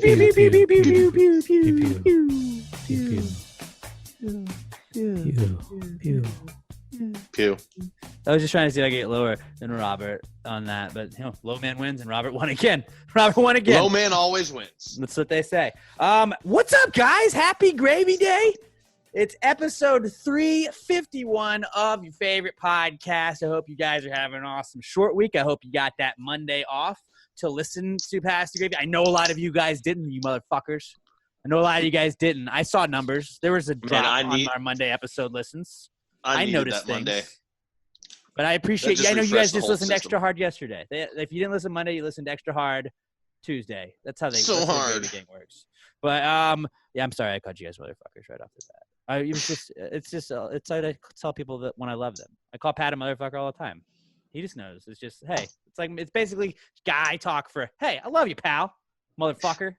pew pew pew pew pew pew pew pew pew pew. Pew. I was just trying to see if I could get lower than Robert on that, but low man wins and Robert won again. Robert won again. Low man always wins. That's what they say. What's up, guys? Happy Gravy Day. It's episode 351 of your favorite podcast. I hope you guys are having an awesome short week. I hope you got that Monday off to listen to Pass the Gravy. I know a lot of you guys didn't, you motherfuckers. I know a lot of you guys didn't. I saw numbers. There was a drop on our Monday episode listens. I noticed things. Monday. But I appreciate you. I know you guys just listened extra hard yesterday. If you didn't listen Monday, you listened extra hard Tuesday. That's how everything works. But yeah, I'm sorry I called you guys motherfuckers right off the bat. It's how I tell people that when I love them. I call Pat a motherfucker all the time. He just knows. It's just, hey, it's basically guy talk for, hey, I love you, pal, motherfucker.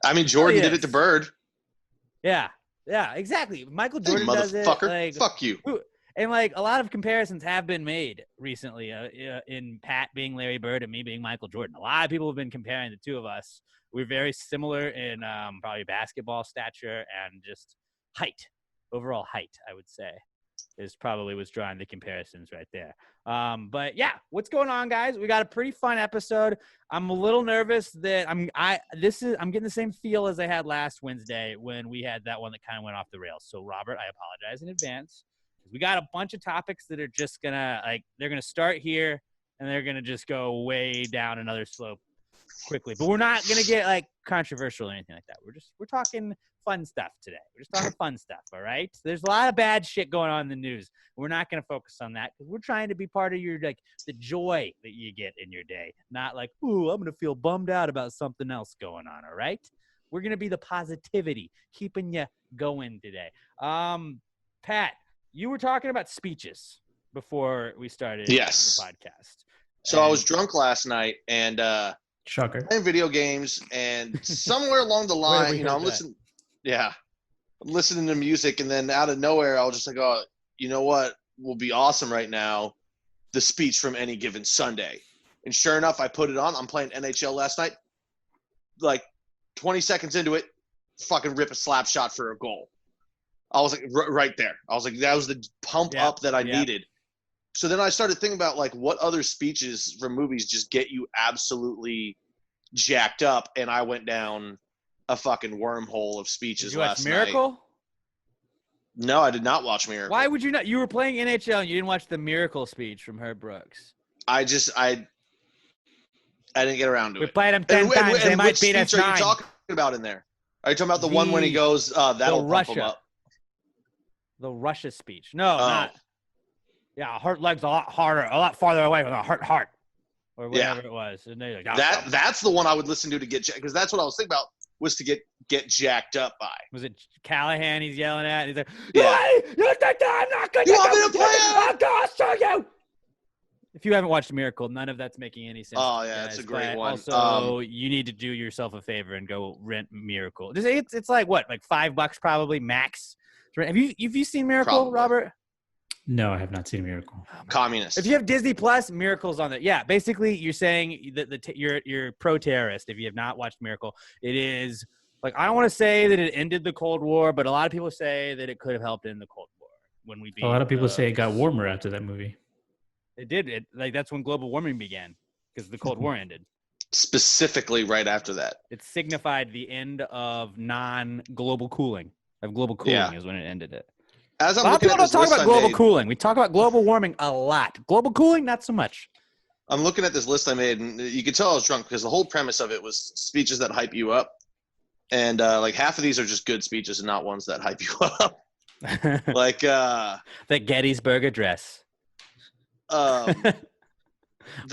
I mean, Jordan did it to Bird. Yeah, exactly. Michael Jordan does it. Motherfucker, fuck you. And a lot of comparisons have been made recently in Pat being Larry Bird and me being Michael Jordan. A lot of people have been comparing the two of us. We're very similar in probably basketball stature and just height. Overall height, I would say, is probably what's drawing the comparisons right there. But yeah, what's going on, guys? We got a pretty fun episode. I'm a little nervous that I'm getting the same feel as I had last Wednesday when we had that one that kind of went off the rails. So Robert, I apologize in advance. We got a bunch of topics that are just gonna they're gonna start here and they're gonna just go way down another slope quickly. But we're not gonna get controversial or anything like that. We're talking fun stuff today. We're just talking fun stuff, all right? There's a lot of bad shit going on in the news. We're not going to focus on that because we're trying to be part of your, the joy that you get in your day. Not ooh, I'm going to feel bummed out about something else going on, all right? We're going to be the positivity, keeping you going today. Pat, you were talking about speeches before we started the podcast. So I was drunk last night and shocker, playing video games, and somewhere along the line, I'm listening. Yeah, I'm listening to music, and then out of nowhere, I was just oh, you know what will be awesome right now? The speech from Any Given Sunday. And sure enough, I put it on. I'm playing NHL last night. 20 seconds into it, fucking rip a slap shot for a goal. I was right there. I was that was the pump up that I needed. So then I started thinking about what other speeches from movies just get you absolutely jacked up, and I went down a fucking wormhole of speeches last night. Did you watch Miracle? No, I did not watch Miracle. Why would you not? You were playing NHL and you didn't watch the Miracle speech from Herb Brooks. I didn't get around to it. We played them 10 times. They might beat us 9. What are you talking about in there? Are you talking about the one when he goes, that'll pump him up? The Russia speech. No, not. Yeah, hurt leg's a lot harder, a lot farther away from a hurt heart. Or whatever it was. And that's the one I would listen to get jacked, because that's what I was thinking about, was to get jacked up by. Was it Callahan he's yelling at? He's like, yeah. You think that I'm not going to want me to play it? I'm going to show you. If you haven't watched Miracle, none of that's making any sense. Oh, yeah, it's a great one. Also, you need to do yourself a favor and go rent Miracle. It's what? $5 probably max? Have you seen Miracle, probably. Robert? No, I have not seen Miracle. Communist. If you have Disney Plus, Miracle's on there. Yeah, basically you're saying that you're pro-terrorist if you have not watched Miracle. It is I don't want to say that it ended the Cold War, but a lot of people say that it could have helped in the Cold War when we beat. A lot of people say it got warmer after that movie. It did. That's when global warming began because the Cold War ended. Specifically, right after that, it signified the end of non-global cooling. Of global cooling is when it ended it. As I'm a lot of people don't talk about global cooling. We talk about global warming a lot. Global cooling, not so much. I'm looking at this list I made, and you can tell I was drunk because the whole premise of it was speeches that hype you up. And half of these are just good speeches and not ones that hype you up. The Gettysburg Address. Martin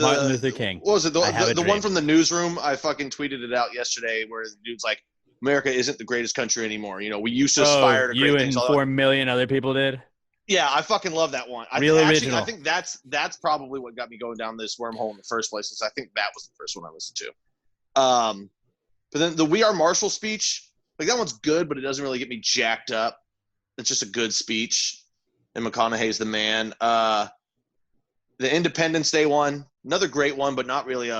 Luther King. What was it? The one from the newsroom? I fucking tweeted it out yesterday where the dude's like, America isn't the greatest country anymore. We used to aspire to great things. You and 4 million other people did? Yeah, I fucking love that one. Original. I think that's probably what got me going down this wormhole in the first place. Is I think that was the first one I listened to. But then the We Are Marshall speech, that one's good, but it doesn't really get me jacked up. It's just a good speech. And McConaughey's the man. The Independence Day one, another great one, but not really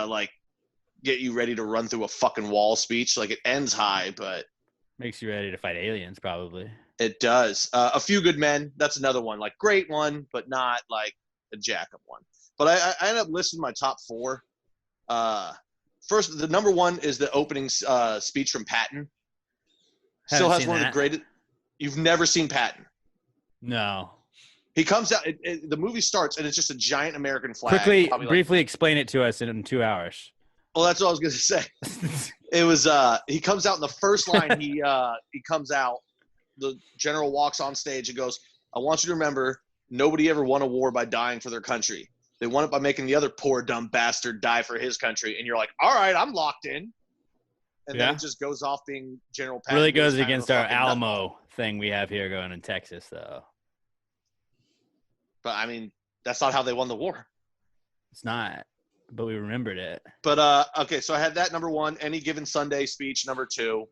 get you ready to run through a fucking wall speech. Like it ends high, but Makes you ready to fight aliens, probably. it does. A Few Good Men. That's another one. Like great one, but not like a jack up one. But I ended up listing my top 4. First, the number 1 is the opening speech from Patton. Still has one of the greatest. You've never seen Patton? No. He comes out. The movie starts, and it's just a giant American flag. Briefly explain it to us in 2 hours. Well, that's what I was going to say. It was he comes out in the first line. He comes out. The general walks on stage and goes, "I want you to remember, nobody ever won a war by dying for their country. They won it by making the other poor dumb bastard die for his country." And you're like, "All right, I'm locked in." And then it just goes off being General Patton. Really goes against our Alamo thing we have here going in Texas, though. But I mean, that's not how they won the war. It's not, but we remembered it. But okay, so I had that number 1. Any Given Sunday speech number 2.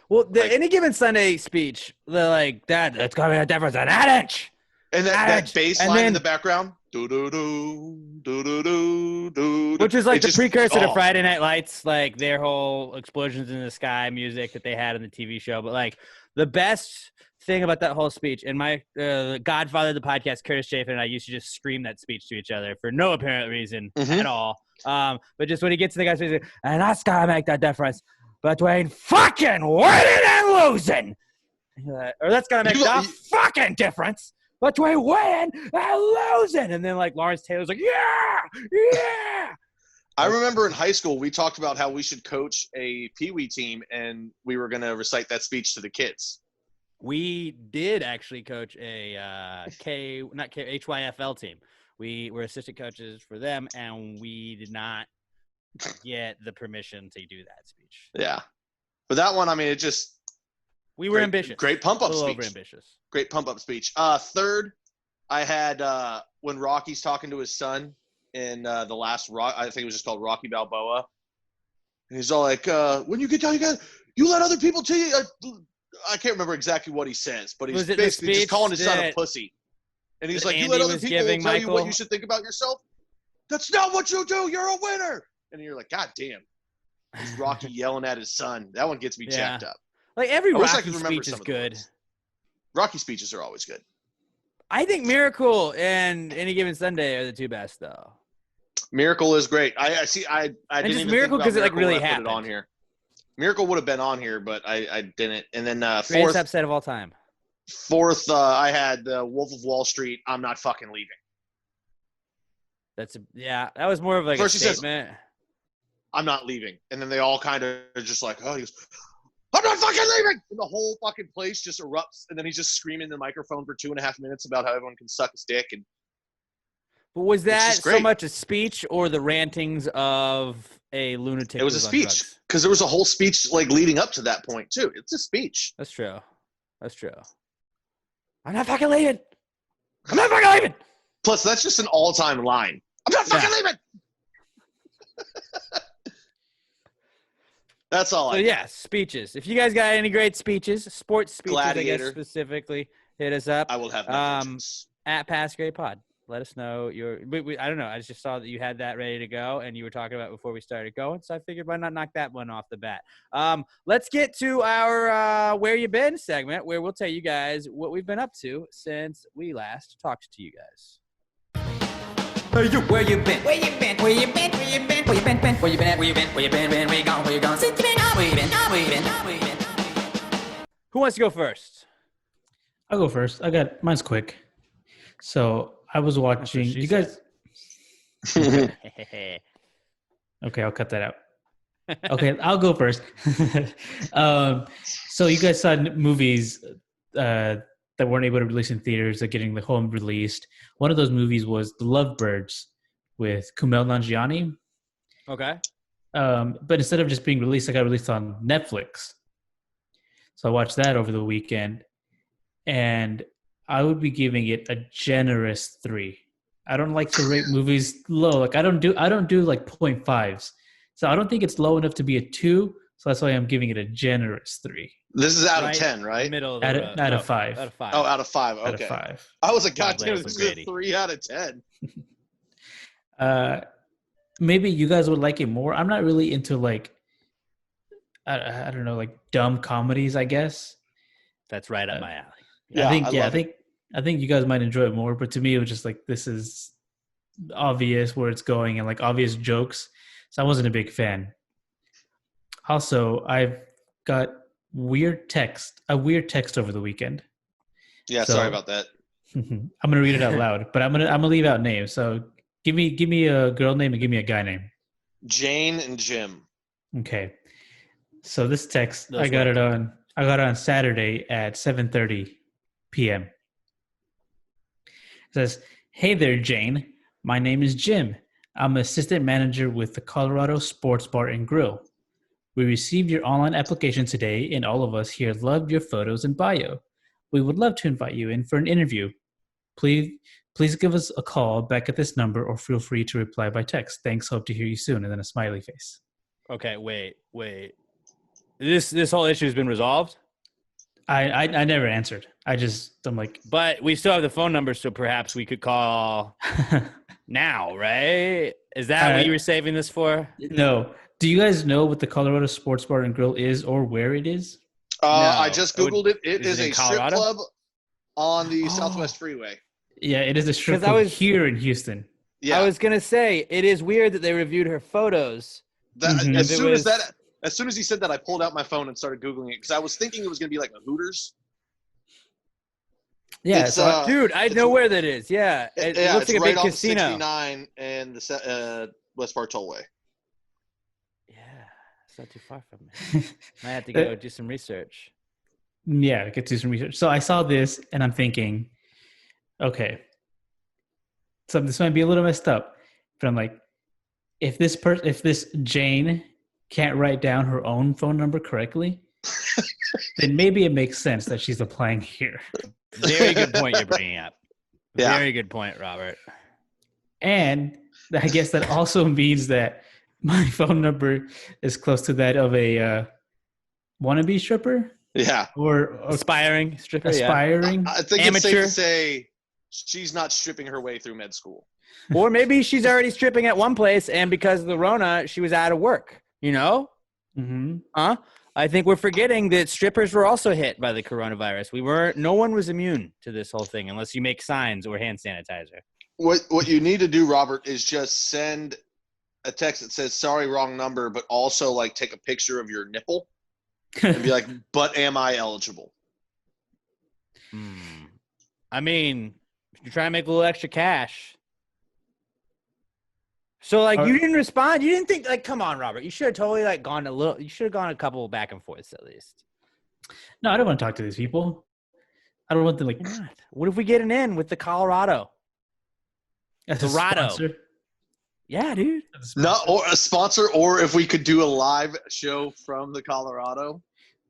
Well, Any Given Sunday speech, that's gonna be a difference in an inch. And that bass line in the background, do do do do do do do, which is like the precursor to Friday Night Lights, like their whole explosions in the sky music that they had in the TV show. But like the best thing about that whole speech, and my godfather of the podcast, Curtis Chafin, and I used to just scream that speech to each other for no apparent reason at all. But just when he gets to the guy's face, and that's gotta make that difference between fucking winning and losing, or that's gonna make the fucking difference between winning and losing. And then like Lawrence Taylor's like, yeah. I remember in high school we talked about how we should coach a peewee team, and we were gonna recite that speech to the kids. We did actually coach a HYFL team. We were assistant coaches for them, and we did not get the permission to do that speech. Yeah, but that one, I mean, we were ambitious. Great pump up speech. Over ambitious. Great pump up speech. Third, I had when Rocky's talking to his son in the last Rock. I think it was just called Rocky Balboa. And he's all like, "When you get down, you let other people tell you." I can't remember exactly what he says, but he's basically just calling his son a pussy. And he's like, "You let other people tell you what you should think about yourself? That's not what you do. You're a winner." And you're like, "God damn." He's Rocky yelling at his son. That one gets me jacked up. Like every Rocky speech is good. Rocky speeches are always good. I think Miracle and Any Given Sunday are the 2 best, though. Miracle is great. I see. I didn't even Miracle because it like really happened. Put it on here. Miracle would have been on here, but I didn't. And then greatest upset of all time. Fourth, I had the Wolf of Wall Street. I'm not fucking leaving. That was more of like first a statement. Says, I'm not leaving, and then they all kind of are just like, "Oh, he goes, I'm not fucking leaving!" And the whole fucking place just erupts, and then he's just screaming in the microphone for 2.5 minutes about how everyone can suck his dick. And but was that so much a speech or the rantings of a lunatic? It was a speech because there was a whole speech like leading up to that point too. It's a speech. That's true. I'm not fucking leaving. I'm not fucking leaving. Plus, that's just an all-time line. I'm not fucking leaving. That's all. Speeches. If you guys got any great speeches, sports speeches, Gladiator. I guess specifically, hit us up. I will have no at Pass Grade Pod. Let us know I don't know. I just saw that you had that ready to go, and you were talking about it before we started going, so I figured why not knock that one off the bat. Let's get to our Where You Been segment, where we'll tell you guys what we've been up to since we last talked to you guys. Where you been? Where you been? Where you been? Where you been? Where you been? Where you been? Where you been? Where you been? Where you been? Where you gone? Where you gone? Since you been? Where you been? Where you been? Where you been? Who wants to go first? I'll go first. Mine's quick. So I was watching. You guys. Okay, I'll cut that out. Okay, I'll go first. So you guys saw movies that weren't able to release in theaters are getting the home released. One of those movies was The Lovebirds with Kumail Nanjiani. Okay. But instead of just being released, it got released on Netflix. So I watched that over the weekend, and I would be giving it a generous 3. I don't like to rate movies low. Like I don't do like 0.5s. So I don't think it's low enough to be a 2. So that's why I'm giving it a generous 3. This is out of 10, right? Middle of out of 5. Out of 5. Oh, out of 5. Okay. Out of 5. I was like, God damn, this is a 3 out of 10. maybe you guys would like it more. I'm not really into like I don't know, like dumb comedies, I guess. That's right up my alley. Yeah, I think you guys might enjoy it more, but to me it was just like this is obvious where it's going and like obvious jokes. So I wasn't a big fan. Also, I've got a weird text over the weekend. Yeah, So- sorry about that. I'm gonna read it out loud, but I'm gonna leave out names. So give me a girl name and give me a guy name. Jane and Jim. Okay. So this text Those I got it on Saturday at 7:30 p.m. It says, "Hey there, Jane. My name is Jim. I'm assistant manager with the Colorado Sports Bar and Grill. We received your online application today, and all of us here loved your photos and bio. We would love to invite you in for an interview. Please give us a call back at this number or feel free to reply by text. Thanks. Hope to hear you soon." And then a smiley face. Okay, wait. This whole issue has been resolved, I never answered. I'm like, but we still have the phone number, so perhaps we could call now, right? Is that what you were saving this for? no. Do you guys know what the Colorado Sports Bar and Grill is or where it is? I just Googled it. It is is it in a strip Colorado? club on the Oh. Southwest Freeway. Yeah, it is a strip 'Cause I club was- here in Houston. Yeah. I was gonna say it is weird that they reviewed her photos. Mhm. As If it soon was- as soon as he said that, I pulled out my phone and started Googling it because I was thinking it was going to be like a Hooters. Yeah, It's, so Dude, I know where that is. Yeah, it looks it's like a right big on casino. 69 and the West Bar Tollway. Yeah, it's not too far from me. I have to go do some research. yeah, get to do some research. So I saw this and I'm thinking, okay, so this might be a little messed up, but I'm like, if this Jane can't write down her own phone number correctly, then maybe it makes sense that she's applying here. Very good point you're bringing up. Yeah. Very good point, Robert. And I guess that also means that my phone number is close to that of a wannabe stripper Yeah. or Aspiring stripper, aspiring. I think it's safe Amateur. to say she's not stripping her way through med school. Or maybe she's already stripping at one place, and because of the Rona, she was out of work. You know? Mm-hmm. Huh? I think we're forgetting that strippers were also hit by the coronavirus. No one was immune to this whole thing unless you make signs or hand sanitizer. What you need to do, Robert, is just send a text that says "sorry, wrong number," but also like take a picture of your nipple and be like, "But am I eligible?" I mean, if you're trying to make a little extra cash. So, like, you didn't respond? You didn't think, like, come on, Robert. You should have totally, like, you should have gone a couple back and forths at least. No, I don't want to talk to these people. I don't want to like. Why not? What if we get an in with the Colorado? As a Dorado. sponsor. Yeah, dude. No, or a sponsor, or if we could do a live show from the Colorado.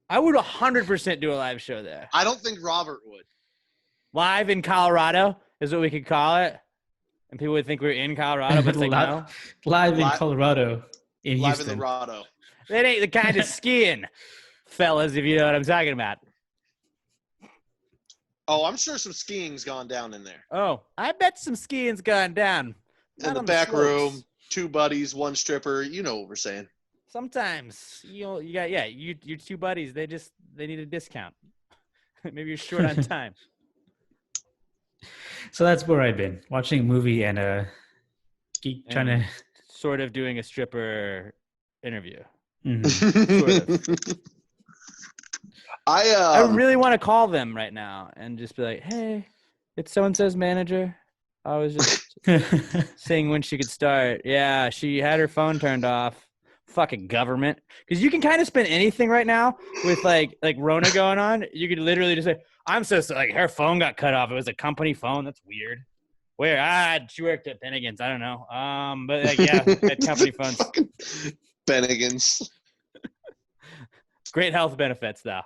I would 100% do a live show there. I don't think Robert would. Live in Colorado is what we could call it. And people would think we're in Colorado, but it's like, no. Live in Live- Colorado in Live Houston. in the Rado. That ain't the kind of skiing, fellas, if you know what I'm talking about. Oh, I'm sure some skiing's gone down in there. Oh, I bet some skiing's gone down. Not In the on back slopes. room, 2 buddies, 1 stripper. You know what we're saying. Sometimes you got your 2 buddies. They need a discount. Maybe you're short on time. So that's where I've been watching a movie and trying to. Sort of doing a stripper interview. Mhm. I really want to call them right now and just be like, "Hey, it's so and so's manager. I was just seeing when she could start. Yeah, she had her phone turned off. Fucking government. Because you can kind of spin anything right now with like Rona going on. You could literally just say, I'm so sorry. Her phone got cut off. It was a company phone. That's weird. Where? She worked at Bennigan's. I don't know. But like, yeah, at company phones. Bennigan's. Great health benefits though.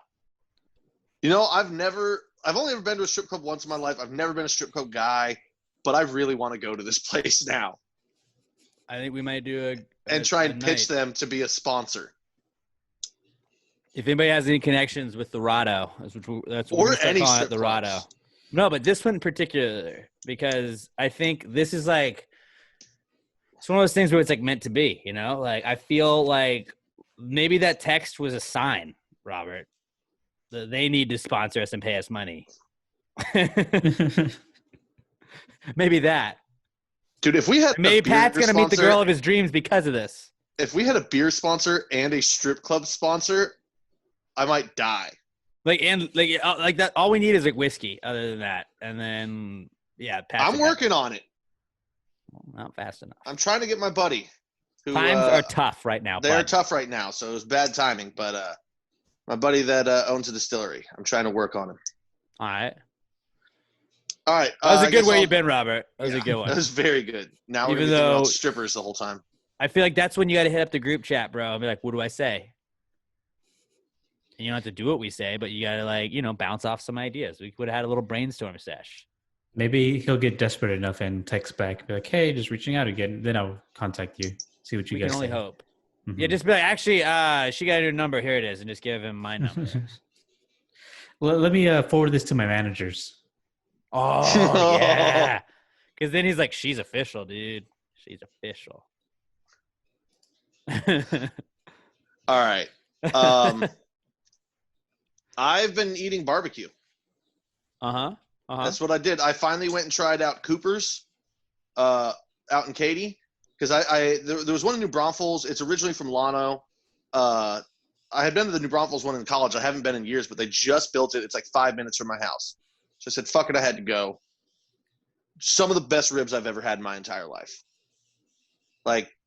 You know, I've only ever been to a strip club once in my life. I've never been a strip club guy, but I really want to go to this place now I think we might do and try and pitch night. them to be a sponsor. If anybody has any connections with the Rado, that's what Or we're gonna start any calling strip it, the clubs. Rado. No, but this one in particular, because I think this is like It's one of those things where it's like meant to be, you know? Like I feel like maybe that text was a sign, Robert. That they need to sponsor us and pay us money. Maybe that. Dude, if we had maybe Pat's gonna meet the girl of his dreams because of this. If we had a beer sponsor and a strip club sponsor, I might die. Like that. All we need is like whiskey. Other than that, and then yeah, I'm working on it. Well, not fast enough. I'm trying to get my buddy. Who, Times are tough right now. They're tough right now, so it was bad timing. But my buddy that owns a distillery, I'm trying to work on him. All right. All right. That was a good where you been, Robert. That was a good one. That was very good. Now we're going to be strippers the whole time. I feel like that's when you got to hit up the group chat, bro, and be like, what do I say? And you don't have to do what we say, but you got to, like, you know, bounce off some ideas. We would have had a little brainstorm sesh. Maybe he'll get desperate enough and text back, be like, hey, just reaching out again. Then I'll contact you, see what you guys say. We can only hope. Mm-hmm. Yeah, just be like, actually, she got your number. Here it is. And just give him my number. Well, let me forward this to my managers. Oh, yeah. Because then he's like, she's official, dude. She's official. All right. I've been eating barbecue. That's what I did. I finally went and tried out Cooper's out in Katy because there was one in New Braunfels. It's originally from Llano. I had been to the New Braunfels one in college. I haven't been in years, but they just built it. It's like 5 minutes from my house. So I said, fuck it, I had to go. Some of the best ribs I've ever had in my entire life. Like,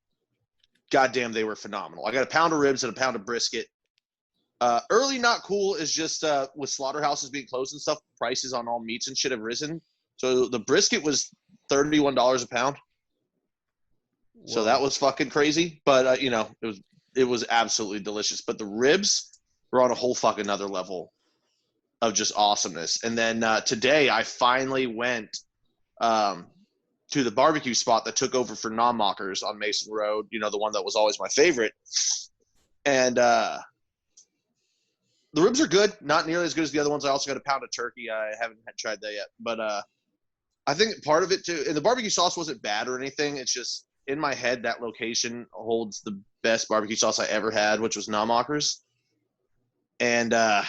goddamn, they were phenomenal. I got a pound of ribs and a pound of brisket. Early not cool is just with slaughterhouses being closed and stuff, prices on all meats and shit have risen. So the brisket was $31 a pound. Whoa. So that was fucking crazy. But, you know, it was absolutely delicious. But the ribs were on a whole fucking other level of just awesomeness. And then today I finally went to the barbecue spot that took over for Non-Mockers on Mason Road, you know, the one that was always my favorite. And the ribs are good, not nearly as good as the other ones. I also got a pound of turkey. I haven't tried that yet. But I think part of it, too, and the barbecue sauce wasn't bad or anything. It's just in my head that location holds the best barbecue sauce I ever had, which was Non-Mockers. And I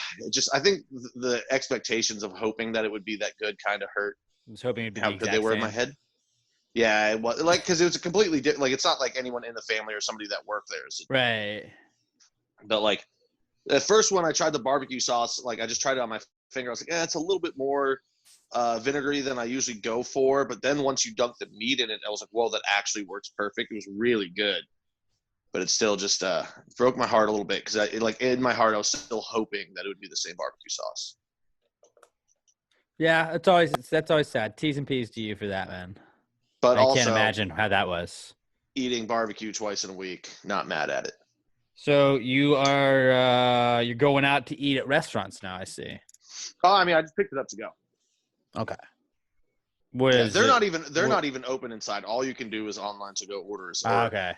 think the expectations of hoping that it would be that good kind of hurt. I was hoping it'd be how good they were in my head. Yeah, it was like because it was a completely different. Like it's not like anyone in the family or somebody that worked there. Right. But like the first one, I tried the barbecue sauce. Like I just tried it on my finger. I was like, it's a little bit more vinegary than I usually go for. But then once you dunk the meat in it, I was like, well, that actually works perfect. It was really good. But it still just broke my heart a little bit because like in my heart, I was still hoping that it would be the same barbecue sauce. Yeah, that's always sad. T's and P's to you for that, man. But I can't imagine how that was. Eating barbecue twice in a week, not mad at it. So you are you're going out to eat at restaurants now, I see. Oh, I mean, I just picked it up to go. Okay. They're not even open inside. All you can do is online to go orders. Okay.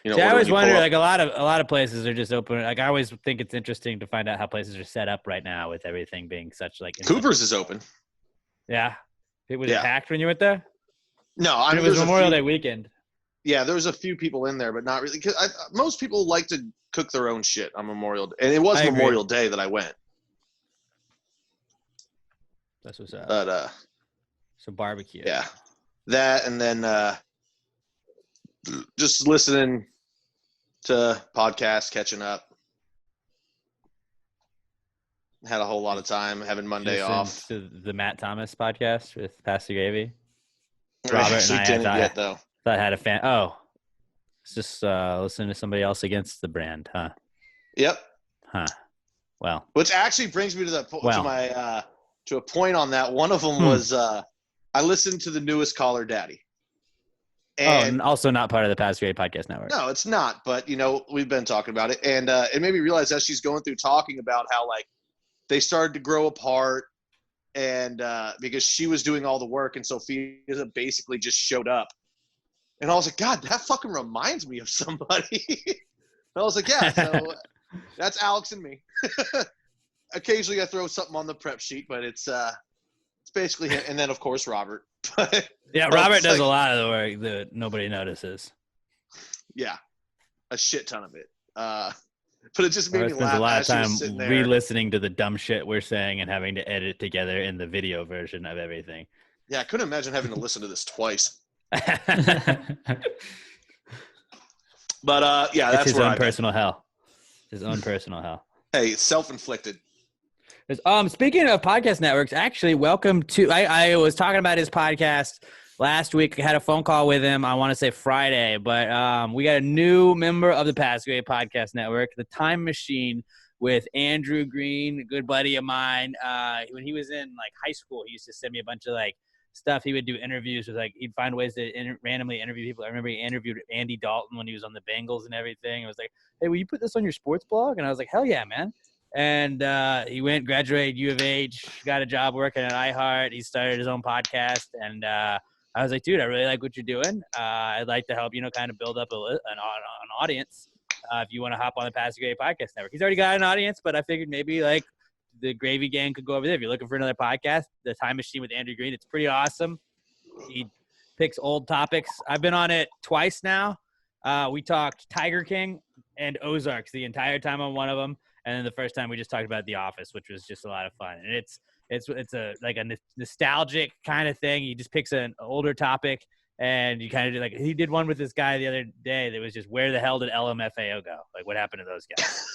You know, see, I always wonder, like a lot of places are just open. Like I always think it's interesting to find out how places are set up right now with everything being such like. Cooper's is open. Yeah. Was it packed when you went there? No, I mean it was Memorial Day weekend. Yeah, there was a few people in there, but not really. Cause most people like to cook their own shit on Memorial Day, and it was Memorial Day that I went. That's what's up. But so barbecue. Yeah, that and then just listening to podcasts, catching up. Had a whole lot of time having Monday off. To the Matt Thomas podcast with Pastor Gavy. Robert and I didn't yet though. Thought I had a fan. Oh, it's just listening to somebody else against the brand, huh? Yep. Huh. Well. Which actually brings me to that to a point on that. One of them was I listened to the newest Caller Daddy. And also not part of the Pastor Gavy podcast network. No, it's not. But you know, we've been talking about it, and it made me realize as she's going through talking about how like they started to grow apart. And because she was doing all the work and Sophia basically just showed up. And I was like, God, that fucking reminds me of somebody. And I was like, yeah, so that's Alex and me. Occasionally I throw something on the prep sheet, but it's basically him. And then, of course, Robert. Yeah, Robert does a lot of the work that nobody notices. Yeah, a shit ton of it. But it just made I me spent laugh a lot of as she was time sitting there. re-listening to the dumb shit we're saying and having to edit together in the video version of everything. Yeah, I couldn't imagine having to listen to this twice. But yeah, It's that's his where own I'm personal hell. His own personal hell. Hey, it's self-inflicted. Speaking of podcast networks, actually, welcome to. I was talking about his podcast last week. I had a phone call with him. I want to say Friday, but we got a new member of the Pass Grade Podcast Network, the Time Machine, with Andrew Green, a good buddy of mine. When he was in like high school, he used to send me a bunch of like stuff. He would do interviews with like he'd find ways to randomly interview people. I remember he interviewed Andy Dalton when he was on the Bengals and everything. It was like, hey, will you put this on your sports blog? And I was like, hell yeah, man. And he went, graduated U of H, got a job working at iHeart. He started his own podcast. And I was like, dude, I really like what you're doing. I'd like to help, kind of build up an audience if you want to hop on the Pass Grade Podcast Network. He's already got an audience, but I figured maybe like the Gravy Gang could go over there. If you're looking for another podcast, The Time Machine with Andrew Green, it's pretty awesome. He picks old topics. I've been on it twice now. We talked Tiger King and Ozarks the entire time on one of them. And then the first time we just talked about The Office, which was just a lot of fun. And it's a like a nostalgic kind of thing. He just picks an older topic, and you kind of do like he did one with this guy the other day that was just where the hell did LMFAO go? Like what happened to those guys?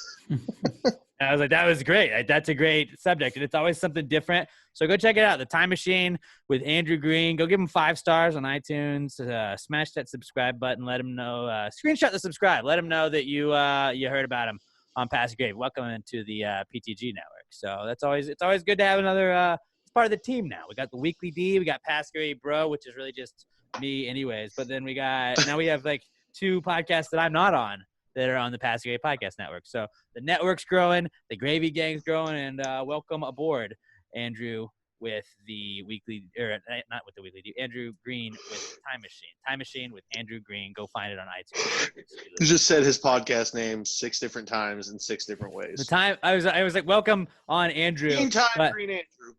And I was like, that was great. That's a great subject, and it's always something different. So go check it out, The Time Machine with Andrew Green. Go give him 5 stars on iTunes. Smash that subscribe button. Let him know. Screenshot the subscribe. Let him know that you heard about him on Pass Grade. Welcome into the PTG network. So it's always good to have another it's part of the team now. We got the Weekly D, we got Pass Grade Bro, which is really just me anyways. But then we have like 2 podcasts that I'm not on that are on the Pass Grade Podcast Network. So the network's growing, the Gravy Gang's growing, and welcome aboard, Andrew, with the Weekly, or not with the Weekly D, Andrew Green with Time Machine. Time Machine with Andrew Green. Go find it on iTunes. You just said his podcast name 6 different times in 6 different ways. The time I was like, welcome on Andrew. Time Green Andrew.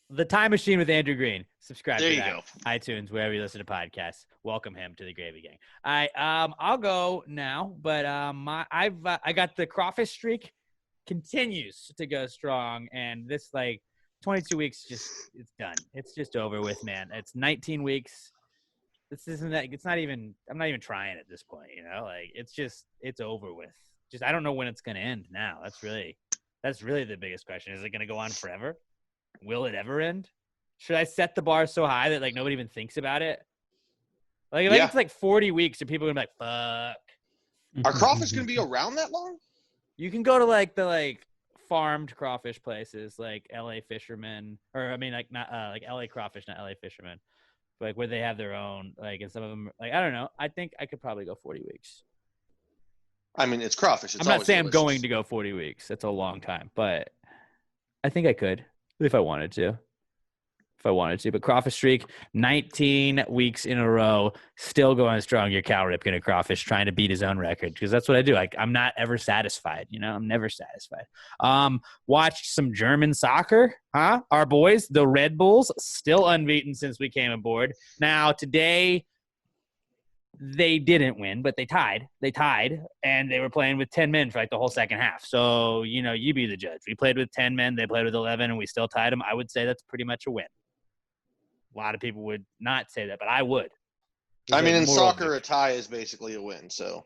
The Time Machine with Andrew Green. Subscribe there to you that. Go. iTunes, wherever you listen to podcasts. Welcome him to the Gravy Gang. I'll go now, but I got the crawfish streak continues to go strong, and this like 22 weeks it's done. It's just over with, man. It's 19 weeks. This isn't that. It's not even. I'm not even trying at this point. Like it's over with. Just I don't know when it's gonna end. Now that's really the biggest question. Is it gonna go on forever? Will it ever end? Should I set the bar so high that like nobody even thinks about it? Like if it's like 40 weeks and people are gonna be like, fuck. Are crawfish gonna be around that long? You can go to like the farmed crawfish places like LA Fishermen, or I mean like not like LA Crawfish, not LA Fishermen, but like where they have their own and some of them like I don't know. I think I could probably go 40 weeks. I mean, it's crawfish. I'm not saying I'm going to go 40 weeks. That's a long time, but I think I could if I wanted to. But crawfish streak, 19 weeks in a row, still going strong. Your Cal Ripken, a crawfish, trying to beat his own record because that's what I do. I'm not ever satisfied. I'm never satisfied. Watched some German soccer, huh? Our boys, the Red Bulls, still unbeaten since we came aboard. Now today, they didn't win, but they tied. And they were playing with 10 men for like the whole second half. So you be the judge. We played with 10 men, they played with 11, and we still tied them. I would say that's pretty much a win. A lot of people would not say that, but I would. I mean, in soccer, a tie is basically a win. So,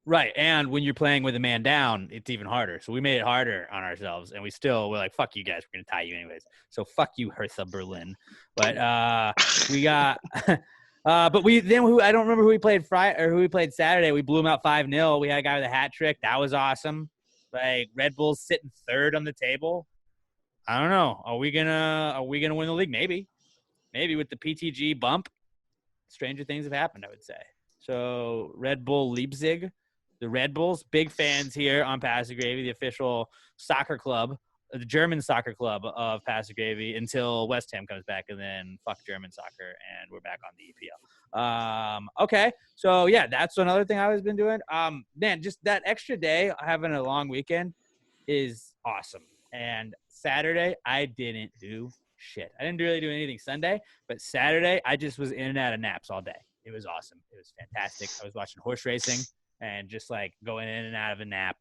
right, and when you're playing with a man down, it's even harder. So we made it harder on ourselves, and we're like, "Fuck you guys, we're gonna tie you anyways." So fuck you, Hertha Berlin. But we got, but we then I don't remember who we played Friday or who we played Saturday. We blew them out 5-0. We had a guy with a hat trick. That was awesome. Like Red Bulls sitting 3rd on the table. I don't know. Are we gonna win the league? Maybe with the PTG bump, stranger things have happened, I would say. So Red Bull Leipzig, the Red Bulls, big fans here on Pass the Gravy, the official soccer club, the German soccer club of Pass the Gravy until West Ham comes back, and then fuck German soccer, and we're back on the EPL. Okay, so yeah, that's another thing I've been doing. Man, just that extra day, having a long weekend is awesome. And Saturday, I didn't do shit. I didn't really do anything Sunday, but Saturday I just was in and out of naps all day. it was awesome. It was fantastic. I was watching horse racing and just like going in and out of a nap,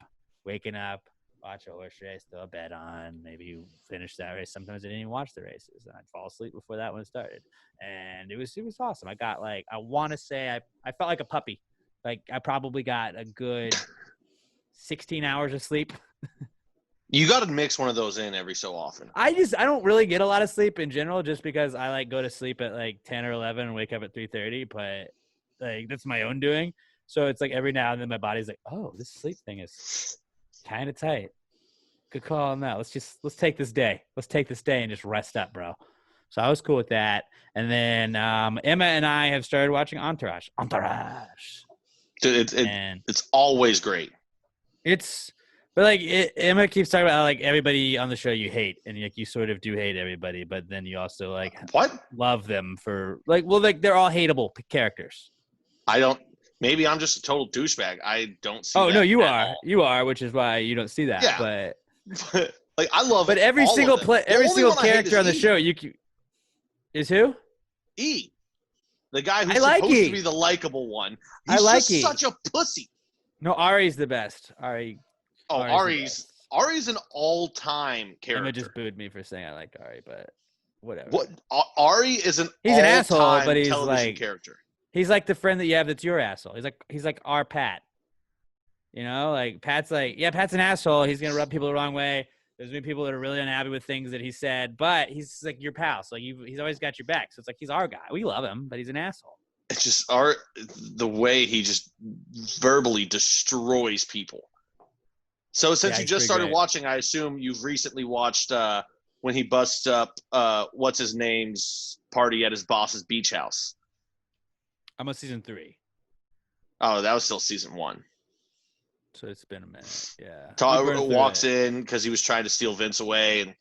waking up, watch a horse race, throw a bet on, maybe finish that race. Sometimes I didn't even watch the races, and I'd fall asleep before that one started. And it was awesome. I got like, I want to say I felt like a puppy. Like I probably got a good 16 hours of sleep. You got to mix one of those in every so often. I don't really get a lot of sleep in general, just because I like go to sleep at like 10 or 11 and wake up at 3:30. But like that's my own doing. So it's like every now and then my body's like, oh, this sleep thing is kind of tight. Good call on that. Let's take this day. Let's take this day and just rest up, bro. So I was cool with that. And then Emma and I have started watching Entourage. Dude, it's always great. But like Emma keeps talking about how, like everybody on the show you hate, and like you sort of do hate everybody, but then you also like love them for like, well, like they're all hateable characters. Maybe I'm just a total douchebag. I don't see. Oh that no, you at are. all. You are, which is why you don't see that. Yeah. But like I love. But every all single of them. every The only single one I hate character on the is E. show is who? E, the guy who's I like supposed E. to be the likable one. I He's like just E. such a pussy. No, Ari's the best. Ari's the Ari's an all-time character. Emma just booed me for saying I liked Ari, but whatever. What Ari is an He's an asshole, all-time but he's television like character. He's like the friend that you have that's your asshole. He's like our Pat. You know, like Pat's like, yeah, Pat's an asshole. He's gonna rub people the wrong way. There's gonna be people that are really unhappy with things that he said, but he's like your pal. So like he's always got your back. So it's like he's our guy. We love him, but he's an asshole. It's just the way he just verbally destroys people. So since you just started watching, I assume you've recently watched when he busts up what's his name's party at his boss's beach house. I'm on season 3. Oh, that was still season 1. So it's been a minute. Yeah. Tyler walks in because he was trying to steal Vince away and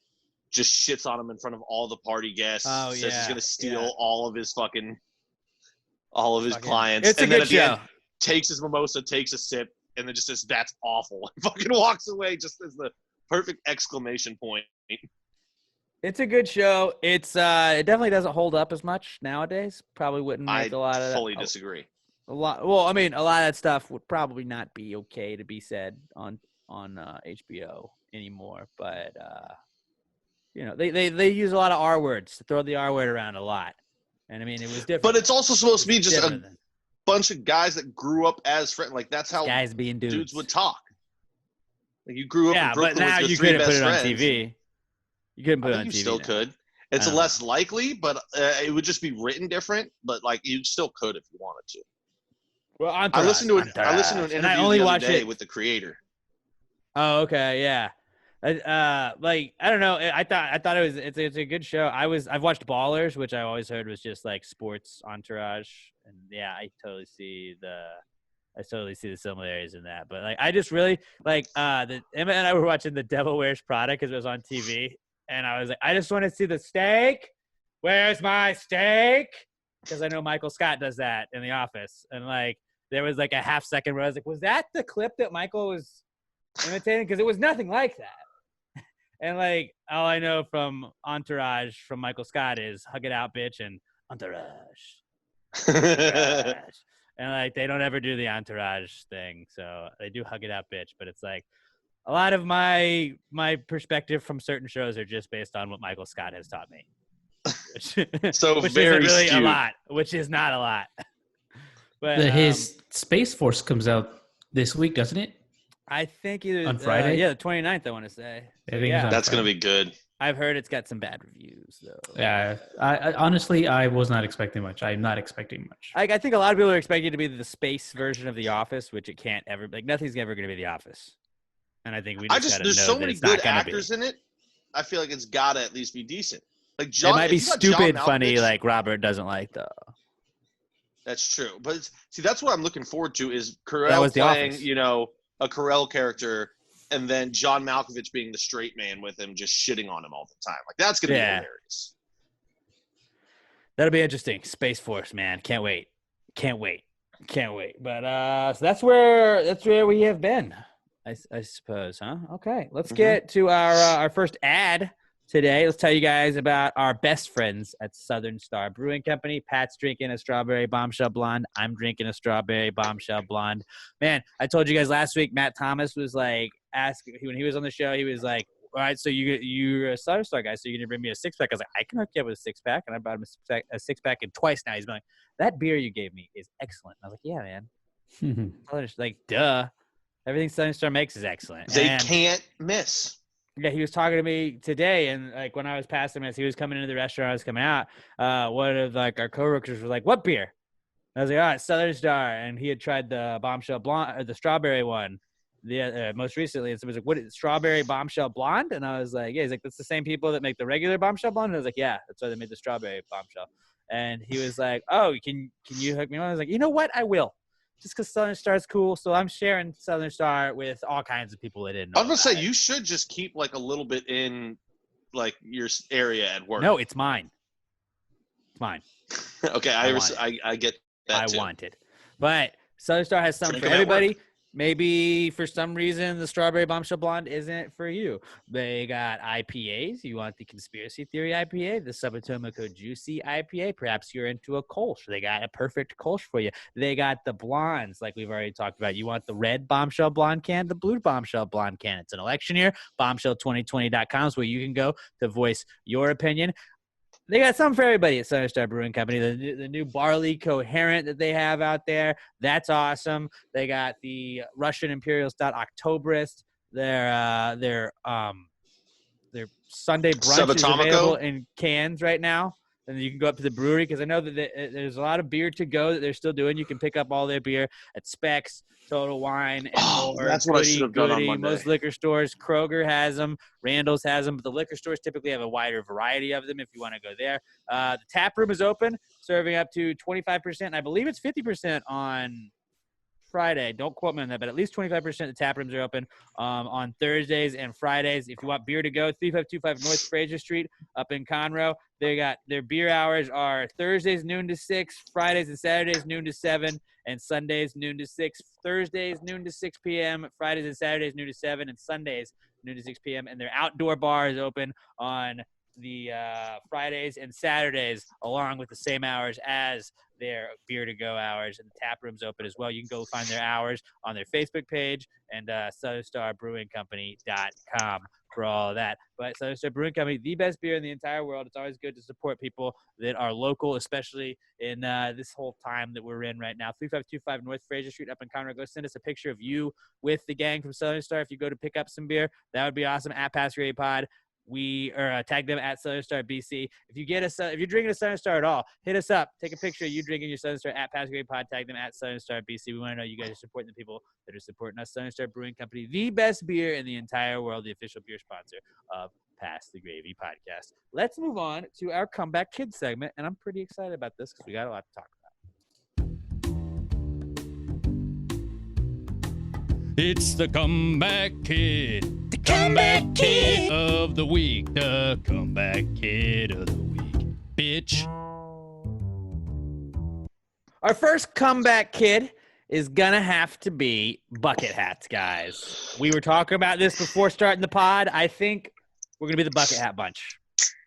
just shits on him in front of all the party guests. Oh, says he's gonna steal yeah. all of his clients. It's and a then good at the show. end, takes his mimosa, takes a sip, and then just says, "That's awful." And fucking walks away just as the perfect exclamation point. It's a good show. It definitely doesn't hold up as much nowadays. Probably wouldn't make a lot of that. I fully disagree. A lot of that stuff would probably not be okay to be said on HBO anymore. But you know, they use a lot of R words to throw the R word around a lot. And I mean, it was different. But it's also supposed to be just a than bunch of guys that grew up as friends. Like that's how guys being dudes would talk. Like you grew up in Brooklyn but now with your you three couldn't put best it on friends. TV. You couldn't put it on You TV. still now. could. It's less likely, but it would just be written different. But like you still could if you wanted to. Well, I listened to an interview and I only the other watch day it with the creator. Oh, okay, yeah. Like I don't know. I thought it's a good show. I've watched Ballers, which I always heard was just like sports entourage, and yeah, I totally see the similarities in that. But like, I just really like Emma and I were watching The Devil Wears Prada because it was on TV, and I was like, I just want to see the steak. Where's my steak? Because I know Michael Scott does that in The Office, and like there was like a half second where I was like, was that the clip that Michael was imitating? Because it was nothing like that. And like all I know from Entourage from Michael Scott is "Hug It Out, Bitch" and Entourage. And like they don't ever do the Entourage thing, so they do "Hug It Out, Bitch." But it's like a lot of my perspective from certain shows are just based on what Michael Scott has taught me. So which very isn't really skewed. a lot, which is not a lot. But His Space Force comes out this week, doesn't it? I think either on Friday. Yeah, the 29th. I want to say. I think it's Yeah, on That's gonna Friday. be good. I've heard it's got some bad reviews though. Yeah, I honestly I was not expecting much. I'm not expecting much. I think a lot of people are expecting it to be the space version of The Office, which it can't ever. Like nothing's ever going to be The Office. And I think we just gotta There's know so that many it's not good gonna actors be. in it. I feel like it's gotta at least be decent. Like It John, might be if you got John stupid, funny, Malkovich, like Robert doesn't like though. That's true. But see, that's what I'm looking forward to is That Carell was The playing, Office. a Carell character, and then John Malkovich being the straight man with him, just shitting on him all the time. Like that's gonna be hilarious. That'll be interesting. Space Force, man, can't wait. But so that's where we have been. I suppose, huh? Okay, let's get to our first ad today. Let's tell you guys about our best friends at Southern Star Brewing Company. Pat's drinking a strawberry bombshell blonde. I'm drinking a strawberry bombshell blonde. Man, I told you guys last week, Matt Thomas was like, when he was on the show, he was like, all right, so you're a Southern Star guy, so you're going to bring me a six-pack. I was like, I can hook you up with a six-pack, and I bought him a six-pack, and twice now he's been like, that beer you gave me is excellent. I was like, yeah, man. Like, duh. Everything Southern Star makes is excellent. They can't miss. Yeah, he was talking to me today, and like when I was passing him as he was coming into the restaurant, I was coming out. One of like our coworkers was like, "What beer?" I was like, "All right, Southern Star," and he had tried the bombshell blonde, or the strawberry one, the most recently. And so he was like, "What is strawberry bombshell blonde?" And I was like, "Yeah." He's like, "That's the same people that make the regular bombshell blonde." And I was like, "Yeah, that's why they made the strawberry bombshell." And he was like, "Oh, can you hook me on?" I was like, "You know what? I will." Just because Southern Star is cool, so I'm sharing Southern Star with all kinds of people that didn't know. I was gonna say you should just keep like a little bit in like your area at work. No, it's mine. It's mine. Okay, I get that. I want it, but Southern Star has something for everybody. Maybe for some reason the strawberry bombshell blonde isn't for you. They got IPAs. You want the conspiracy theory IPA, the Subatomico Juicy IPA. Perhaps you're into a Kolsch. They got a perfect Kolsch for you. They got the blondes, like we've already talked about. You want the red bombshell blonde can, the blue bombshell blonde can. It's an election year. Bombshell2020.com is where you can go to voice your opinion. They got something for everybody at Southern Star Brewing Company. The new barley coherent that they have out there, that's awesome. They got the Russian Imperial Stout Oktoberfest. Their Sunday brunch is available in cans right now. And you can go up to the brewery because I know that there's a lot of beer to go that they're still doing. You can pick up all their beer at Specs, Total Wine, and more. That's what I should have done on Monday. Most liquor stores, Kroger has them, Randall's has them, but the liquor stores typically have a wider variety of them if you want to go there. The tap room is open, serving up to 25%, and I believe it's 50% on Friday. Don't quote me on that, but at least 25% of the tap rooms are open on Thursdays and Fridays. If you want beer to go, 3525 North Fraser Street up in Conroe. They got their beer hours are Thursdays noon to 6, Fridays and Saturdays noon to 7, and Sundays noon to 6. Thursdays noon to 6 p.m., Fridays and Saturdays noon to 7, and Sundays noon to 6 p.m. And their outdoor bar is open on the Fridays and Saturdays, along with the same hours as their beer to go hours, and the tap room's open as well. You can go find their hours on their Facebook page and SouthernStarBrewingCompany.com for all of that. But Southern Star Brewing Company, the best beer in the entire world. It's always good to support people that are local, especially in this whole time that we're in right now. 3525 North Fraser Street up in Conroe. Go send us a picture of you with the gang from Southern Star if you go to pick up some beer. That would be awesome. At Pass Gray Pod. We tag them at Southern Star BC. If you're drinking a Southern Star at all, hit us up. Take a picture of you drinking your Southern Star at Pass Gray Pod. Tag them at Southern Star BC. We want to know you guys are supporting the people that are supporting us. Southern Star Brewing Company, the best beer in the entire world, the official beer sponsor of Pass the Gravy podcast. Let's move on to our Comeback Kid segment, and I'm pretty excited about this because we got a lot to talk about. It's the Comeback Kid. The Comeback Kid of the week. The Comeback Kid of the week. Bitch. Our first comeback kid is going to have to be bucket hats, guys. We were talking about this before starting the pod. I think we're going to be the bucket hat bunch.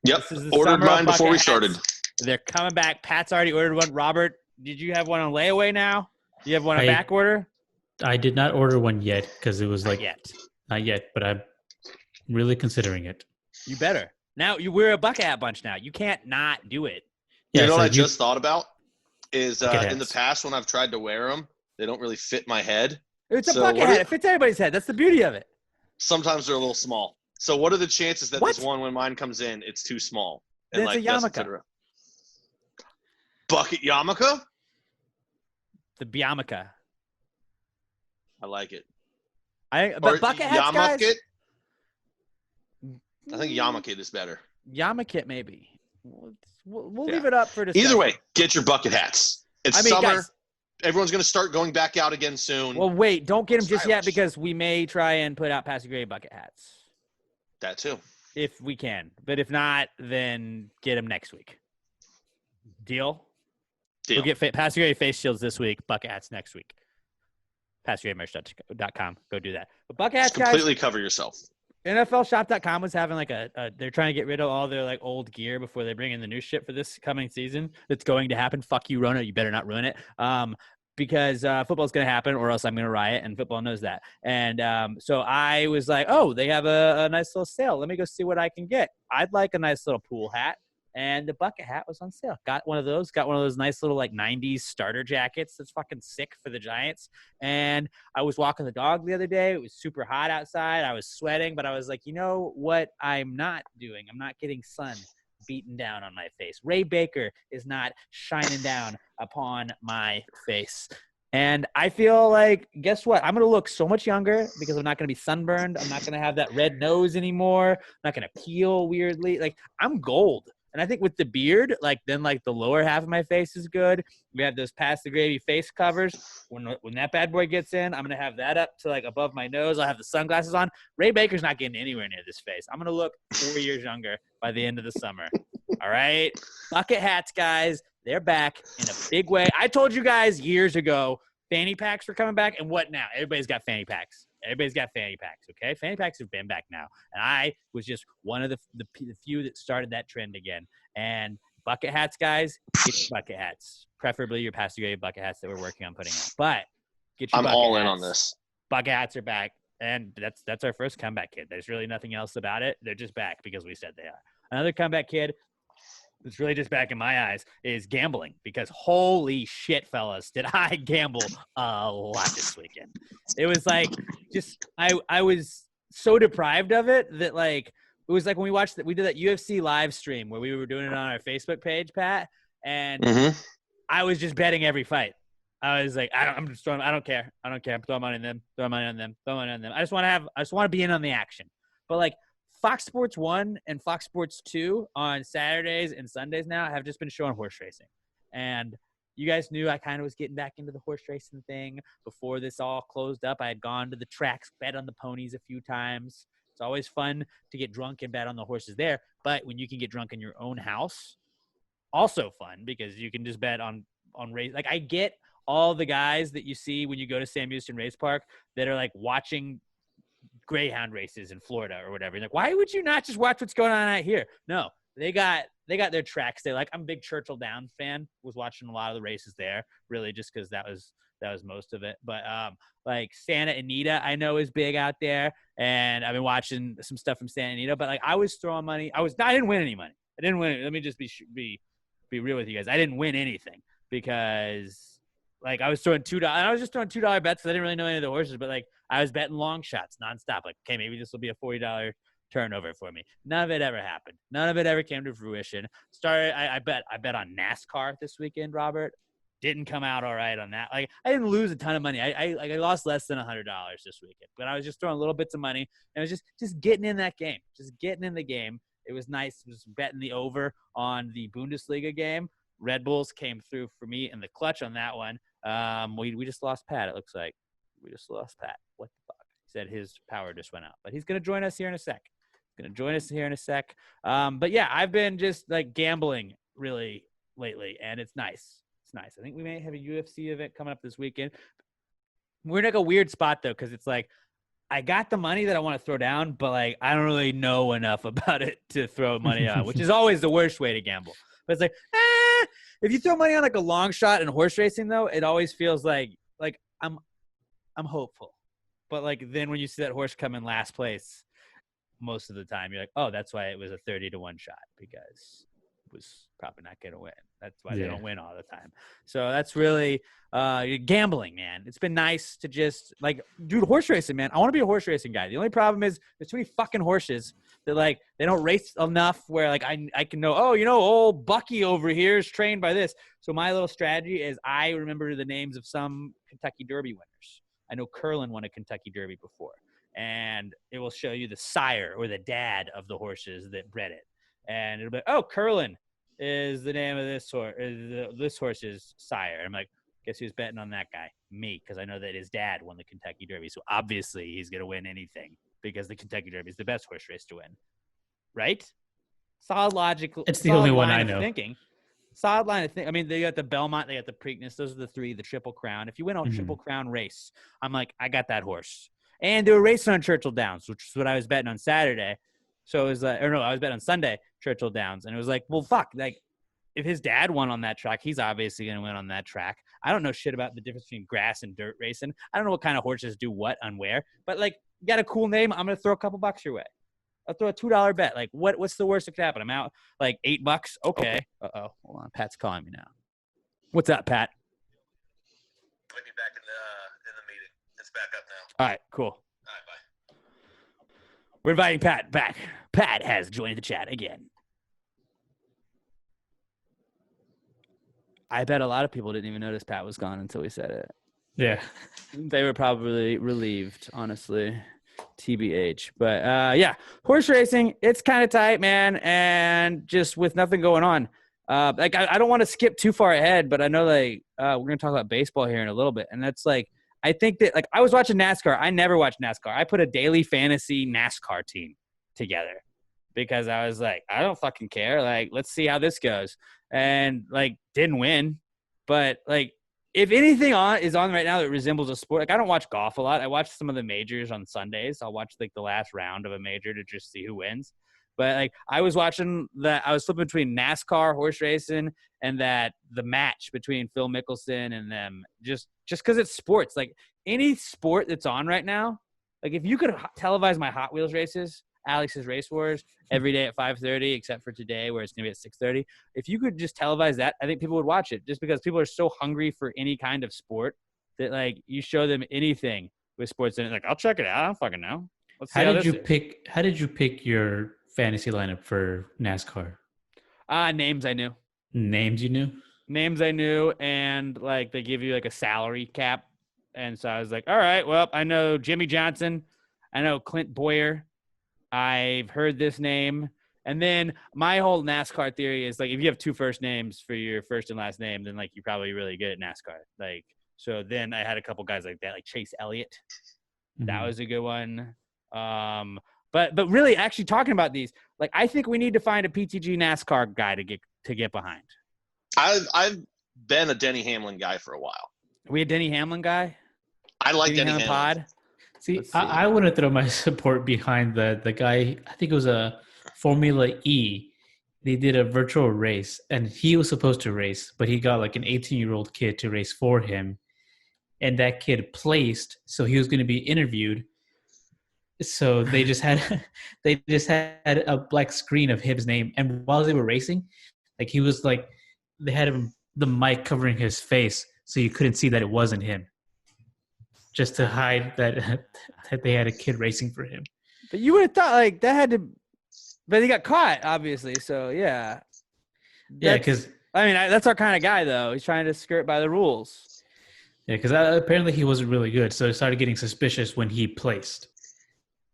Yep. Ordered mine before we started. They're coming back. Pat's already ordered one. Robert, did you have one on layaway now? Do you have one on back order? I did not order one yet because it was like not yet, but I'm really considering it. You better. Now we're a bucket hat bunch now. You can't not do it. Yeah, you know what I just thought about is in the past when I've tried to wear them, they don't really fit my head. It's a bucket hat. It fits everybody's head. That's the beauty of it. Sometimes they're a little small. So what are the chances that this one, when mine comes in, it's too small? And it's a yarmulke. Bucket yarmulke? The yarmulke. I like it. But bucket hats, guys. I think yarmulke is better. Yarmulke, maybe. We'll leave it up for discussion. Either way, get your bucket hats. It's summer. Guys, everyone's going to start going back out again soon. Well, wait. Don't get them just yet because we may try and put out Pass the Gray bucket hats. That too. If we can. But if not, then get them next week. Deal? We'll get Pass the Gray face shields this week, bucket hats next week. PassGrayMerch.com. Go do that. But bucket hats, completely cover yourself. NFLshop.com was having like they're trying to get rid of all their like old gear before they bring in the new shit for this coming season. That's going to happen. Fuck you, Rona. You better not ruin it. Because football's going to happen or else I'm going to riot, and football knows that. And so I was like, oh, they have a nice little sale. Let me go see what I can get. I'd like a nice little pool hat. And the bucket hat was on sale. Got one of those nice little like 90s starter jackets. That's fucking sick for the Giants. And I was walking the dog the other day. It was super hot outside. I was sweating, but I was like, you know what I'm not doing? I'm not getting sun beaten down on my face. Ray Baker is not shining down upon my face. And I feel like, guess what? I'm going to look so much younger because I'm not going to be sunburned. I'm not going to have that red nose anymore. I'm not going to peel weirdly. Like, I'm gold. And I think with the beard, then the lower half of my face is good. We have those Pass the Gravy face covers. When that bad boy gets in, I'm going to have that up to like above my nose. I'll have the sunglasses on. Ray Baker's not getting anywhere near this face. I'm going to look 4 years younger by the end of the summer. All right? Bucket hats, guys. They're back in a big way. I told you guys years ago, fanny packs were coming back. And what now? Everybody's got fanny packs. Everybody's got fanny packs, okay? Fanny packs have been back now. And I was just one of the few that started that trend again. And bucket hats, guys, get your bucket hats. Preferably your Pass the Gravy bucket hats that we're working on putting out. But get your I'm bucket all hats. in on this. Bucket hats are back. And that's our first comeback kid. There's really nothing else about it. They're just back because we said they are. Another comeback kid that's really just back in my eyes is gambling, because holy shit, fellas, did I gamble a lot this weekend. It was like I was so deprived of it that it was like when we did that UFC live stream where we were doing it on our Facebook page, Pat, and I was just betting every fight. I was like, I don't care. I'm throwing money on them. I just want to be in on the action. But Fox Sports 1 and Fox Sports 2 on Saturdays and Sundays now have just been showing horse racing. And you guys knew I kind of was getting back into the horse racing thing before this all closed up. I had gone to the tracks, bet on the ponies a few times. It's always fun to get drunk and bet on the horses there. But when you can get drunk in your own house, also fun because you can just bet on race. I get all the guys that you see when you go to Sam Houston Race Park that are watching greyhound races in Florida or whatever. You're like, why would you not just watch what's going on out here? No, they got their tracks. I'm a big Churchill Downs fan. Was watching a lot of the races there, really, just because that was most of it. But Santa Anita, I know is big out there, and I've been watching some stuff from Santa Anita. But I was throwing money. I didn't win any money. I didn't win. Let me just be real with you guys. I didn't win anything because I was throwing $2. And I was just throwing $2 bets because I didn't really know any of the horses. But I was betting long shots nonstop. Okay, maybe this will be a $40 turnover for me. None of it ever happened. None of it ever came to fruition. I bet on NASCAR this weekend, Robert. Didn't come out all right on that. I didn't lose a ton of money. I lost less than $100 this weekend. But I was just throwing little bits of money. And I was just getting in that game. Just getting in the game. It was nice. It was betting the over on the Bundesliga game. Red Bulls came through for me in the clutch on that one. We just lost Pat, it looks like. We just lost Pat. What the fuck? He said his power just went out. But he's going to join us here in a sec. But yeah, I've been just gambling really lately, and it's nice. It's nice. I think we may have a UFC event coming up this weekend. We're in a weird spot, though, because it's I got the money that I want to throw down, but I don't really know enough about it to throw money on, which is always the worst way to gamble. But it's if you throw money on a long shot in horse racing, though, it always feels like I'm hopeful. But then when you see that horse come in last place, most of the time you're like, oh, that's why it was a 30-1 shot, because it was probably not going to win. That's why they don't win all the time. So that's really gambling, man. It's been nice to just dude, horse racing, man. I want to be a horse racing guy. The only problem is there's too many fucking horses that they don't race enough where I can know, oh, old Bucky over here is trained by this. So my little strategy is I remember the names of some Kentucky Derby winners. I know Curlin won a Kentucky Derby before, and it will show you the sire or the dad of the horses that bred it. And it'll be, oh, Curlin is the name of this horse, this horse's sire. And I'm like, guess who's betting on that guy? Me, because I know that his dad won the Kentucky Derby. So obviously he's going to win anything because the Kentucky Derby is the best horse race to win. Right? Solid logical. It's the only one I know. Thinking. Solid line of thinking. I mean, they got the Belmont, they got the Preakness. Those are the three, the Triple Crown. If you win a Triple Crown race, I'm like, I got that horse. And they were racing on Churchill Downs, which is what I was betting on Saturday. So it was like, or no, I was betting on Sunday, Churchill Downs. And it was like, well, fuck. Like, if his dad won on that track, he's obviously going to win on that track. I don't know shit about the difference between grass and dirt racing. I don't know what kind of horses do what on where. But, like, you got a cool name. I'm going to throw a couple bucks your way. I'll throw a $2 bet. Like, what's the worst that could happen? I'm out, like, $8. Okay. Uh-oh. Hold on. Pat's calling me now. What's up, Pat? I'll be back in the meeting. It's back up now. All right, cool. All right, bye. We're inviting Pat back. Pat has joined the chat again. I bet a lot of people didn't even notice Pat was gone until we said it. Yeah. They were probably relieved, honestly. TBH. But, yeah, horse racing, it's kind of tight, man, and just with nothing going on. Like, I don't want to skip too far ahead, but I know, like, we're going to talk about baseball here in a little bit, and that's, like, I think that, like, I was watching NASCAR. I never watched NASCAR. I put a daily fantasy NASCAR team together because I was like, I don't fucking care. Like, let's see how this goes. And, like, didn't win. But, like, if anything is on right now that resembles a sport, like, I don't watch golf a lot. I watch some of the majors on Sundays. I'll watch, like, the last round of a major to just see who wins. But, like, I was watching that. I was flipping between NASCAR, horse racing, and the match between Phil Mickelson and them just because it's sports. Like, any sport that's on right now, like, if you could televise my Hot Wheels races, Alex's Race Wars, every day at 5:30, except for today where it's going to be at 6:30. If you could just televise that, I think people would watch it just because people are so hungry for any kind of sport that, like, you show them anything with sports in it. Like, I'll check it out. I don't fucking know. Let's see How did you pick your fantasy lineup for NASCAR? Names I knew. Names you knew? Names I knew, and, like, they give you, like, a salary cap. And so I was like, all right, well, I know Jimmy Johnson. I know Clint Boyer. I've heard this name. And then my whole NASCAR theory is, like, if you have two first names for your first and last name, then, like, you're probably really good at NASCAR. Like, so then I had a couple guys like that, like Chase Elliott. Mm-hmm. That was a good one. But really, actually talking about these, like, I think we need to find a PTG NASCAR guy to get behind. I've been a Denny Hamlin guy for a while. Are we a Denny Hamlin guy? I like Denny Hamlin Hamlin. pod. See, I want to throw my support behind the guy. I think it was a Formula E. They did a virtual race, and he was supposed to race, but he got, like, an 18-year-old kid to race for him, and that kid placed, so he was going to be interviewed. So they just had a black screen of his name, and while they were racing, like, he was like, they had the mic covering his face, so you couldn't see that it wasn't him, just to hide that they had a kid racing for him. But you would have thought, like, that had to, but he got caught, obviously. So yeah, Yeah, because I mean, that's our kind of guy, though. He's trying to skirt by the rules. Yeah, because apparently he wasn't really good, so I started getting suspicious when he placed.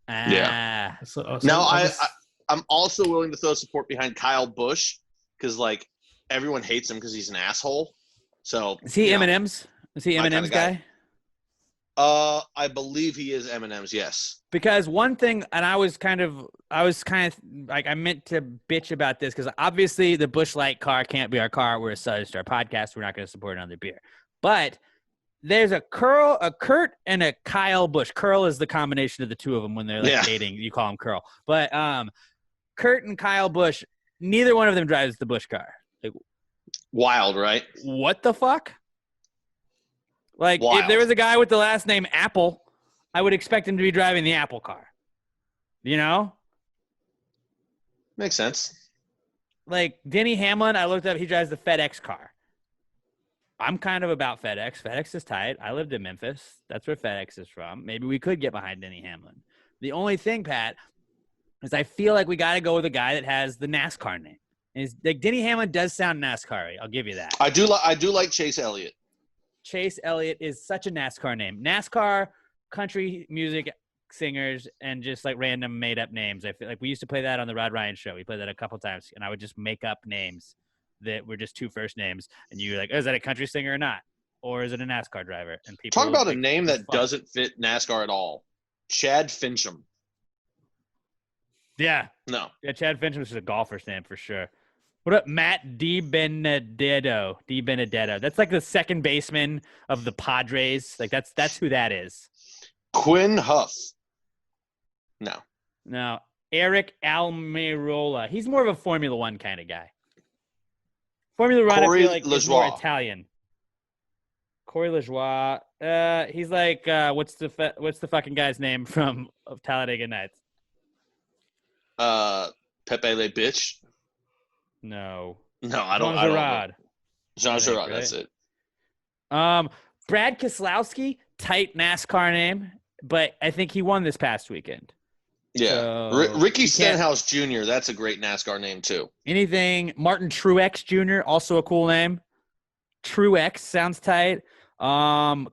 Yeah. So Now I'm also willing to throw support behind Kyle Busch because, like, everyone hates him because he's an asshole. So Is he M&M's? Is he my M&M's kinda guy? I believe he is M&M's. Yes. Because one thing, and I was kind of like, I meant to bitch about this because obviously the Busch Light car can't be our car. We're a Southern Star podcast. We're not going to support another beer. But there's a Kurt, and a Kyle Busch. Curl is the combination of the two of them when they're, like, dating. You call them Curl. But Kurt and Kyle Busch, neither one of them drives the Busch car. Like, Wild, right? what the fuck? Like, Wild. if there was a guy with the last name Apple, I would expect him to be driving the Apple car. You know? Makes sense. Like, Denny Hamlin, I looked up, he drives the FedEx car. I'm kind of about FedEx. FedEx is tight. I lived in Memphis. That's where FedEx is from. Maybe we could get behind Denny Hamlin. The only thing, Pat, is I feel like we got to go with a guy that has the NASCAR name. Like, Denny Hamlin does sound NASCAR-y. I'll give you that. I do like Chase Elliott. Chase Elliott is such a NASCAR name. NASCAR, country music singers, and just, like, random made-up names. I feel like we used to play that on the Rod Ryan show. We played that a couple times, and I would just make up names that were just two first names, and you were like, oh, is that a country singer or not? Or is it a NASCAR driver? And people Talk about like, a name that doesn't fit NASCAR at all. Chad Fincham. Yeah. No. Yeah, Chad Fincham is a golfer's name for sure. What up, Matt DiBenedetto? DiBenedetto. That's like the second baseman of the Padres. Like, that's who that is. Quinn Huff. No. No. Eric Almirola. He's more of a Formula One kind of guy. Formula One, I feel like, is more Italian. Corey Lajoie. He's like, what's the fucking guy's name from Talladega Nights? Pepe Le Bitch. No. No, I don't. Jean Girard. Right? That's it. Brad Keselowski, tight NASCAR name, but I think he won this past weekend. Yeah. So Ricky Stenhouse Jr. That's a great NASCAR name too. Anything. Martin Truex Jr. Also a cool name. Truex sounds tight. I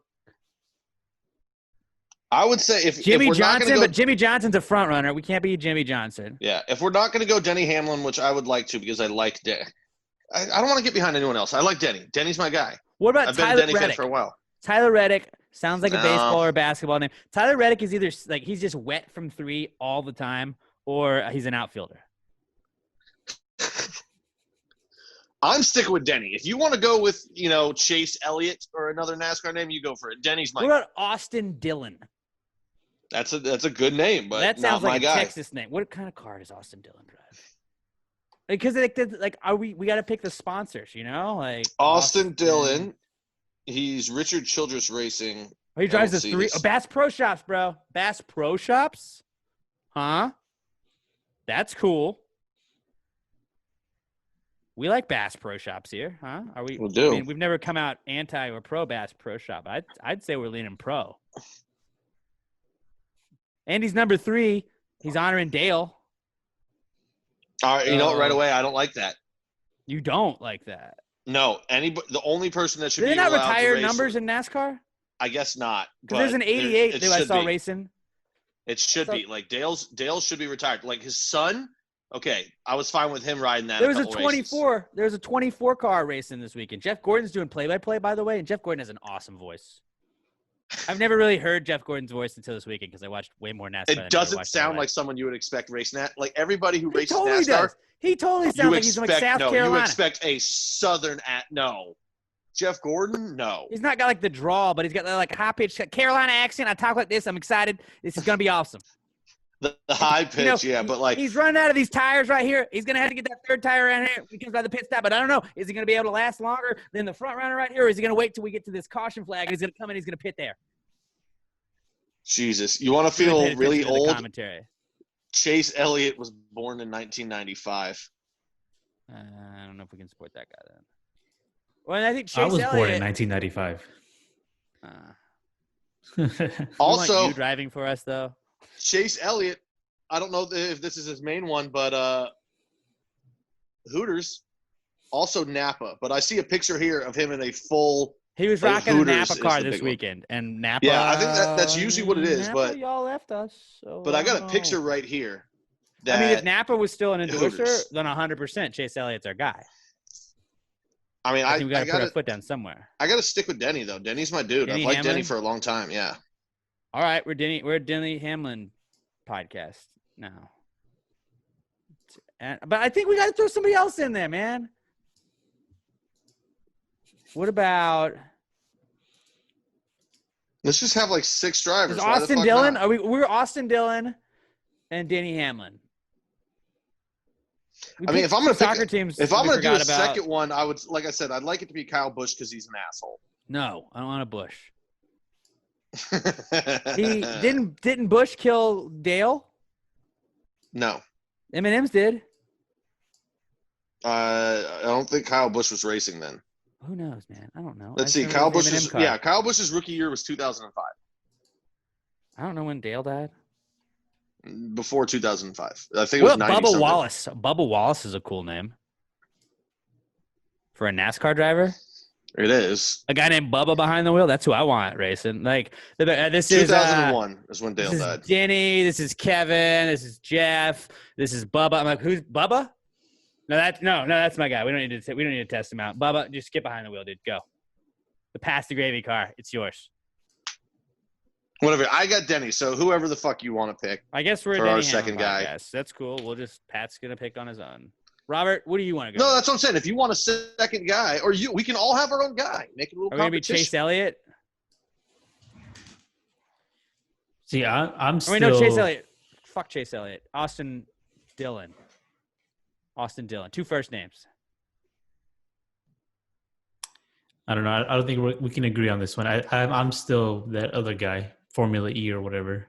would say if Jimmy we're Johnson, not but Jimmy Johnson's a front runner. We can't beat Jimmy Johnson. Yeah, if we're not going to go Denny Hamlin, which I would like to because I like I don't want to get behind anyone else. I like Denny. Denny's my guy. What about I've been Tyler a Denny Reddick? fan for a while. Tyler Reddick sounds like a baseball or basketball name. Tyler Reddick is either like he's just wet from three all the time, or he's an outfielder. I'm sticking with Denny. If you want to go with, Chase Elliott or another NASCAR name, you go for it. Denny's my guy. What about Austin Dillon? That's a good name, but that sounds not like my a guy. Texas name. What kind of car does Austin Dillon drive? Because we got to pick the sponsors, like Austin Dillon. He's Richard Childress Racing. Oh, he drives the three Bass Pro Shops, bro. Bass Pro Shops, huh? That's cool. We like Bass Pro Shops here, huh? Are we? We do. I mean, we've never come out anti or pro Bass Pro Shop. I'd say we're leaning pro. And he's number 3. He's honoring Dale. All right, right away, I don't like that. You don't like that? No, the only person that should Did be they not allowed retire to race numbers in NASCAR? I guess not. Because there's an 88 that I saw racing. It should be. Like Dale should be retired. Like his son, okay, I was fine with him riding that. There was a 24. There's a 24 car racing this weekend. Jeff Gordon's doing play-by-play, by the way, and Jeff Gordon has an awesome voice. I've never really heard Jeff Gordon's voice until this weekend because I watched way more NASCAR. It doesn't sound like someone you would expect racing that. Like everybody who races totally NASCAR. Does. He totally sounds like he's from South Carolina. You expect a Southern no. Jeff Gordon, no. He's not got like the drawl, but he's got like high-pitched Carolina accent. I talk like this. I'm excited. This is going to be awesome. The high pitch, yeah, but like he's running out of these tires right here. He's going to have to get that third tire around here. He comes by the pit stop, but I don't know. Is he going to be able to last longer than the front runner right here, or is he going to wait till we get to this caution flag and he's going to come in, he's going to pit there? Jesus, you want to feel really old? Commentary. Chase Elliott was born in 1995. I don't know if we can support that guy then. Well, I think Chase I was Elliott, born in 1995. Also, you driving for us though. Chase Elliott, I don't know if this is his main one, but Hooters, also Napa. But I see a picture here of him in a full. He was rocking a Napa car this weekend, and Napa. Yeah, I think that's usually what it is. Napa, but y'all left us. So but I got a picture right here. I mean, if Napa was still an endorser, Hooters. then 100% Chase Elliott's our guy. I mean, I think we got to put our foot down somewhere. I got to stick with Denny though. Denny's my dude. I've liked Denny for a long time. Yeah. All right, we're a Denny Hamlin podcast now. But I think we got to throw somebody else in there, man. What about? Let's just have like 6 drivers. Is Austin Dillon? We're Austin Dillon and Denny Hamlin. I mean, if I'm going to teams, if I'm going to do a second one, I would, like I said, I'd like it to be Kyle Busch because he's an asshole. No, I don't want a Busch. He didn't Busch kill Dale? No. M&M's did. I don't think Kyle Busch was racing then. Who knows, man? I don't know. Let's see. Kyle Busch's Kyle Busch's rookie year was 2005. I don't know when Dale died. Before 2005. I think it was 90 Bubba Wallace. Bubba Wallace is a cool name for a NASCAR driver. It is. A guy named Bubba behind the wheel. That's who I want racing. Like this 2001 is when Dale died. This is Denny. This is Kevin. This is Jeff. This is Bubba. I'm like, who's Bubba? No, that's my guy. We don't need to test him out. Bubba, just get behind the wheel, dude. Go. The pass the gravy car. It's yours. Whatever. I got Denny. So whoever the fuck you want to pick. I guess we're for our second guy. Yes, that's cool. Pat's gonna pick on his own. Robert, what do you want to go? No, that's what I'm saying. If you want a second guy, or we can all have our own guy. Make it a little competition. Are we gonna be Chase Elliott? See, I'm still. I mean, no, Chase Elliott. Fuck Chase Elliott. Austin Dillon. 2 first names. I don't know. I don't think we can agree on this one. I'm still that other guy, Formula E or whatever.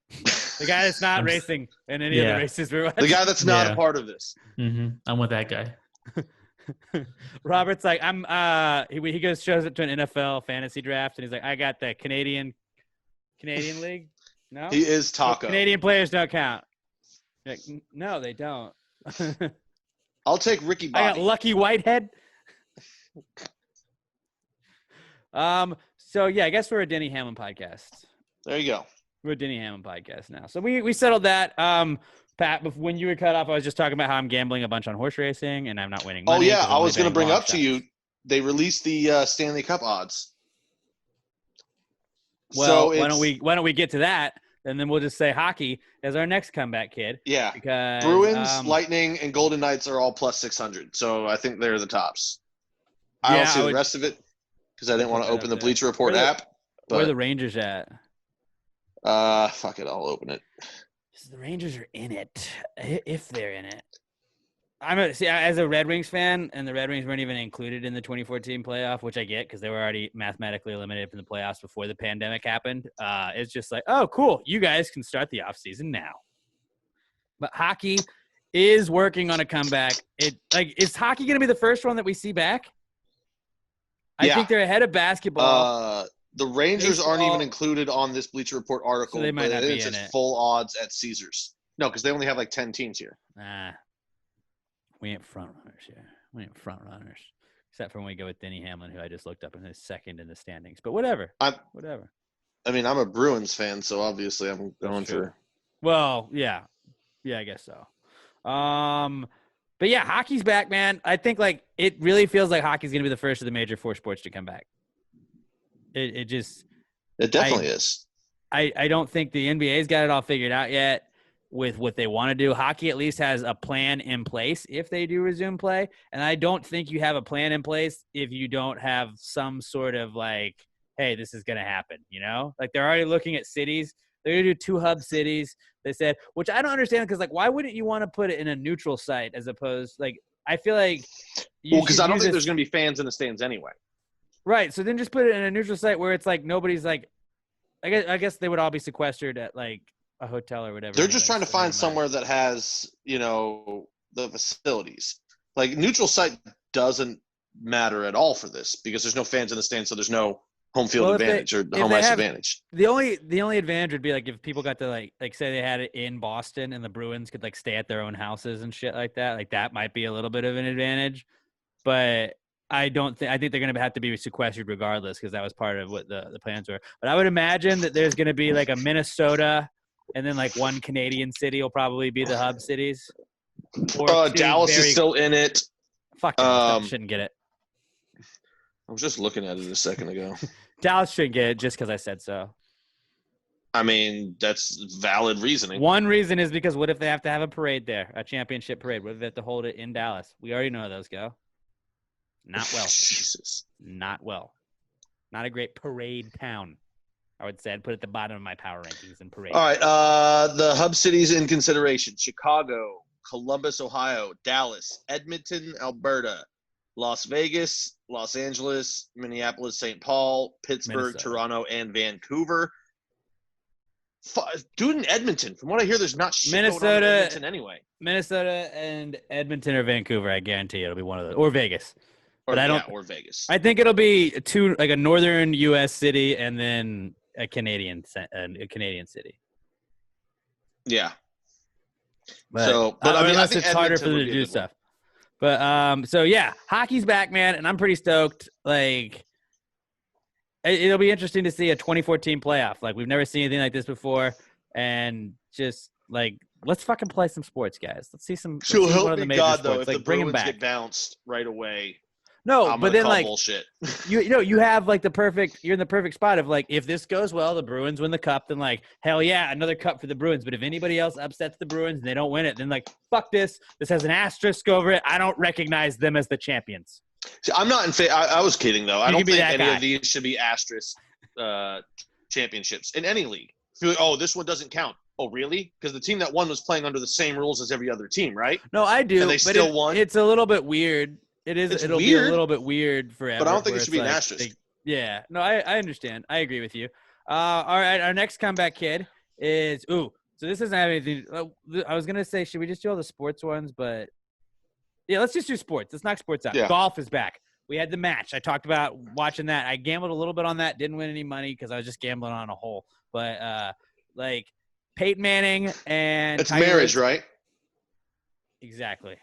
The guy that's not racing in any of the races we're watching. The guy that's not a part of this. I'm with that guy. Robert's like, he goes, shows up to an NFL fantasy draft, and he's like, I got the Canadian League. No, he is Taco. Canadian players don't count. Like, no, they don't. I'll take Ricky Bobby. I got Lucky Whitehead. So yeah, I guess we're a Denny Hamlin podcast. There you go. We're a Denny Hamlin podcast now. So we settled that. Pat, when you were cut off, I was just talking about how I'm gambling a bunch on horse racing and I'm not winning money. Oh yeah, I was going to bring up to you. They released the Stanley Cup odds. Well, so why don't we get to that, and then we'll just say hockey as our next comeback kid. Yeah, because Bruins, Lightning, and Golden Knights are all plus 600. So I think they're the tops. I don't see the rest of it because I didn't want to open the Bleacher Report app. Where are the Rangers at? Fuck it, I'll open it. The Rangers are in it, if they're in it. As a Red Wings fan, and the Red Wings weren't even included in the 2014 playoff, which I get because they were already mathematically eliminated from the playoffs before the pandemic happened. It's just like, oh, cool, you guys can start the offseason now. But hockey is working on a comeback. Is hockey going to be the first one that we see back? I think they're ahead of basketball. The Rangers aren't even included on this Bleacher Report article. So they might not be in it. Full odds at Caesars. No, because they only have like 10 teams here. We ain't front runners here. We ain't front runners. Except for when we go with Denny Hamlin, who I just looked up and is second in the standings. But whatever. Whatever. I mean, I'm a Bruins fan, so obviously I'm going for. Well, yeah. Yeah, I guess so. But yeah, hockey's back, man. I think it really feels like hockey's going to be the first of the major 4 sports to come back. It definitely is. I don't think the NBA's got it all figured out yet with what they want to do. Hockey at least has a plan in place if they do resume play. And I don't think you have a plan in place if you don't have some sort of hey, this is going to happen, you know? They're already looking at cities. They're going to do 2 hub cities, they said, which I don't understand because, why wouldn't you want to put it in a neutral site as opposed I feel like because I don't think there's going to be fans in the stands anyway. Right. So then just put it in a neutral site where it's nobody's I guess they would all be sequestered at a hotel or whatever. They're just trying to find somewhere that has, the facilities. Neutral site doesn't matter at all for this because there's no fans in the stands, so there's no home field advantage or home ice advantage. The only advantage would be if people got to say they had it in Boston and the Bruins could stay at their own houses and shit like that. That might be a little bit of an advantage, but I think they're going to have to be sequestered regardless because that was part of what the plans were. But I would imagine that there's going to be a Minnesota and then one Canadian city will probably be the hub cities. Dallas is still in it. Fuck Dallas, shouldn't get it. I was just looking at it a second ago. Dallas shouldn't get it just because I said so. I mean, that's valid reasoning. One reason is because what if they have to have a parade there, a championship parade? What if they have to hold it in Dallas? We already know how those go. Not well. Jesus. Not well. Not a great parade town. I would say I'd put it at the bottom of my power rankings in parade. All right. The hub cities in consideration: Chicago, Columbus, Ohio, Dallas, Edmonton, Alberta, Las Vegas, Los Angeles, Minneapolis, St. Paul, Pittsburgh, Minnesota. Toronto, and Vancouver. Dude, in Edmonton. From what I hear, there's not shit going on in Edmonton anyway. Minnesota and Edmonton or Vancouver. I guarantee it'll be one of those, or Vegas. But I don't. Or Vegas. I think it'll be a northern U.S. city and then a Canadian city. Yeah. But I mean, unless it's harder for them to do stuff. But so yeah, hockey's back, man, and I'm pretty stoked. It'll be interesting to see a 2014 playoff. We've never seen anything like this before, and just let's fucking play some sports, guys. Let's see some. So help one of the me major God, sports. though, if the bring them Bruins back. get bounced right away. No, but then bullshit. you have you're in the perfect spot of if this goes well, the Bruins win the cup, then hell yeah, another cup for the Bruins. But if anybody else upsets the Bruins and they don't win it, then fuck this. This has an asterisk over it. I don't recognize them as the champions. See, I'm not in favor. I was kidding though. I don't think any of these should be asterisk championships in any league. Feel like, oh, this one doesn't count. Oh, really? Because the team that won was playing under the same rules as every other team, right? No, I do. And they but still won? It's a little bit weird. It'll be a little bit weird forever. But I don't think it where should be it's an like asterisk. yeah. No, I understand. I agree with you. All right. Our next comeback kid is so this doesn't have anything. I was gonna say, should we just do all the sports ones? But yeah, let's just do sports. Let's knock sports out. Yeah. Golf is back. We had the match. I talked about watching that. I gambled a little bit on that. Didn't win any money because I was just gambling on a hole. But like Peyton Manning and It's Tiger marriage, Woods- right? Exactly.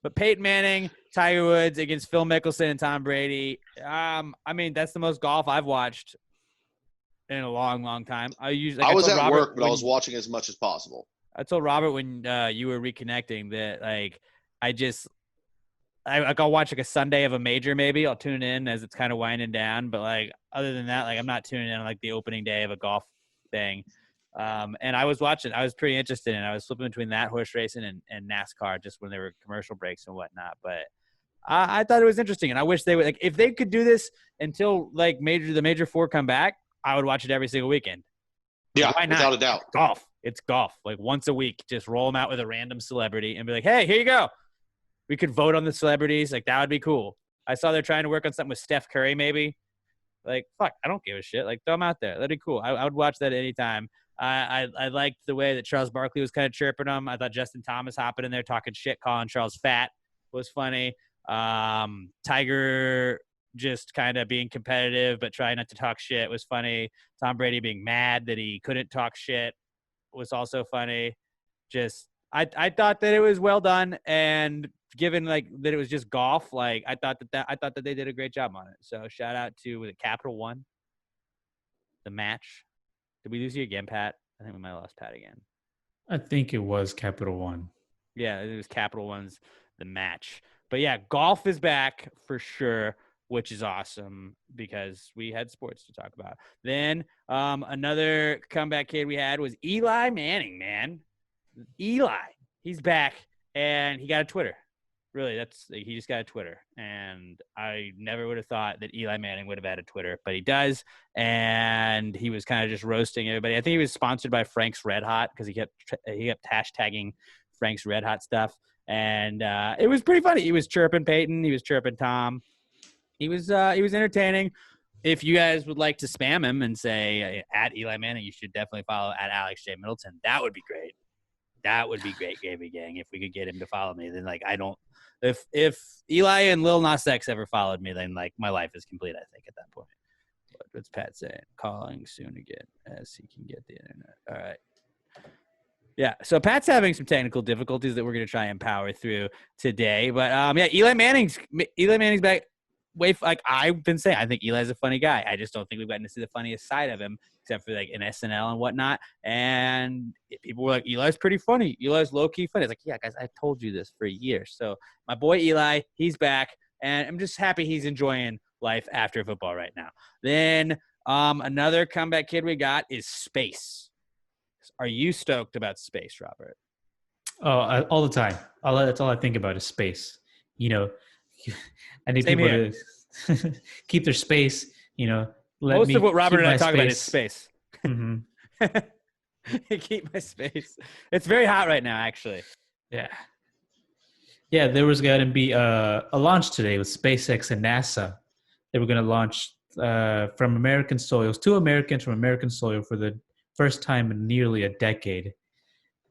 But Peyton Manning, Tiger Woods against Phil Mickelson and Tom Brady. I mean, that's the most golf I've watched in a long, long time. I was told at Robert work, but I when- was watching as much as possible. I told Robert when you were reconnecting that like I'll watch like a Sunday of a major maybe. I'll tune in as it's kind of winding down, but like other than that, like I'm not tuning in on like the opening day of a golf thing. And I was watching. I was pretty interested in it. I was flipping between that horse racing and NASCAR just when there were commercial breaks and whatnot. But I thought it was interesting, and I wish they would like if they could do this until like the major four come back. I would watch it every single weekend. Yeah, Why not? without a doubt. Golf. It's golf. Like once a week, just roll them out with a random celebrity and be like, hey, here you go. We could vote on the celebrities. Like that would be cool. I saw they're trying to work on something with Steph Curry maybe. Like, fuck, I don't give a shit. Like, throw them out there. That'd be cool. I would watch that anytime. I liked the way that Charles Barkley was kind of chirping him. I thought Justin Thomas hopping in there talking shit, calling Charles fat was funny. Tiger just kind of being competitive but trying not to talk shit was funny. Tom Brady being mad that he couldn't talk shit was also funny. Just I thought that it was well done, and given like that it was just golf, like I thought that they did a great job on it. So shout out to the Capital One, the match. Did we lose you again, Pat? I think we might have lost Pat again. I think it was Capital One. Yeah, it was Capital One's the match. But yeah, golf is back for sure, which is awesome because we had sports to talk about. Then another comeback kid we had was Eli Manning, man. Eli, he's back, and he got a Twitter. Really, he just got a Twitter, and I never would have thought that Eli Manning would have had a Twitter, but he does, and he was kind of just roasting everybody. I think he was sponsored by Frank's Red Hot because he kept hashtagging Frank's Red Hot stuff, and it was pretty funny. He was chirping Peyton, he was chirping Tom. He was entertaining. If you guys would like to spam him and say at Eli Manning, you should definitely follow at Alex J Middleton. That would be great. That would be great, Gravy Gang. If we could get him to follow me, then like I don't. If Eli and Lil Nas X ever followed me, then like my life is complete. I think at that point. What's Pat saying? Calling soon again as he can get the internet. All right. Yeah. So Pat's having some technical difficulties that we're going to try and power through today. But yeah, Eli Manning's back. Like I've been saying, I think Eli's a funny guy. I just don't think we've gotten to see the funniest side of him, except for like in SNL and whatnot. And people were like, Eli's pretty funny. Eli's low key funny. It's like, yeah, guys, I told you this for years. So my boy Eli, he's back, and I'm just happy he's enjoying life after football right now. Then another comeback kid we got is Space. Are you stoked about Space, Robert? Oh, all the time. That's all I think about is space. You know, I need Same people here. to keep their space. You know, Most of what Robert and I talk about is space. Mm-hmm. Keep my space. It's very hot right now, actually. Yeah. Yeah, there was going to be a launch today with SpaceX and NASA. They were going to launch from American soil. 2 Americans from American soil for the first time in nearly a decade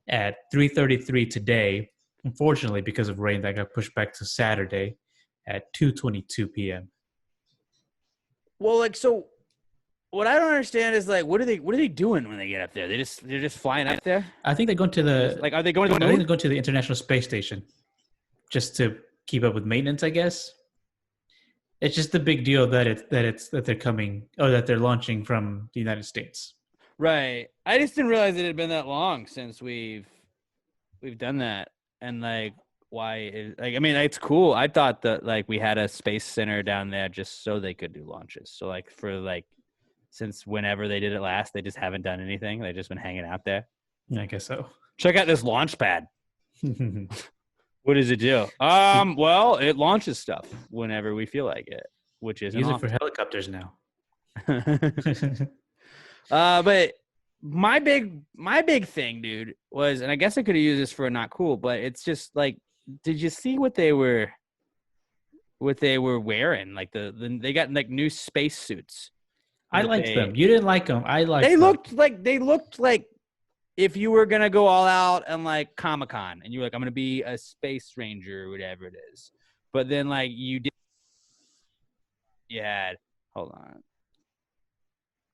at 3:33 today. Unfortunately, because of rain, that got pushed back to Saturday at 2:22 p.m. Well, like, so what I don't understand is like, what are they doing when they get up there? They're just flying up there. I think they're going to the Like, are they going to I the think moon? they're going to the International Space Station just to keep up with maintenance, I guess. It's just the big deal that they're coming or that they're launching from the United States. Right. I just didn't realize it had been that long since we've done that. And like, why? Like, I mean, it's cool. I thought that like we had a space center down there just so they could do launches. So like for like since whenever they did it last, they just haven't done anything. They've just been hanging out there. I guess so. Check out this launch pad. What does it do? Well, it launches stuff whenever we feel like it, which is Use it for helicopters now. But my big thing, dude, was, and I guess I could have used this for a not cool, but it's just like, did you see what they were wearing? Like they got like new space suits. I liked them. You didn't like them. I liked them. They looked like if you were gonna go all out and like Comic-Con and you were like, I'm gonna be a space ranger or whatever it is. But then like you had hold on.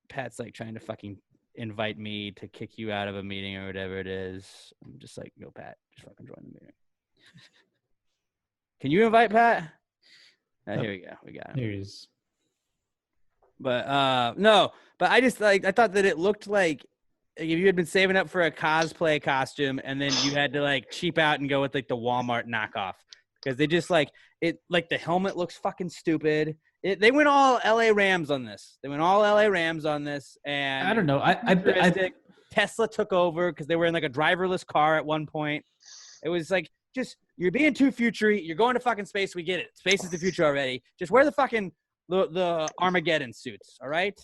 Pat's like trying to fucking invite me to kick you out of a meeting or whatever it is. I'm just like, go Pat, just fucking join the meeting. Can you invite Pat? Here we go. We got him. Here he is. But no, but I just like, I thought that it looked like if you had been saving up for a cosplay costume and then you had to like cheap out and go with like the Walmart knockoff, because they just like it, like the helmet looks fucking stupid. They went all LA Rams on this. And I don't know. I Tesla took over because they were in like a driverless car at one point. It was like, just, you're being too future-y. You're going to fucking space. We get it. Space is the future already. Just wear the fucking the Armageddon suits. All right.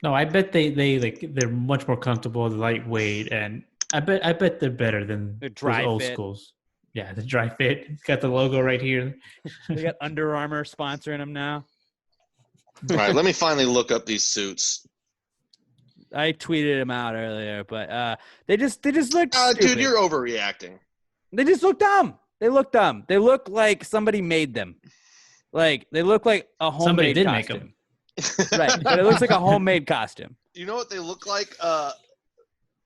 No, I bet they're much more comfortable, lightweight, and I bet they're better than the dry old fit. schools. Yeah, the dry fit. It's got the logo right here. They got Under Armour sponsoring them now. All right, let me finally look up these suits. I tweeted them out earlier, but they just look dude, you're overreacting. They just look dumb. They look dumb. They look like somebody made them. Like they look like a homemade Somebody did costume. make them. Right, but it looks like a homemade costume. You know what they look like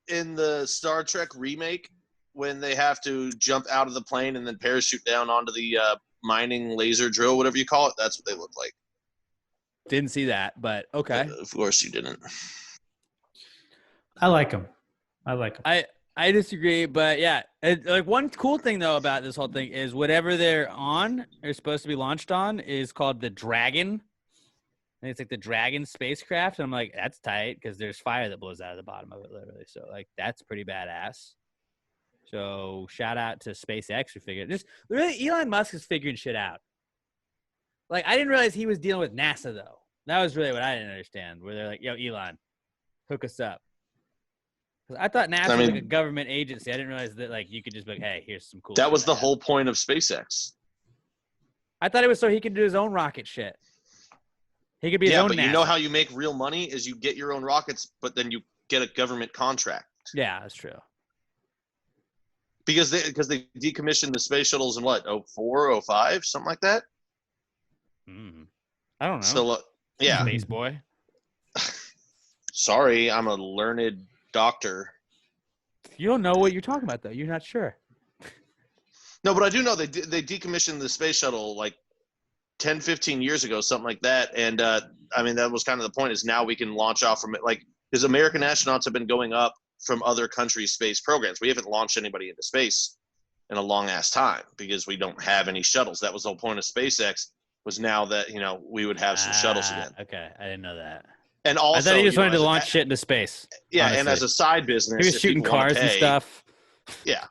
in the Star Trek remake when they have to jump out of the plane and then parachute down onto the mining laser drill, whatever you call it? That's what they look like. Didn't see that, but okay. Of course you didn't. I like them. I disagree, but yeah. Like one cool thing though about this whole thing is whatever they're supposed to be launched on is called the Dragon. And it's like the Dragon spacecraft. And I'm like, that's tight because there's fire that blows out of the bottom of it, literally. So like that's pretty badass. So shout out to SpaceX for figuring just really Elon Musk is figuring shit out. Like I didn't realize he was dealing with NASA though. That was really what I didn't understand. Where they're like, yo, Elon, hook us up. I thought NASA was like a government agency. I didn't realize that like you could just be like, hey, here's some cool. That was the whole point of SpaceX. I thought it was so he could do his own rocket shit. He could be his own but NASA. You know how you make real money is you get your own rockets, but then you get a government contract. Yeah, that's true. Because they decommissioned the space shuttles in what, 04, 05, something like that? I don't know. So yeah. Space boy. Sorry, I'm a learned doctor. You don't know what you're talking about though. You're not sure. No, but I do know they decommissioned the space shuttle like 10, 15 years ago, something like that. And I mean, that was kind of the point is now we can launch off from it. Like, because American astronauts have been going up from other countries' space programs. We haven't launched anybody into space in a long ass time because we don't have any shuttles. That was the whole point of SpaceX was now that, we would have some shuttles again. Okay. I didn't know that. And also, I thought he just wanted to launch shit into space. Yeah. honestly. And as a side business, he was shooting cars and stuff. Yeah.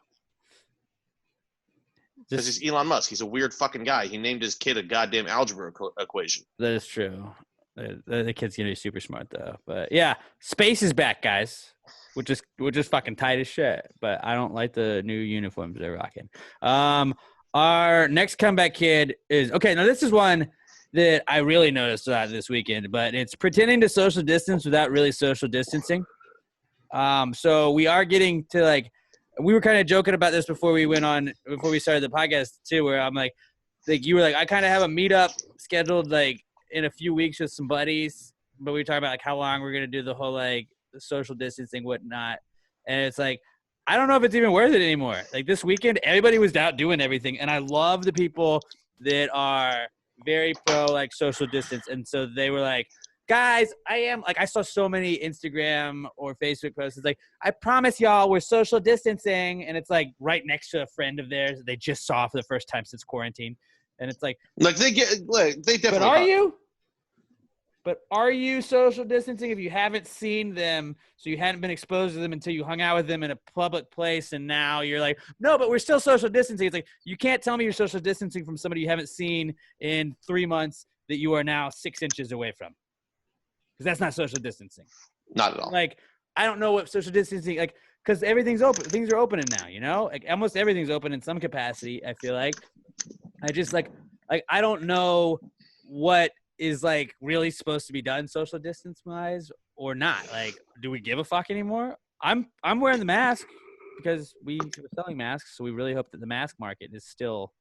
Because he's Elon Musk. He's a weird fucking guy. He named his kid a goddamn algebra equation. That is true. The kid's gonna be super smart though. But yeah, space is back, guys. Which is fucking tight as shit. But I don't like the new uniforms they're rocking. Our next comeback kid is okay. Now this is one that I really noticed this weekend, but it's pretending to social distance without really social distancing. So we are getting to like. We were kind of joking about this before we started the podcast too, where I'm like you were like, I kind of have a meetup scheduled like in a few weeks with some buddies, but we were talking about like how long we're going to do the whole like social distancing, whatnot. And it's like, I don't know if it's even worth it anymore. Like this weekend, everybody was out doing everything. And I love the people that are very pro like social distance. And so they were like, guys, I saw so many Instagram or Facebook posts. It's like, I promise y'all we're social distancing. And it's like right next to a friend of theirs that they just saw for the first time since quarantine. And it's like they definitely. But are you social distancing if you haven't seen them, so you hadn't been exposed to them until you hung out with them in a public place, and now you're like, no, but we're still social distancing. It's like, you can't tell me you're social distancing from somebody you haven't seen in 3 months that you are now 6 inches away from. Because that's not social distancing. Not at all. Like, I don't know what social distancing, like, because everything's open. Things are opening now, you know? Like, almost everything's open in some capacity, I feel like. I just, like I don't know what is, like, really supposed to be done social distance-wise or not. Like, do we give a fuck anymore? I'm wearing the mask because we were selling masks, so we really hope that the mask market is still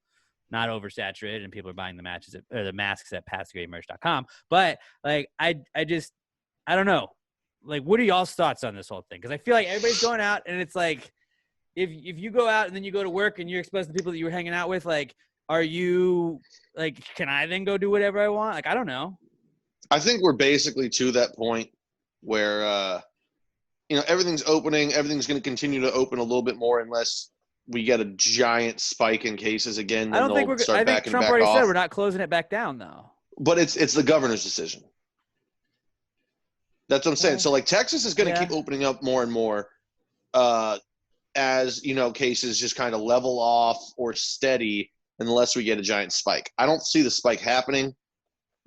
not oversaturated and people are buying the masks at passthewaymerch.com. But, like, I don't know. Like, what are y'all's thoughts on this whole thing? Because I feel like everybody's going out, and it's like, if you go out and then you go to work and you're exposed to people that you were hanging out with, like, are you, like, can I then go do whatever I want? Like, I don't know. I think we're basically to that point where, everything's opening. Everything's going to continue to open a little bit more unless we get a giant spike in cases again. Then I think Trump already said we're not closing it back down, though. But it's the governor's decision. That's what I'm saying. So, like, Texas is going to keep opening up more and more as, cases just kind of level off or steady unless we get a giant spike. I don't see the spike happening.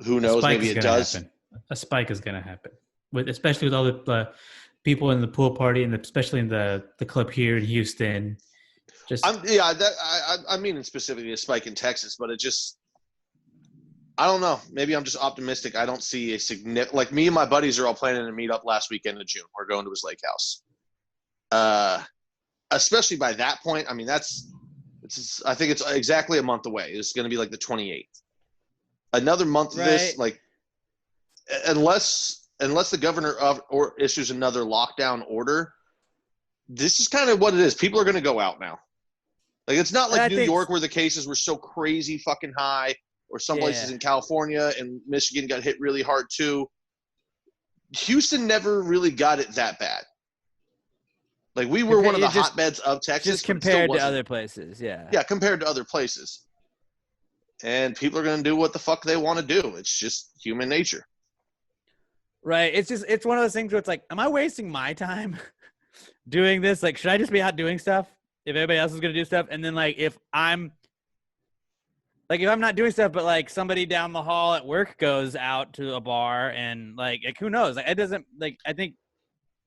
Who knows? Maybe it does. Happen. A spike is going to happen, especially with all the people in the pool party and especially in the club here in Houston. I mean specifically a spike in Texas, but it just – I don't know. Maybe I'm just optimistic. I don't see a significant – like, me and my buddies are all planning to meet up last weekend in June. We're going to his lake house. Especially by that point, I mean, I think it's exactly a month away. It's going to be like the 28th. Another month of this, like, unless the governor or issues another lockdown order, this is kind of what it is. People are going to go out now. Like, it's not like New York where the cases were so crazy fucking high. Or some places in California and Michigan got hit really hard too. Houston never really got it that bad. Like, we were one of the hotbeds of Texas. Just compared to other places, yeah. Yeah, compared to other places. And people are going to do what the fuck they want to do. It's just human nature. Right. It's one of those things where it's like, am I wasting my time doing this? Like, should I just be out doing stuff if everybody else is going to do stuff? And then, like, if I'm not doing stuff, but, like, somebody down the hall at work goes out to a bar and, like who knows? Like, it doesn't, like, I think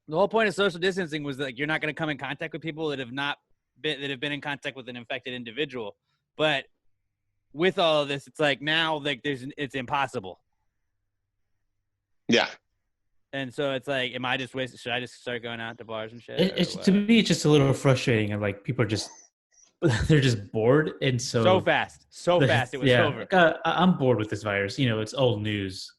the whole point of social distancing was that, like, you're not going to come in contact with people that have been in contact with an infected individual. But with all of this, it's like now, like, it's impossible. Yeah. And so it's like, am I just wasting? Should I just start going out to bars and shit? To me, it's just a little frustrating, and, like, people are they're just bored, and so fast it was over. Like, I'm bored with this virus. It's old news.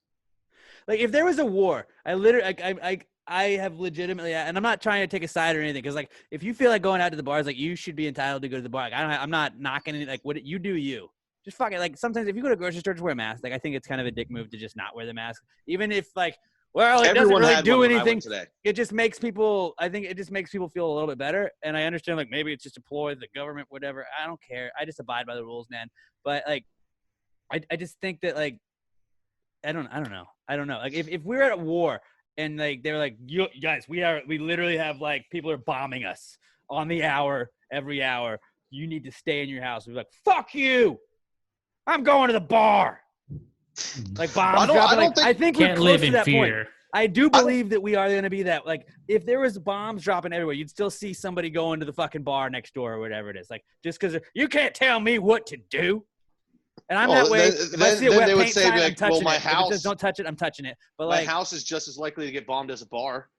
Like, if there was a war, I have legitimately, and I'm not trying to take a side or anything, because, like, if you feel like going out to the bars, like, you should be entitled to go to the bar. Like, I'm not knocking it. Like, what you do, you just fuck it. Like, sometimes if you go to a grocery store, just wear a mask. Like, I think it's kind of a dick move to just not wear the mask, even if, like, well, it doesn't really do anything. It just makes people, I think it just makes people feel a little bit better. And I understand, like, maybe it's just a ploy, the government, whatever. I don't care. I just abide by the rules, man. But, like, I just think that, like, I don't know. Like, if we're at a war and, like, they're like, you guys, we literally have, like, people are bombing us on the hour, every hour. You need to stay in your house. We're like, fuck you. I'm going to the bar. Like, bombs dropping. I think we're close to that point. I do believe that we are going to be that. Like, if there was bombs dropping everywhere, you'd still see somebody going to the fucking bar next door or whatever it is. Like, just because you can't tell me what to do. And I'm that way. If I see a wet paint sign, I'm touching it. If it says, don't touch it, I'm touching it. But, like, my house is just as likely to get bombed as a bar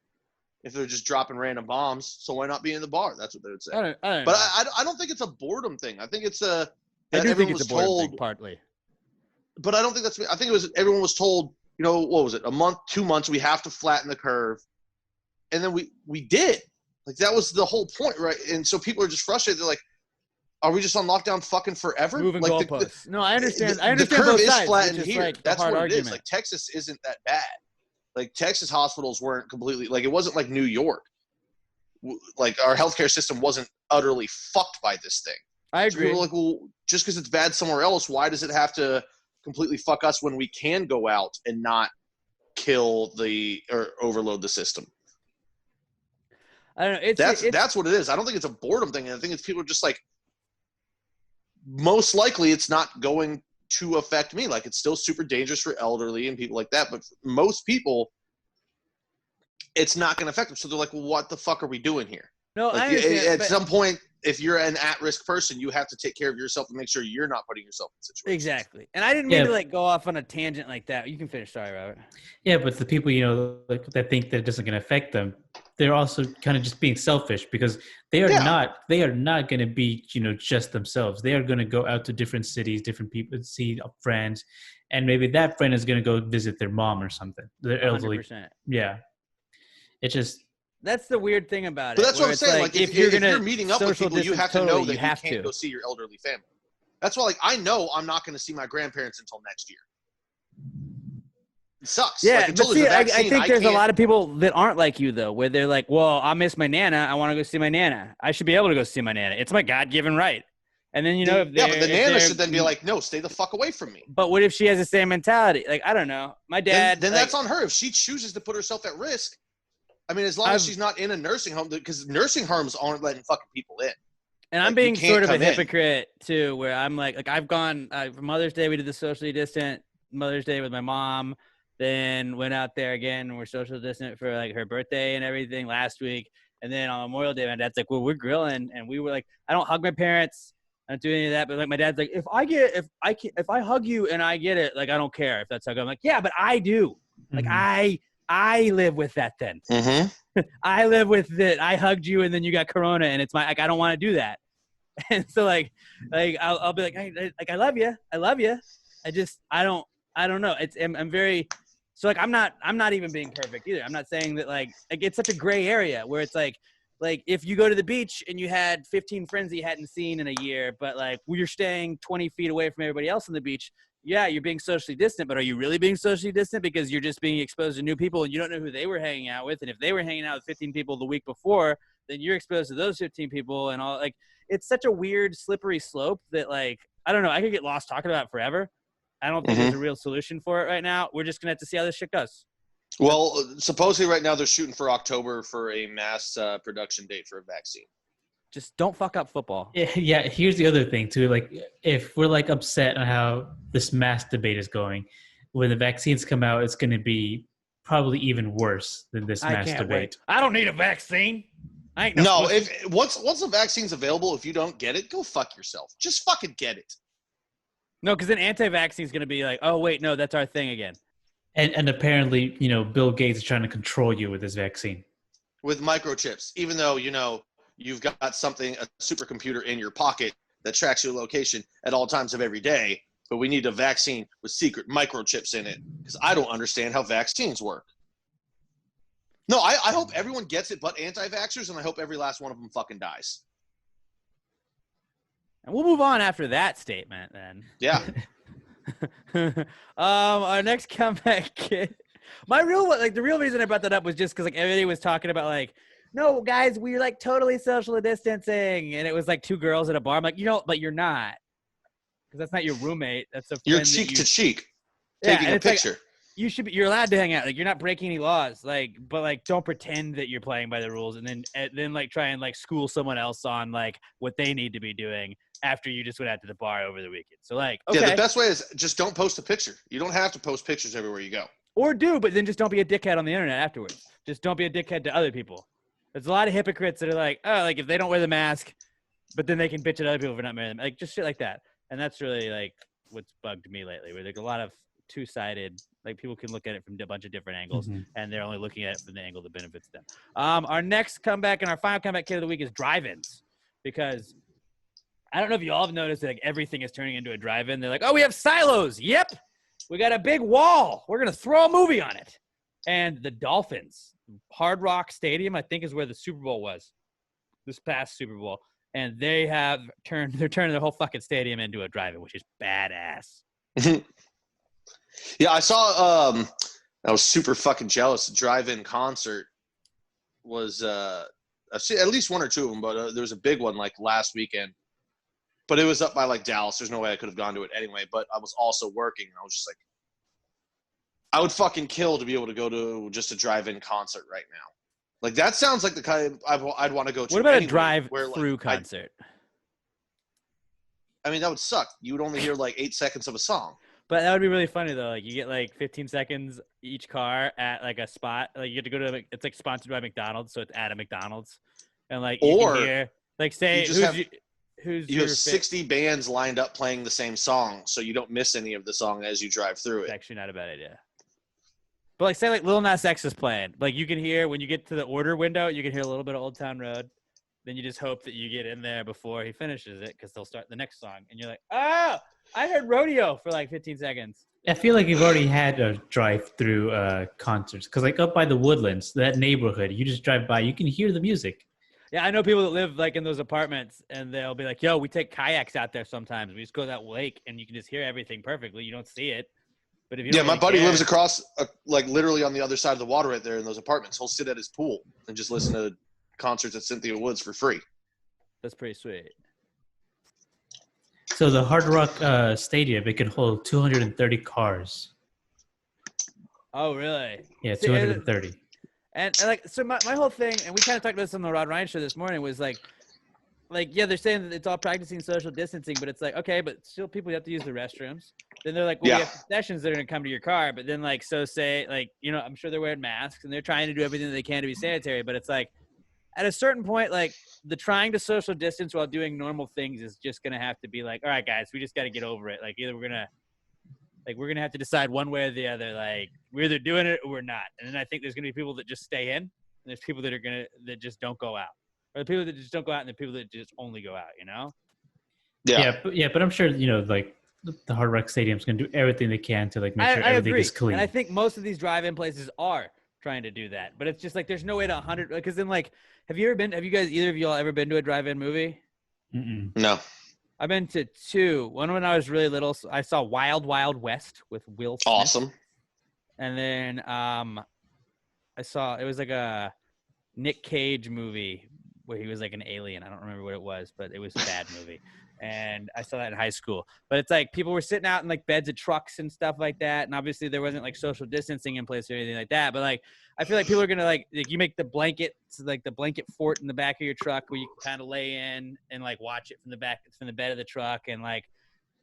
if they're just dropping random bombs. So why not be in the bar? That's what they would say. I don't think it's a boredom thing. I think it's I do think it's a boredom thing, partly. But I don't think I think it was everyone was told, what was it, a month, 2 months, we have to flatten the curve. And then we did. Like, that was the whole point, right? And so people are just frustrated. They're like, are we just on lockdown fucking forever? Moving like goalposts. No, I understand. The curve both is sides, flattened here. Like, that's what argument. It is. Like, Texas isn't that bad. Like, Texas hospitals weren't completely, like, it wasn't like New York. Like, our healthcare system wasn't utterly fucked by this thing. I agree. So people are like, well, just because it's bad somewhere else, why does it have to completely fuck us when we can go out and not kill or overload the system? I don't know. That's what it is. I don't think it's a boredom thing. I think it's people are just like, most likely it's not going to affect me. Like, it's still super dangerous for elderly and people like that. But most people, it's not going to affect them. So they're like, well, what the fuck are we doing here? No, Like, I understand. at but- some point, if you're an at-risk person, you have to take care of yourself and make sure you're not putting yourself in situations. Exactly. And I didn't mean Yeah. to like go off on a tangent like that. You can finish. Sorry, Robert. Yeah, but the people, like, that think that it doesn't going to affect them, they're also kind of just being selfish because they are not going to be, just themselves. They are going to go out to different cities, different people, see friends, and maybe that friend is going to go visit their mom or something. Their elderly. 100%. Yeah. It just, That's the weird thing about But it. that's what where I'm it's saying. Like, if you're meeting up with social people, you distance have to know totally, that you have can't to. go see your elderly family. That's why, like, I know I'm not going to see my grandparents until next year. It sucks. Yeah, Like, but until see, there's a I vaccine, think there's a can't- lot of people that aren't like you, though, where they're like, well, I miss my Nana. I want to go see my Nana. I should be able to go see my Nana. It's my God-given right. And then, if yeah, but the if Nana they're- should then be like, no, stay the fuck away from me. But what if she has the same mentality? Like, I don't know. My dad. Then like, that's on her. If she chooses to put herself at risk, I mean, as long as she's not in a nursing home, because nursing homes aren't letting fucking people in. And I'm Like, you being can't sort of a come in. hypocrite too, where I'm like I've gone for Mother's Day. We did the socially distant Mother's Day with my mom. Then went out there again. And we're social distant for like her birthday and everything last week. And then on Memorial Day, my dad's like, "Well, we're grilling," and we were like, "I don't hug my parents. I don't do any of that." But like my dad's like, "If I hug you and I get it, like I don't care if that's how." I'm like, "Yeah, but I do. Like Mhm. I live with that then." Mm-hmm. I live with it. I hugged you and then you got corona and it's I don't want to do that. And so like I'll be like, hey, like I love you. I don't know. I'm very, so like, I'm not even being perfect either. I'm not saying that like it's such a gray area where it's like if you go to the beach and you had 15 friends that you hadn't seen in a year, but like you're staying 20 feet away from everybody else on the beach. Yeah, you're being socially distant, but are you really being socially distant because you're just being exposed to new people and you don't know who they were hanging out with? And if they were hanging out with 15 people the week before, then you're exposed to those 15 people and all. Like, it's such a weird, slippery slope that, like, I don't know. I could get lost talking about it forever. I don't think there's a real solution for it right now. We're just going to have to see how this shit goes. Well, supposedly right now they're shooting for October for a mass production date for a vaccine. Just don't fuck up football. Yeah, here's the other thing too. Like, if we're like upset on how this mask debate is going, when the vaccines come out, it's going to be probably even worse than this I mask can't debate. wait. I don't need a vaccine. I ain't No, pussy. if once the vaccine's available, if you don't get it, go fuck yourself. Just fucking get it. No, because then anti-vaccine is going to be like, oh, wait, no, that's our thing again. And apparently, Bill Gates is trying to control you with this vaccine. With microchips, even though you've got a supercomputer in your pocket that tracks your location at all times of every day, but we need a vaccine with secret microchips in it because I don't understand how vaccines work. No, I hope everyone gets it but anti-vaxxers, and I hope every last one of them fucking dies. And we'll move on after that statement then. Yeah. Our next comeback kid. The real reason I brought that up was just because like everybody was talking about like, no guys, we're like totally social distancing, and it was like two girls at a bar. I'm like, but you're not, because that's not your roommate. That's a friend You're cheek to cheek Yeah, taking and a it's like, picture. you're allowed to hang out. Like, you're not breaking any laws. Like, but like, don't pretend that you're playing by the rules, and then like try and like school someone else on like what they need to be doing after you just went out to the bar over the weekend. So like, okay, Yeah, the best way is just don't post a picture. You don't have to post pictures everywhere you go. or do, but then just don't be a dickhead on the internet afterwards. Just don't be a dickhead to other people. There's a lot of hypocrites that are like, oh, like if they don't wear the mask, but then they can bitch at other people for not wearing them, like just shit like that. And that's really like what's bugged me lately, where there's a lot of two-sided, like people can look at it from a bunch of different angles, and they're only looking at it from the angle that benefits them. Our next comeback and our final comeback kid of the week is drive-ins, because I don't know if you all have noticed that like everything is turning into a drive-in. They're like, oh, we have silos. Yep. We got a big wall. We're going to throw a movie on it. And the Dolphins, Hard Rock Stadium, I think is where the Super Bowl was, this past Super Bowl. And they're turning their whole fucking stadium into a drive-in, which is badass. Yeah, I saw I was super fucking jealous. The drive-in concert was I've seen at least one or two of them, but there was a big one like last weekend. But it was up by like Dallas. There's no way I could have gone to it anyway, but I was also working. I was just like, I would fucking kill to be able to go to just a drive-in concert right now. Like, that sounds like the kind I'd want to go to. What about anyway, a drive-through where, like, concert? I mean, that would suck. You would only hear like 8 seconds of a song. But that would be really funny though. Like you get like 15 seconds each car at like a spot. Like you get to go to it's like sponsored by McDonald's, so it's at a McDonald's, and like you can hear like say you have 60 bands lined up playing the same song, so you don't miss any of the song as you drive through it. It's actually not a bad idea. But like say like Lil Nas X is playing, like you can hear when you get to the order window, you can hear a little bit of Old Town Road. Then you just hope that you get in there before he finishes it because they'll start the next song. And you're like, oh, I heard Rodeo for like 15 seconds. I feel like you've already had a drive-through concerts because like up by the Woodlands, that neighborhood, you just drive by, you can hear the music. Yeah, I know people that live like in those apartments and they'll be like, yo, we take kayaks out there sometimes. We just go to that lake and you can just hear everything perfectly. You don't see it. But if you my buddy lives across, like literally on the other side of the water right there in those apartments. He'll sit at his pool and just listen to concerts at Cynthia Woods for free. That's pretty sweet. So the Hard Rock Stadium, it can hold 230 cars. Oh, really? Yeah, 230. And like, so my whole thing, and we kind of talked about this on the Rod Ryan show this morning, was like, yeah, they're saying that it's all practicing social distancing, but it's like, okay, but still people have to use the restrooms. Then they're like, well, we have concessions that are going to come to your car. But then like, so say like, you know, I'm sure they're wearing masks and they're trying to do everything that they can to be sanitary, but it's like, at a certain point, like the trying to social distance while doing normal things is just going to have to be like, all right, guys, we just got to get over it. Like either we're going to have to decide one way or the other. Like we're either doing it or we're not. And then I think there's going to be people that just stay in and there's people that just don't go out, or the people that just don't go out and the people that just only go out, you know? But I'm sure, you know, like the Hard Rock Stadium's going to do everything they can to like make sure everything is clean. And I think most of these drive-in places are trying to do that, but it's just like there's no way to 100 because then like have you guys either of y'all ever been to a drive-in movie? Mm-mm. No. I've been to two. One when I was really little, so I saw Wild Wild West with Will Smith. Awesome. And then I saw it was like a Nick Cage movie where he was like an alien. I don't remember what it was, but it was a bad movie. And I saw that in high school. But it's like people were sitting out in like beds of trucks and stuff like that. And obviously there wasn't like social distancing in place or anything like that. But like I feel like people are gonna like you make the blanket fort in the back of your truck where you can kind of lay in and like watch it from the bed of the truck. And like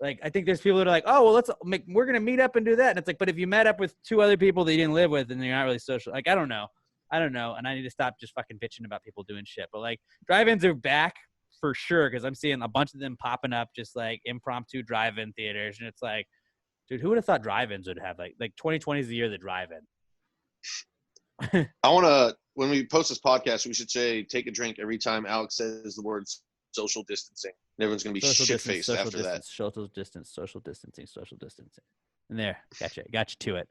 I think there's people that are like, oh well, we're gonna meet up and do that. And it's like, but if you met up with two other people that you didn't live with, then you're not really social. Like I don't know. And I need to stop just fucking bitching about people doing shit. But like drive-ins are back for sure, because I'm seeing a bunch of them popping up, just like impromptu drive-in theaters, and it's like, dude, who would have thought drive-ins would have like 2020 is the year of the drive-in. I want to, when we post this podcast, we should say take a drink every time Alex says the words social distancing. And everyone's gonna be shit-faced after that. Social distancing. And there, got you to it.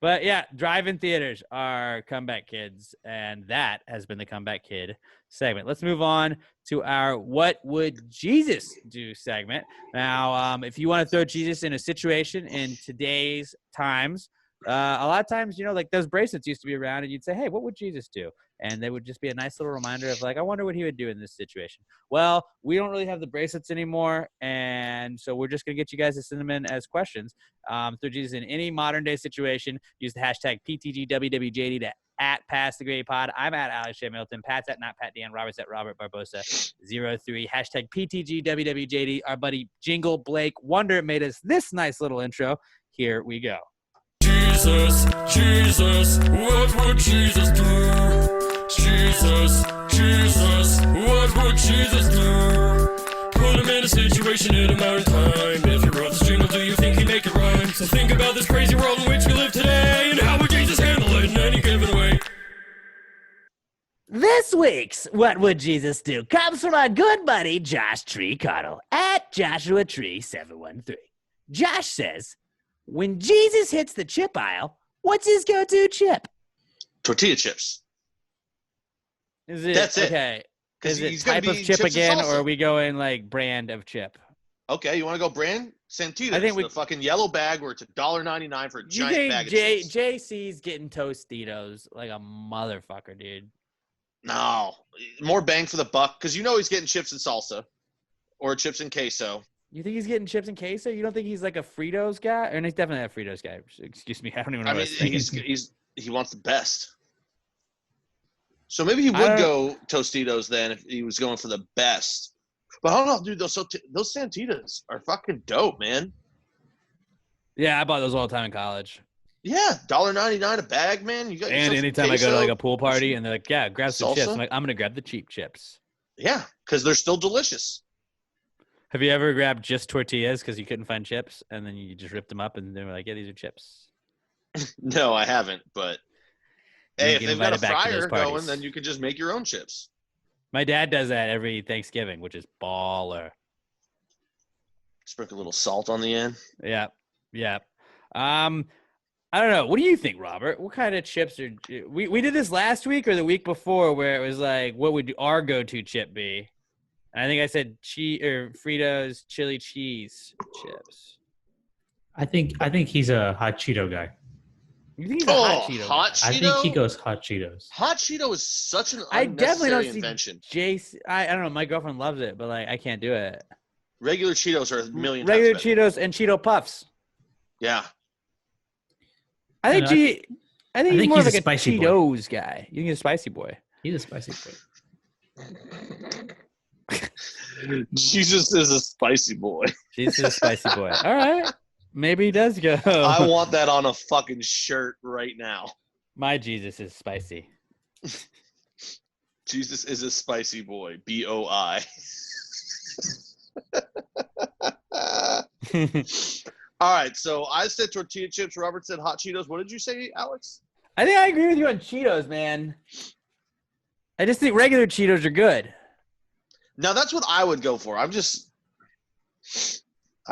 But yeah, drive-in theaters are comeback kids, and that has been the Comeback Kid segment. Let's move on to our What Would Jesus Do segment. Now, if you want to throw Jesus in a situation in today's times, a lot of times, you know, like those bracelets used to be around, and you'd say, hey, what would Jesus do? And they would just be a nice little reminder of like, I wonder what he would do in this situation. Well, we don't really have the bracelets anymore, and so we're just going to get you guys to send them in as questions. Throw Jesus in any modern day situation. Use the hashtag PTGWWJD to @PassTheGradePod. I'm at Alex J. Milton. Pat's at Not Pat Dan. Robert's at Robert Barbosa 03. Hashtag PTGWWJD. Our buddy Jingle Blake Wonder made us this nice little intro. Here we go. Jesus, what would Jesus do? Jesus, what would Jesus do? Put him in a situation in a modern time. If you wrote this jingle, do you think he'd make it rhyme? So think about this crazy world in which we live today, and how would Jesus handle it in any given way? This week's What Would Jesus Do comes from our good buddy Josh Tree Cottle at Joshua Tree 713. Josh says, when Jesus hits the chip aisle, what's his go-to chip? Tortilla chips. Is it That's it. Okay? Is it he's gonna type of be chip chips and again, or salsa. are we going like brand of chip? Okay, you want to go brand? Santitas. I think we- the fucking yellow bag where it's $1.99 for a You giant think bag of chips. JC's getting Tostitos like a motherfucker, dude? No, more bang for the buck because you know he's getting chips and salsa, or chips and queso. You think he's getting chips and queso? You don't think he's like a Fritos guy? Or he's definitely a Fritos guy. Excuse me, I don't even know I what mean, I was saying. he wants the best. So maybe he would go Tostitos then if he was going for the best. But I don't know, dude. Those Santitas are fucking dope, man. Yeah, I bought those all the time in college. Yeah, $1.99 a bag, man. You got And yourself some anytime I go to queso. like a pool party and they're like, yeah, grab some chips. Salsa? I'm like, I'm going to grab the cheap chips. Yeah, because they're still delicious. Have you ever grabbed just tortillas because you couldn't find chips and then you just ripped them up and they were like, yeah, these are chips? No, I haven't. But You hey, don't if get they've got a invited back to those fryer going, parties. then you can just make your own chips. My dad does that every Thanksgiving, which is baller. Sprinkle a little salt on the end. Yeah. Yeah. I don't know. What do you think, Robert? What kind of chips are we did this last week or the week before where it was like, what would our go-to chip be? And I think I said Fritos chili cheese chips. I think he's a hot Cheeto guy. You think he's a hot Cheeto? Hot Cheeto? I think he goes hot Cheetos. Hot Cheeto is such an I definitely don't unnecessary invention. see Jace. I don't know. My girlfriend loves it, but like I can't do it. Regular Cheetos are a million Regular times better. Cheetos and Cheeto Puffs. Yeah. I think I he's think more he's of a like a spicy boy. Cheetos guy. You think he's a spicy boy? He's a spicy boy. Jesus is a spicy boy. Jesus is a spicy boy. All right. Maybe he does go. I want that on a fucking shirt right now. My Jesus is spicy. Jesus is a spicy boy. BOI. All right, so I said tortilla chips. Robert said hot Cheetos. What did you say, Alex? I think I agree with you on Cheetos, man. I just think regular Cheetos are good. Now, that's what I would go for. I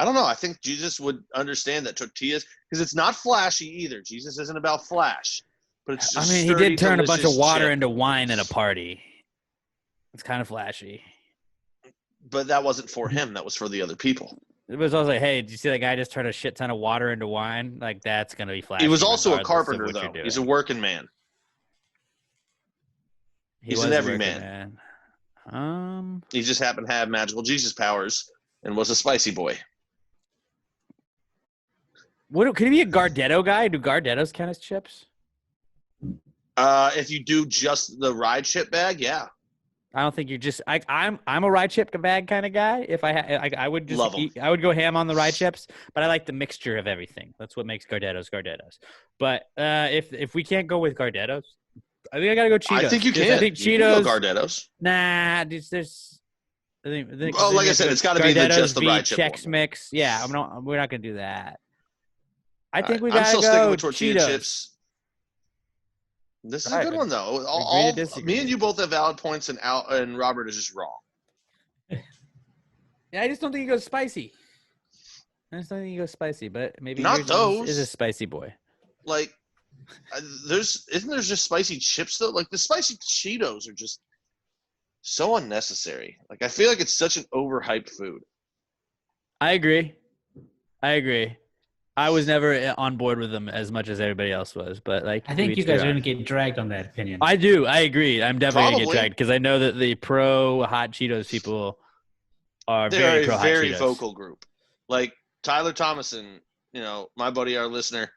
don't know. I think Jesus would understand that tortillas, because it's not flashy either. Jesus isn't about flash. But it's just He sturdy, did turn a bunch of delicious water chip. into wine at a party. It's kind of flashy. But that wasn't for him. That was for the other people. It was also like, hey, did you see that guy just turn a shit ton of water into wine? Like, that's going to be flashy. He was also a regardless of carpenter, what you're though. doing. He's a working man. He's was an a everyman. working man. He just happened to have magical Jesus powers and was a spicy boy. Could he be a Gardetto guy? Do Gardettos count as chips? If you do just the ride chip bag, yeah. I don't think you're just. I'm a rye chip bag kind of guy. If I would just Love 'em. I would go ham on the rye chips, but I like the mixture of everything. That's what makes Gardettos. But if we can't go with Gardettos, I think I gotta go Cheetos. I think you Just- can. I think You can Cheetos. go Gardettos. Nah, there's. I think Oh, like I said, it's got to be just the v rye chip Chex one. Mix. Yeah, we're not gonna do that. I think we I'm gotta still go sticking with tortilla Cheetos. chips. This is All a right, good one, though. agree to disagree. Me and you both have valid points, and Robert is just wrong. Yeah, I just don't think he goes spicy. But maybe Not yours those. is a spicy boy. Like, isn't there just spicy chips though? Like the spicy Cheetos are just so unnecessary. Like I feel like it's such an overhyped food. I agree. I was never on board with them as much as everybody else was, but like I think to you each guys their are own. going to get dragged on that opinion. I do. I agree. I'm definitely gonna get Probably. dragged because I know that the pro hot Cheetos people are They're very a pro hot very Cheetos. vocal group. Like Tyler Thomason, my buddy, our listener,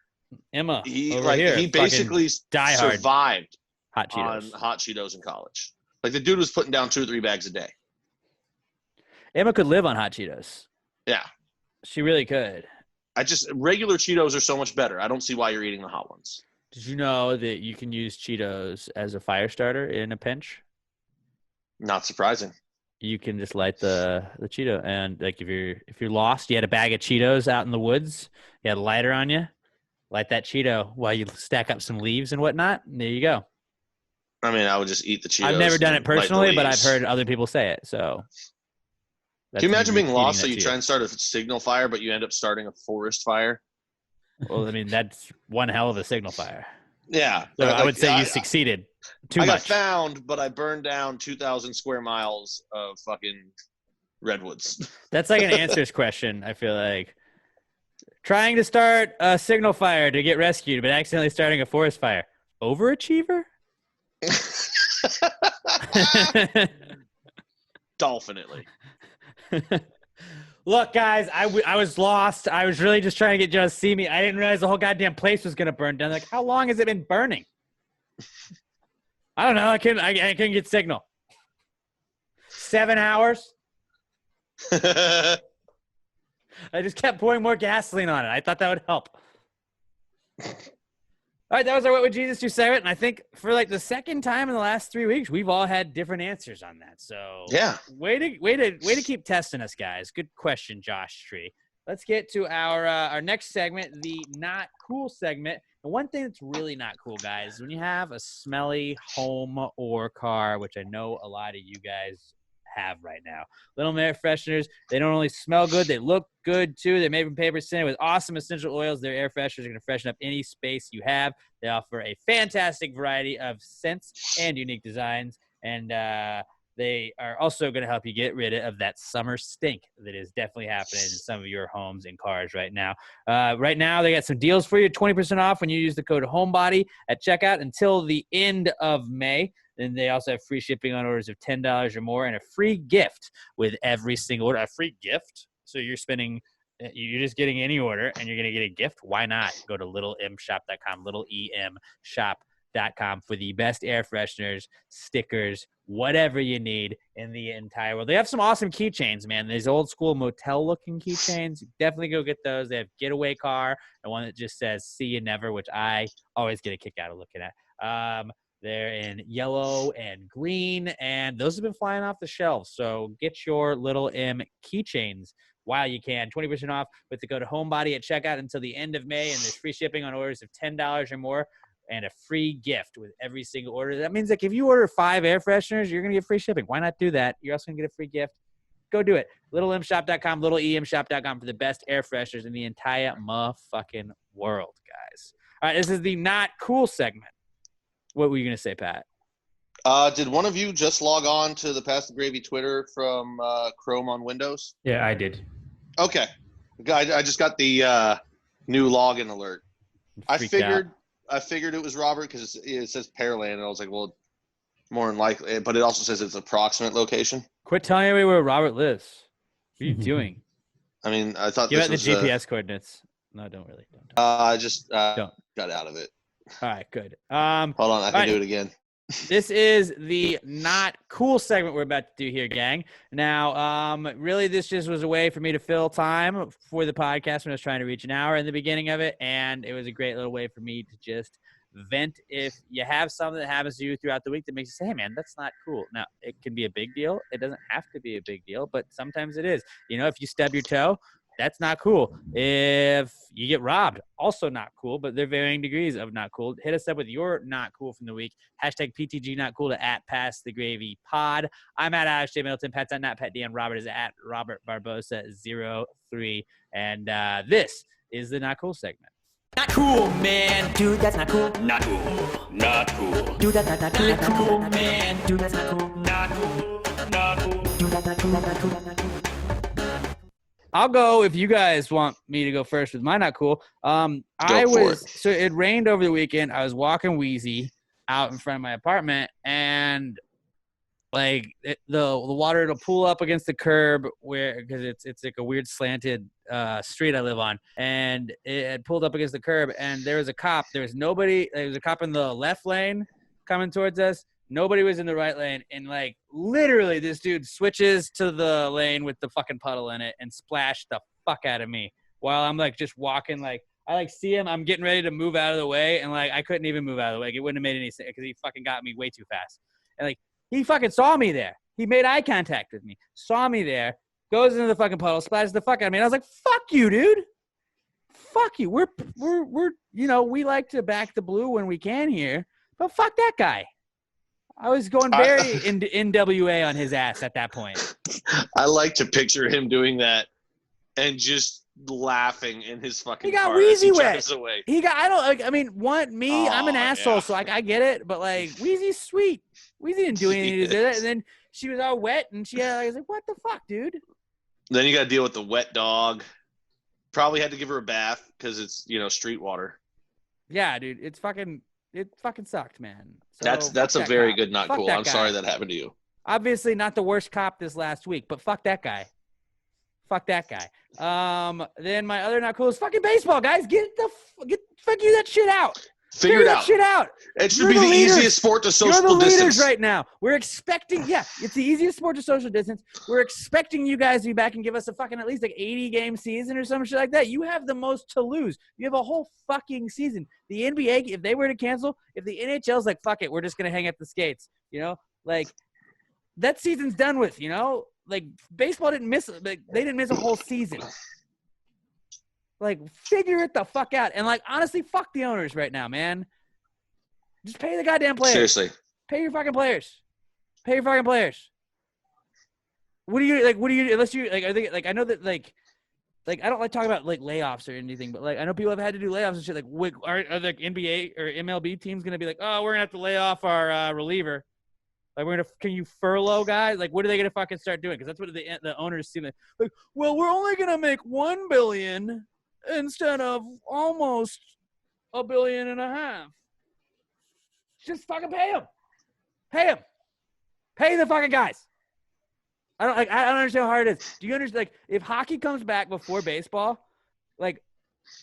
Emma, he over here, he fucking basically diehard survived hot Cheetos. on hot Cheetos in college. Like the dude was putting down 2 or 3 bags a day. Emma could live on hot Cheetos. Yeah. She really could. Regular Cheetos are so much better. I don't see why you're eating the hot ones. Did you know that you can use Cheetos as a fire starter in a pinch? Not surprising. You can just light the Cheeto, and like if you're lost, you had a bag of Cheetos out in the woods, you had a lighter on you, light that Cheeto while you stack up some leaves and whatnot, and there you go. I mean, I would just eat the Cheetos. I've never done it and light the personally, but I've leaves. heard other people say it. So, Can you imagine being lost? So eating you that try and start a signal fire, but you end up starting a forest fire. Well, I mean, that's one hell of a signal fire. Yeah, So I would say you I succeeded too got much. found, but I burned down 2,000 square miles of fucking redwoods. That's like an answers question, I feel like. Trying to start a signal fire to get rescued, but accidentally starting a forest fire. Overachiever? Dolphinately. Look, guys, I was lost. I was really just trying to get Joe to see me. I didn't realize the whole goddamn place was going to burn down. Like, how long has it been burning? I don't know. I couldn't get signal. 7 hours? I just kept pouring more gasoline on it. I thought that would help. All right, that was our What Would Jesus Do segment, and I think for like the second time in the last 3 weeks, we've all had different answers on that. So Yeah. way to keep testing us, guys. Good question, Josh Tree. Let's get to our next segment, the not cool segment. And one thing that's really not cool, guys, when you have a smelly home or car, which I know a lot of you guys have right now. Little air fresheners, they don't only smell good, they look good too. They're made from paper scented with awesome essential oils. Their air fresheners are going to freshen up any space you have. They offer a fantastic variety of scents and unique designs, and they are also going to help you get rid of that summer stink that is definitely happening in some of your homes and cars right now. Right now, they got some deals for you, 20% off when you use the code HOMEBODY at checkout until the end of May. Then they also have free shipping on orders of $10 or more and a free gift with every single order. A free gift? So you're just getting any order and you're going to get a gift? Why not? Go to littlemshop.com, littlemshop.com for the best air fresheners, stickers, whatever you need in the entire world. They have some awesome keychains, man. These old school motel-looking keychains. Definitely go get those. They have Getaway Car, the one that just says "See You Never," which I always get a kick out of looking at. They're in yellow and green, and those have been flying off the shelves. So get your Little M keychains while you can. 20% off with the code HOMEBODY at checkout until the end of May, and there's free shipping on orders of $10 or more and a free gift with every single order. That means like if you order 5 air fresheners, you're going to get free shipping. Why not do that? You're also going to get a free gift. Go do it. littlemshop.com, littlemshop.com for the best air fresheners in the entire motherfucking world, guys. All right, this is the not cool segment. What were you going to say, Pat? Did one of you just log on to the Pass the Gravy Twitter from Chrome on Windows? Yeah, I did. Okay. I just got the new login alert. I figured it was Robert because it says Pearland, and I was like, well, more than likely. But it also says it's approximate location. Quit telling me where Robert lives. What are you doing? I mean, I thought Give this out was the GPS coordinates. No, don't really. Don't. I just Don't. got out of it. All right, good. Hold on, I can do it again. This is the not cool segment we're about to do here, gang. Now, really, this just was a way for me to fill time for the podcast when I was trying to reach an hour in the beginning of it, and it was a great little way for me to just vent if you have something that happens to you throughout the week that makes you say, hey, man, that's not cool. Now, it can be a big deal. It doesn't have to be a big deal, but sometimes it is. You know, if you stub your toe, that's not cool. If you get robbed, also not cool, but they're varying degrees of not cool. Hit us up with your not cool from the week. Hashtag PTG not cool to @PassTheGravyPod. I'm at Alex J. Middleton. Pat's at Pat Dan. Robert is at Robert Barbosa03. And this is the not cool segment. Not cool, man. Dude, that's not cool. Not cool. Not cool. Dude, that's not cool. Not cool, man. Dude, that's not cool. Not cool. Not cool. Dude, that's not cool. Not cool. Not cool. I'll go if you guys want me to go first with my not cool. So it rained over the weekend. I was walking Wheezy out in front of my apartment, and like the water it'll pull up against the curb because it's like a weird slanted street I live on, and it had pulled up against the curb, and there was a cop. There was nobody. There was a cop in the left lane coming towards us. Nobody was in the right lane, and like literally this dude switches to the lane with the fucking puddle in it and splashed the fuck out of me while I'm like just walking. Like I like see him, I'm getting ready to move out of the way, and like I couldn't even move out of the way. Like, it wouldn't have made any sense because he fucking got me way too fast. And like he fucking saw me there. He made eye contact with me, saw me there, goes into the fucking puddle, splashes the fuck out of me. And I was like, fuck you, dude. Fuck you. We're you know, we like to back the blue when we can here, but fuck that guy. I was going very NWA on his ass at that point. I like to picture him doing that and just laughing in his fucking car. He got Wheezy wet. Away. He got, I don't, like, I mean, I'm an asshole, so like I get it, but like Wheezy's sweet. Wheezy didn't do anything to do that. And then she was all wet, and I was like, what the fuck, dude? Then you got to deal with the wet dog. Probably had to give her a bath because it's, you know, street water. Yeah, dude, it fucking sucked, man. So, that's a very good not cool. I'm sorry that happened to you. Obviously not the worst cop this last week, but fuck that guy. Fuck that guy. Then my other not cool is fucking baseball, guys. Figure that shit out. Figure it that out. shit out. It should You're be the leaders. easiest sport to You're the social leaders distance. right now. We're expecting, it's the easiest sport to social distance. We're expecting you guys to be back and give us a fucking at least like 80-game season or some shit like that. You have the most to lose. You have a whole fucking season. The NBA, if they were to cancel, if the NHL's like, fuck it, we're just going to hang up the skates, like that season's done with, like baseball didn't miss, like they didn't miss a whole season. Like figure it the fuck out. And like, honestly, fuck the owners right now, man. Just pay the goddamn players. Seriously. Pay your fucking players. Pay your fucking players. What do you unless you like? I think like I know that like I don't like talking about like layoffs or anything, but like I know people have had to do layoffs and shit. Like, are the NBA or MLB teams gonna be like, oh, we're gonna have to lay off our reliever? Like can you furlough guys? Like, what are they gonna fucking start doing? Because that's what the owners seem like. Well, we're only gonna make $1 billion instead of almost $1.5 billion. Just fucking pay them. Pay them. Pay the fucking guys. I don't understand how hard it is. Do you understand? Like, if hockey comes back before baseball, like,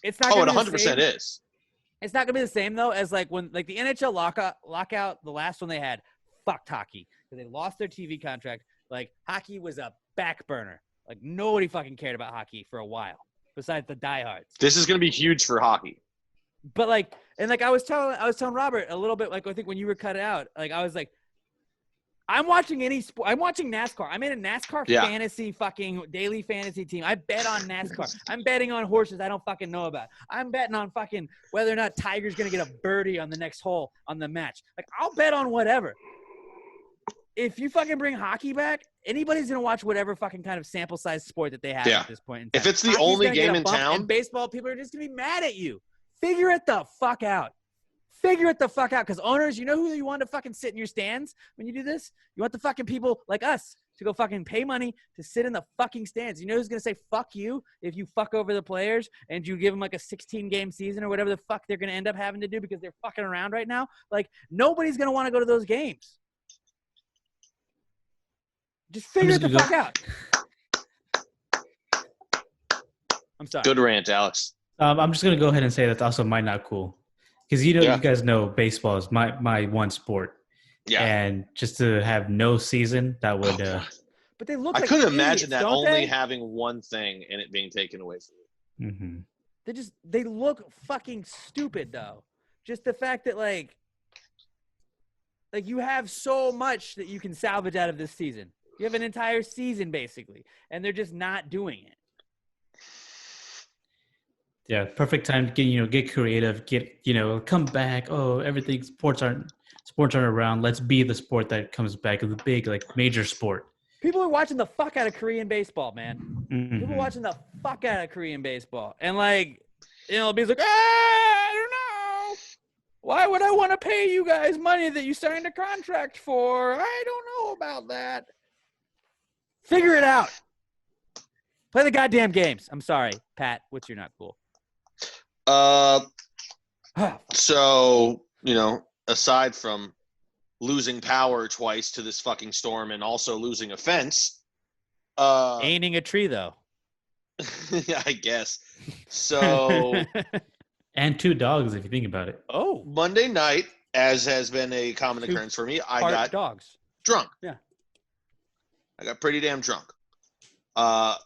it's not. Oh, it 100% is. It's not gonna be the same though as like when like the NHL lockout, the last one they had, fucked hockey because they lost their TV contract. Like, hockey was a back burner. Like, nobody fucking cared about hockey for a while, besides the diehards. This is gonna be huge for hockey. But like, and like I was telling Robert a little bit, like I think when you were cut out, like I was like, I'm watching any sport. I'm watching NASCAR. I'm in a NASCAR fantasy fucking daily fantasy team. I bet on NASCAR. I'm betting on horses I don't fucking know about. I'm betting on fucking whether or not Tiger's gonna get a birdie on the next hole on the match. Like, I'll bet on whatever. If you fucking bring hockey back, anybody's gonna watch whatever fucking kind of sample size sport that they have at this point in time. If it's the Hockey's only gonna get game a in bump, town, and baseball, people are just gonna be mad at you. Figure it the fuck out. Figure it the fuck out. Because owners, you know who you want to fucking sit in your stands when you do this? You want the fucking people like us to go fucking pay money to sit in the fucking stands. You know who's going to say fuck you if you fuck over the players and you give them like a 16-game season or whatever the fuck they're going to end up having to do because they're fucking around right now? Like, nobody's going to want to go to those games. Just figure it the fuck out. I'm sorry. Good rant, Alex. I'm just going to go ahead and say that's also my not cool. Because you guys know baseball is my one sport. Yeah. And just to have no season, that would but they look I like couldn't idiots, imagine that only they? Having one thing and it being taken away from you. Mm-hmm. They look fucking stupid though. Just the fact that like you have so much that you can salvage out of this season. You have an entire season basically, and they're just not doing it. Yeah, perfect time to get creative, come back. Oh, everything sports aren't around. Let's be the sport that comes back, the big major sport. People are watching the fuck out of Korean baseball, man. Mm-hmm. People are watching the fuck out of Korean baseball, and MLB's like, I don't know. Why would I want to pay you guys money that you signed a contract for? I don't know about that. Figure it out. Play the goddamn games. I'm sorry, Pat. What's your not cool? So, aside from losing power twice to this fucking storm and also losing a fence. Painting a tree, though. Yeah, I guess. So. And 2 dogs, if you think about it. Oh. Monday night, as has been a common occurrence for me, I got dogs. Drunk. Yeah. I got pretty damn drunk. A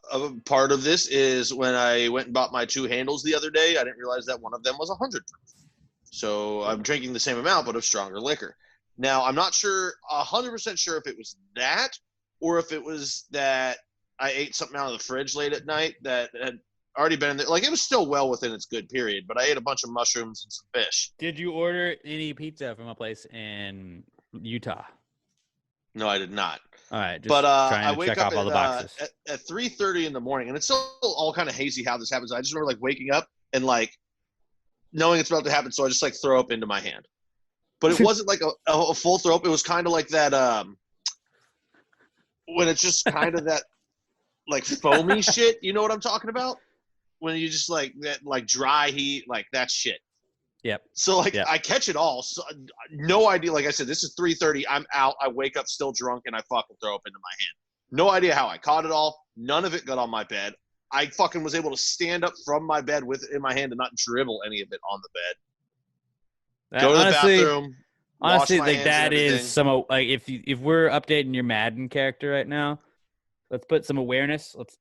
part of this is when I went and bought my 2 handles the other day, I didn't realize that one of them was 100 proof. So I'm drinking the same amount, but of stronger liquor. Now, I'm not 100% sure if it was that or if it was that I ate something out of the fridge late at night that had already been in there. Like, it was still well within its good period, but I ate a bunch of mushrooms and some fish. Did you order any pizza from a place in Utah? No, I did not. All right, just I wake check up off all the boxes. at 3:30 in the morning, and it's still all kind of hazy how this happens. I just remember waking up and knowing it's about to happen, so I just throw up into my hand. But it wasn't like a full throw up. It was kind of like that when it's just kind of that foamy shit. You know what I'm talking about? When you just that dry heat, that shit. Yep. So I catch it all. So, no idea. Like I said, this is 3:30. I'm out. I wake up still drunk and I fucking throw up into my hand. No idea how I caught it all. None of it got on my bed. I fucking was able to stand up from my bed with it in my hand and not dribble any of it on the bed. Go to the Honestly, bathroom. honestly, wash my like hands that and is everything. some like if we're updating your Madden character right now, let's put some awareness. Let's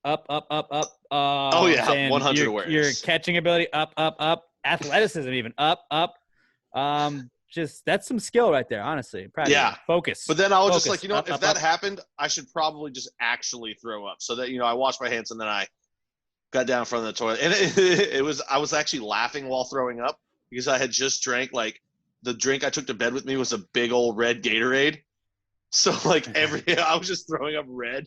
up. Oh, I'm yeah, saying 100 your awareness. catching ability up. Athleticism even up. Just that's some skill right there. Honestly, proud of Yeah. you. Focus. But then I was just Focus. like, you know, Up, if up, that up. happened, I should probably just actually throw up. So that, I washed my hands and then I got down in front of the toilet. And I was actually laughing while throwing up because I had just drank, like, the drink I took to bed with me was a big old red Gatorade. So, like, I was just throwing up red.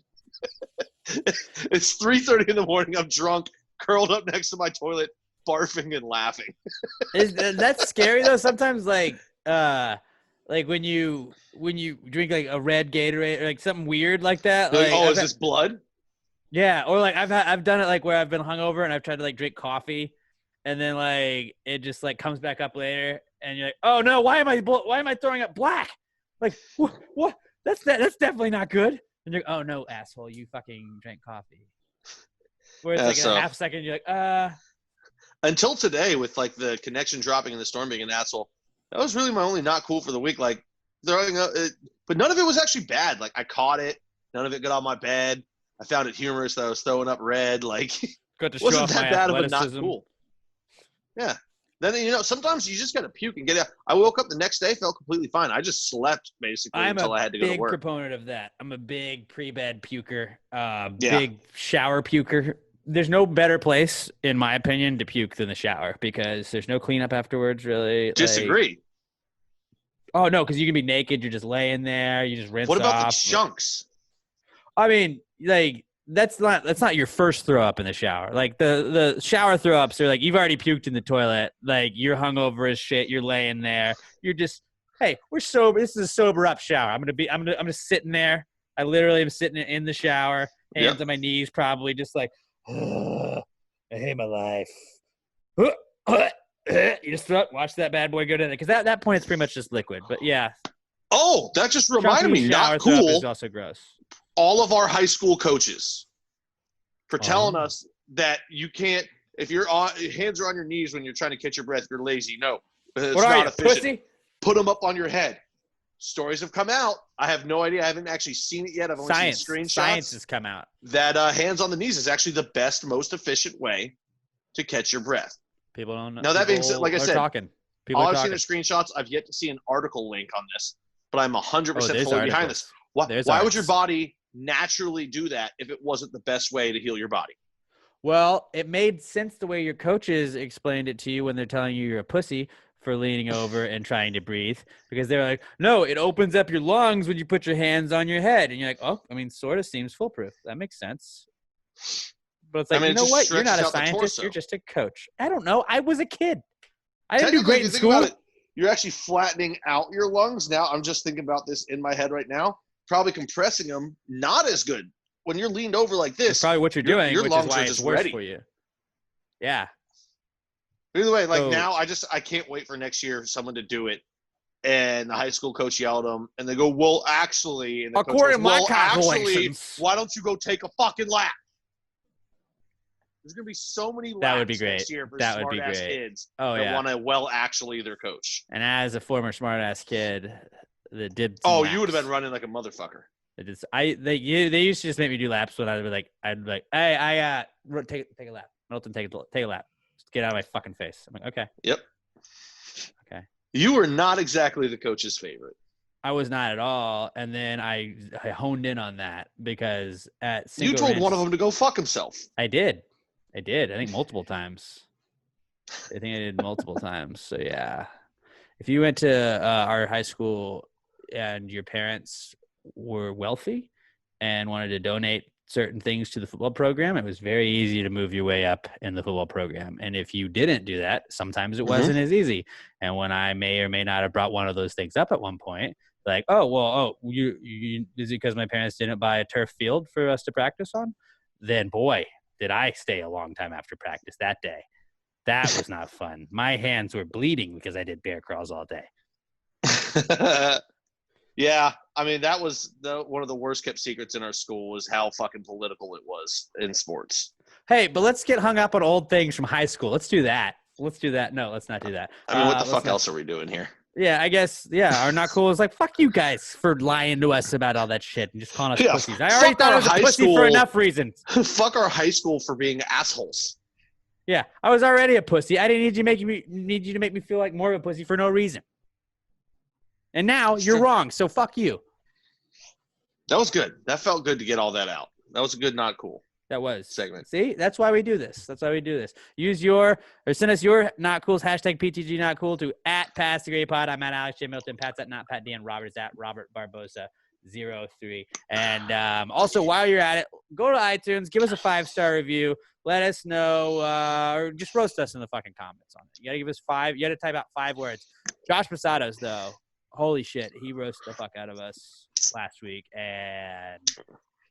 It's 3:30 in the morning. I'm drunk, curled up next to my toilet, barfing and laughing. That's scary though. Sometimes like when you drink like a red Gatorade or like something weird like that. You're like, Like, oh, is this blood? yeah, or like I've done it like where I've been hungover and I've tried to like drink coffee, and then like it just like comes back up later, and you're like, oh no, why am I throwing up black? Like what? That's definitely not good. And you're oh no, asshole, you fucking drank coffee. Where it's Yeah, like so- in a half second, you're like Until today, with like the connection dropping and the storm being an asshole, that was really my only not cool for the week. Like throwing up, but none of it was actually bad. Like I caught it, none of it got on my bed. I found it humorous that I was throwing up red. Like got to show wasn't off that my bad of a not athleticism. cool. Yeah. Then sometimes you just gotta puke and get out. I woke up the next day, felt completely fine. I just slept basically I'm until a I had to go to big work. proponent of that. I'm a big pre-bed puker, big shower puker. There's no better place, in my opinion, to puke than the shower because there's no cleanup afterwards, really. Like, Disagree. oh no, because you can be naked. You're just laying there. You just rinse What about off. the chunks? I mean, like that's not your first throw up in the shower. Like the shower throw ups are like you've already puked in the toilet. Like you're hungover as shit. You're laying there. You're just hey, we're sober. This is a sober up shower. I'm just sitting there. I literally am sitting in the shower, hands on my knees, probably just like I hate my life. You just throw up, watch that bad boy go down there because at that point it's pretty much just liquid. But yeah, Oh, that just reminded chunky me. shower Not throw up cool. is also gross. All of our high school coaches for telling Oh. us that you can't, if your hands are on your knees when you're trying to catch your breath, you're lazy. No, it's What are not you, efficient. pussy? Put them up on your head. Stories have come out. I have no idea. I haven't actually seen it yet. I've only seen screenshots. Science has come out. That hands on the knees is actually the best, most efficient way to catch your breath. People don't know. Now, that being said, like I people are said, talking. People All are I've seen talking. are screenshots. I've yet to see an article link on this, but I'm 100% there's fully behind articles. this. Why There's would your articles. body naturally do that if it wasn't the best way to heal your body? Well, it made sense the way your coaches explained it to you when they're telling you you're a pussy for leaning over and trying to breathe because they're like, no, it opens up your lungs when you put your hands on your head. And you're like, oh, I mean, sort of seems foolproof. That makes sense. But it's like, I mean, you it know just what? You're not a stretches out the scientist. torso. You're just a coach. I don't know. I was a kid. I didn't do Technically, great if in you think school. about it, you're actually flattening out your lungs. Now, I'm just thinking about this in my head right now. Probably compressing them, not as good. When you're leaned over like That's this, probably what you're doing, your which lungs is are why it's just worse ready. for you. Yeah. Either way, like So- now, I can't wait for next year for someone to do it. And the high school coach yelled at them, and they go, "Well, actually," and the coach According goes, to my "Well, actually, calculations." why don't you go take a fucking lap?" There's gonna be so many laps That would be next great. year for That would be smart-ass great. kids Oh, that yeah. want to well actually their coach. And as a former smartass kid that did some Oh, you would have laps, been running like a motherfucker. It just they used to just make me do laps when I'd be like, hey, take a lap. Milton, take a lap. Just get out of my fucking face. I'm like, okay. Yep. Okay. You were not exactly the coach's favorite. I was not at all. And then I honed in on that because at You Cinco told Ranch, one of them to go fuck himself. I did. I think multiple times. I did multiple times. So yeah, if you went to our high school and your parents were wealthy and wanted to donate certain things to the football program, it was very easy to move your way up in the football program. And if you didn't do that, sometimes it wasn't as easy. And when I may or may not have brought one of those things up at one point, like, you is it because my parents didn't buy a turf field for us to practice on? Then boy, did I stay a long time after practice that day. That was not fun. My hands were bleeding because I did bear crawls all day. Yeah, I mean that was one of the worst kept secrets in our school was how fucking political it was in sports. Hey, but let's get hung up on old things from high school. Let's do that. Let's do that. No, let's not do that. I mean, what the let's fuck not- else are we doing here? Yeah, I guess. Yeah, our not cool is like, fuck you guys for lying to us about all that shit and just calling us Yeah, pussies. I already fuck thought I our was a high pussy for school- enough reasons. Fuck our high school for being assholes. Yeah, I was already a pussy. I didn't need you to make me feel like more of a pussy for no reason. And now you're wrong. So fuck you. That was good. That felt good to get all that out. That was a good, not cool That was segment. See, that's why we do this. Send us your not cools, hashtag PTG not cool to @PassTheGreatPod. I'm at Alex J. Milton. Pat's at not Pat Dan. Robert is at Robert Barbosa 03. And also, while you're at it, go to iTunes, give us a 5-star review. Let us know, or just roast us in the fucking comments on it. You got to give us 5. You got to type out 5 words. Josh Posados, though, holy shit, he roasted the fuck out of us last week. And do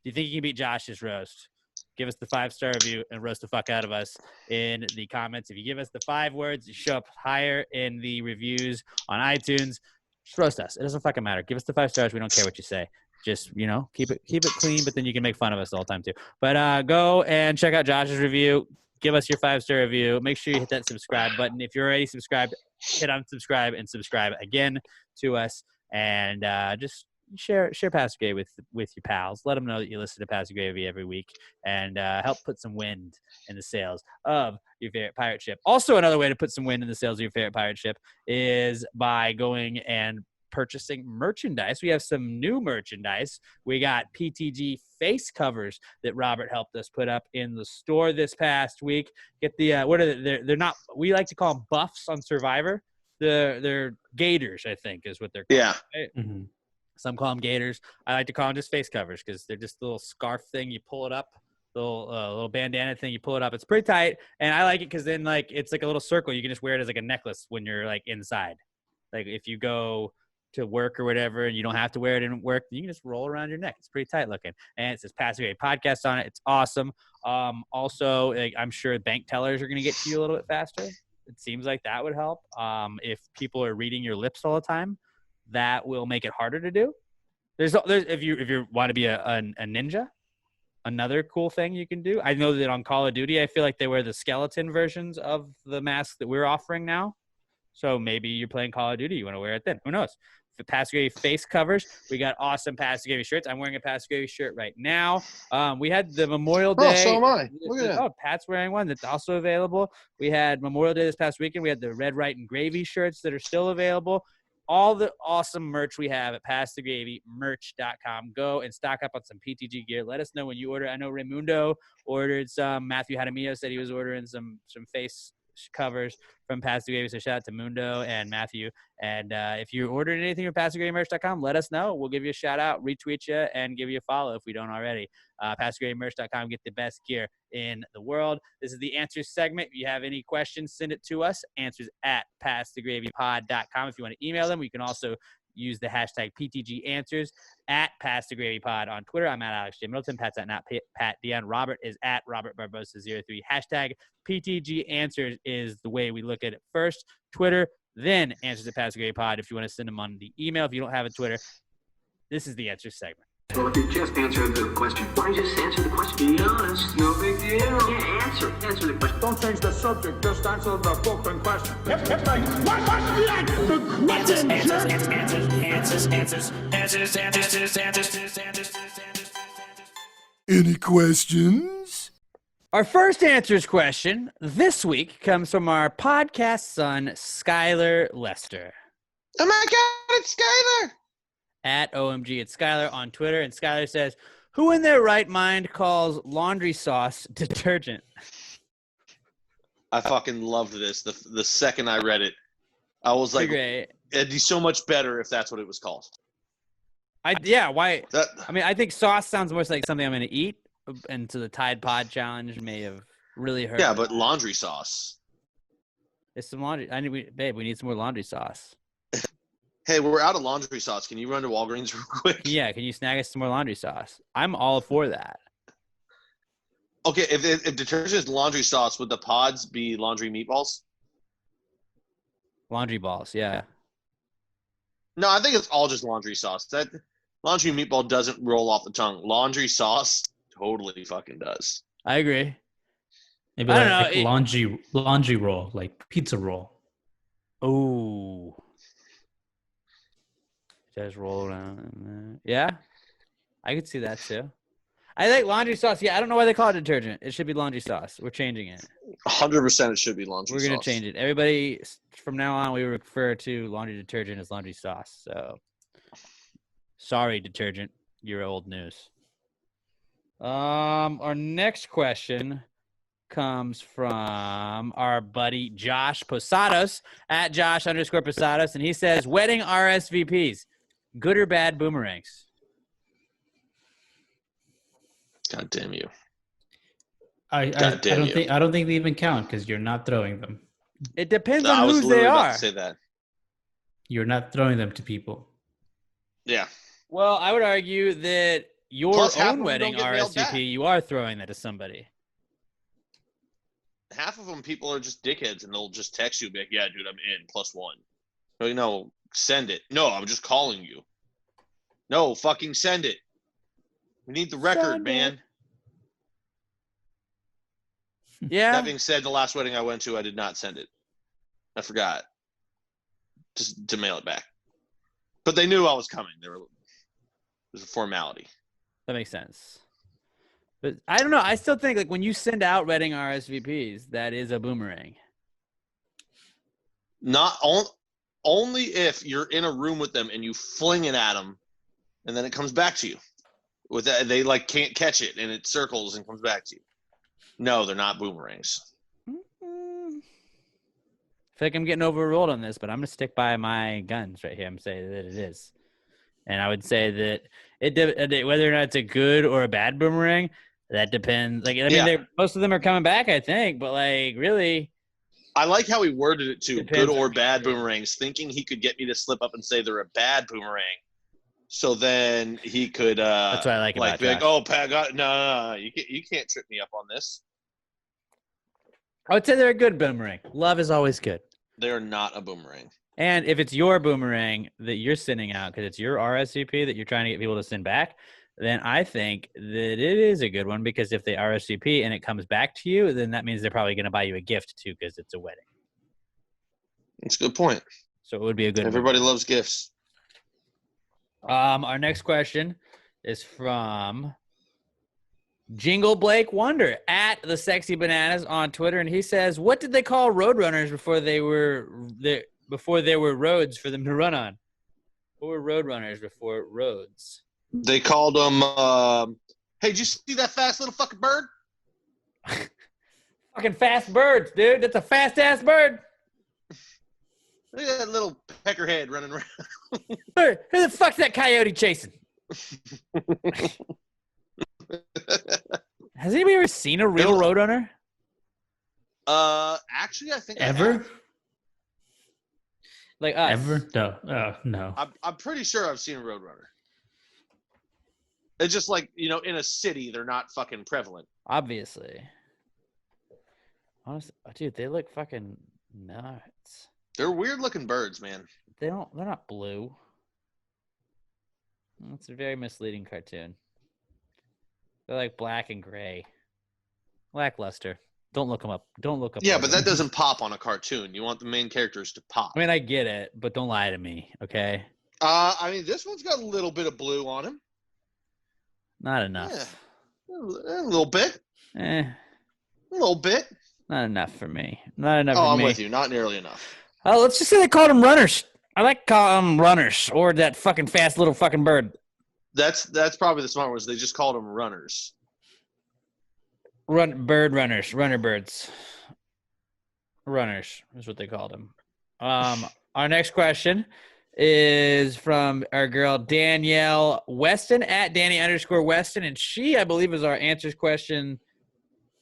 you think you can beat Josh's roast? Give us the 5-star review and roast the fuck out of us in the comments. If you give us the 5 words, you show up higher in the reviews on iTunes. Just roast us. It doesn't fucking matter. Give us the 5 stars. We don't care what you say. Just, keep it clean, but then you can make fun of us the whole time too. But go and check out Josh's review. Give us your 5-star review. Make sure you hit that subscribe button. If you're already subscribed, hit unsubscribe and subscribe again to us. And just share Pastor Gravy with your pals. Let them know that you listen to Pastor Gravy every week, and help put some wind in the sails of your favorite pirate ship. Also, another way to put some wind in the sails of your favorite pirate ship is by going and purchasing merchandise. We have some new merchandise. We got PTG face covers that Robert helped us put up in the store this past week. Get the what are they? They're not. We like to call them buffs on Survivor. They're gators, I think, is what they're called. Yeah. Right? Mhm. Some call them gators. I like to call them just face covers because they're just a little scarf thing. You pull it up, little bandana thing. You pull it up. It's pretty tight, and I like it because then it's like a little circle. You can just wear it as like a necklace when you're like inside. Like if you go to work or whatever, and you don't have to wear it in work, you can just roll around your neck. It's pretty tight looking, and it says Pastor Gravy Podcast on it. It's awesome. Also, I'm sure bank tellers are going to get to you a little bit faster. It seems like that would help. If people are reading your lips all the time, that will make it harder to do. There's if you want to be a ninja, another cool thing you can do. I know that on Call of Duty, I feel like they wear the skeleton versions of the mask that we're offering now. So maybe you're playing Call of Duty, you want to wear it then. Who knows? The Pastor Gravy face covers. We got awesome Pastor Gravy shirts. I'm wearing a Pastor Gravy shirt right now. We had the Memorial Day. Oh, so am I. Look at that. Oh, Pat's wearing one that's also available. We had Memorial Day this past weekend. We had the Red, Right, and Gravy shirts that are still available. All the awesome merch we have at PassTheGravyMerch.com. Go and stock up on some PTG gear. Let us know when you order. I know Raimundo ordered some. Matthew Hadamio said he was ordering some face covers from Pastor Gravy. So shout out to Mundo and Matthew. And if you're ordering anything from PassTheGravyMerch.com, let us know. We'll give you a shout out, retweet you, and give you a follow if we don't already. PassTheGravyMerch.com. Get the best gear in the world. This is the answers segment. If you have any questions, send it to us. Answers at PassTheGravyPod.com. If you want to email them, you can also use the hashtag PTG Answers at PassTheGravyPod on Twitter. I'm at Alex J. Middleton. Pat's at not Pat Dion. Robert is at Robert Barbosa 03. Hashtag PTG Answers is the way we look at it first. Twitter, then Answers at PassTheGravyPod if you want to send them on the email. If you don't have a Twitter, this is the Answers segment. Well, if you just answer the question, why just answer the question? Be honest, no big deal. Yeah, answer the question. Don't change the subject, just answer the fucking question. Any questions? Our first answers question this week comes from our podcast son, Skylar Lester. Oh my God, it's Skylar. At OMG it's Skylar on Twitter. And Skylar says, who in their right mind calls laundry sauce detergent? I fucking loved this. The second I read it, I was like, Great. it'd be so much better if that's what it was called. Why? I think sauce sounds more like something I'm going to eat. And so the Tide Pod challenge may have really hurt. Yeah, but laundry sauce. It's some laundry. We need some more laundry sauce. Hey, we're out of laundry sauce. Can you run to Walgreens real quick? Yeah, can you snag us some more laundry sauce? I'm all for that. Okay, if detergent is laundry sauce, would the pods be laundry meatballs? Laundry balls, yeah. No, I think it's all just laundry sauce. That laundry meatball doesn't roll off the tongue. Laundry sauce totally fucking does. I agree. Maybe I don't like know, laundry roll, like pizza roll. Oh. Just roll around. Yeah. I could see that too. I think laundry sauce. Yeah, I don't know why they call it detergent. It should be laundry sauce. We're changing it. 100% it should be laundry We're sauce. going to change it. Everybody, from now on, we refer to laundry detergent as laundry sauce. So, sorry, detergent. You're old news. Our next question comes from our buddy Josh Posados at Josh_Posados. And he says, wedding RSVPs, good or bad boomerangs? God damn you. I don't think they even count because you're not throwing them. It depends I on was whose literally they about are. to say that. You're not throwing them to people. Yeah. Well, I would argue that your Plus, half of own them wedding don't get mailed back. RSVP, you are throwing that to somebody. Half of them people are just dickheads and they'll just text you and be like, yeah, dude, I'm in +1. Like, no, send it. No, I'm just calling you. No, fucking send it. We need the record, Send man. it. Yeah. That being said, the last wedding I went to, I did not send it. I forgot just to mail it back. But they knew I was coming. It was a formality. That makes sense. But I don't know. I still think like when you send out wedding RSVPs, that is a boomerang. Only if you're in a room with them and you fling it at them, and then it comes back to you. With that, they like can't catch it and it circles and comes back to you. No, they're not boomerangs. I feel like I'm getting overruled on this, but I'm gonna stick by my guns right here. I'm saying that it is, and I would say that whether or not it's a good or a bad boomerang, that depends. Like I mean, most of them are coming back, I think, but like really, I like how he worded it too: Depends good or on bad boomerangs, thinking he could get me to slip up and say they're a bad boomerang. So then he could. That's what I like about be like, Josh. oh, Pat, no, you can't trip me up on this. I would say they're a good boomerang. Love is always good. They're not a boomerang. And if it's your boomerang that you're sending out because it's your RSVP that you're trying to get people to send back, then I think that it is a good one because if they RSVP and it comes back to you, then that means they're probably going to buy you a gift too because it's a wedding. That's a good point. So it would be a good Everybody loves gifts. Our next question is from Jingle Blake Wonder at the Sexy Bananas on Twitter, and he says, "What did they call roadrunners before there were roads for them to run on? What were roadrunners before roads?" They called them. Hey, did you see that fast little fucking bird? Fucking fast birds, dude. That's a fast ass bird. Look at that little peckerhead running around. Who the fuck's that coyote chasing? Has anybody ever seen a real roadrunner? Actually, I think Ever? I have. Like us? Ever? No. No. I'm pretty sure I've seen a roadrunner. It's just like, in a city, they're not fucking prevalent. Obviously. Honestly, dude, they look fucking nuts. They're weird looking birds, man. They're not blue. It's a very misleading cartoon. They're like black and gray. Lackluster. Don't look them up. Don't look up. Yeah, but that doesn't pop on a cartoon. You want the main characters to pop. I mean, I get it, but don't lie to me, okay? I mean, this one's got a little bit of blue on him. Not enough. Yeah. A little bit. A little bit. Not enough for me. Not enough for I'm me. with you. Not nearly enough. Oh, let's just say they called them runners. I like to call them runners or that fucking fast little fucking bird. That's probably the smart ones. They just called them runners. Bird runners, runner birds. Runners is what they called them. Our next question is from our girl Danielle Weston at Danny_Weston, and she, I believe, is our answers question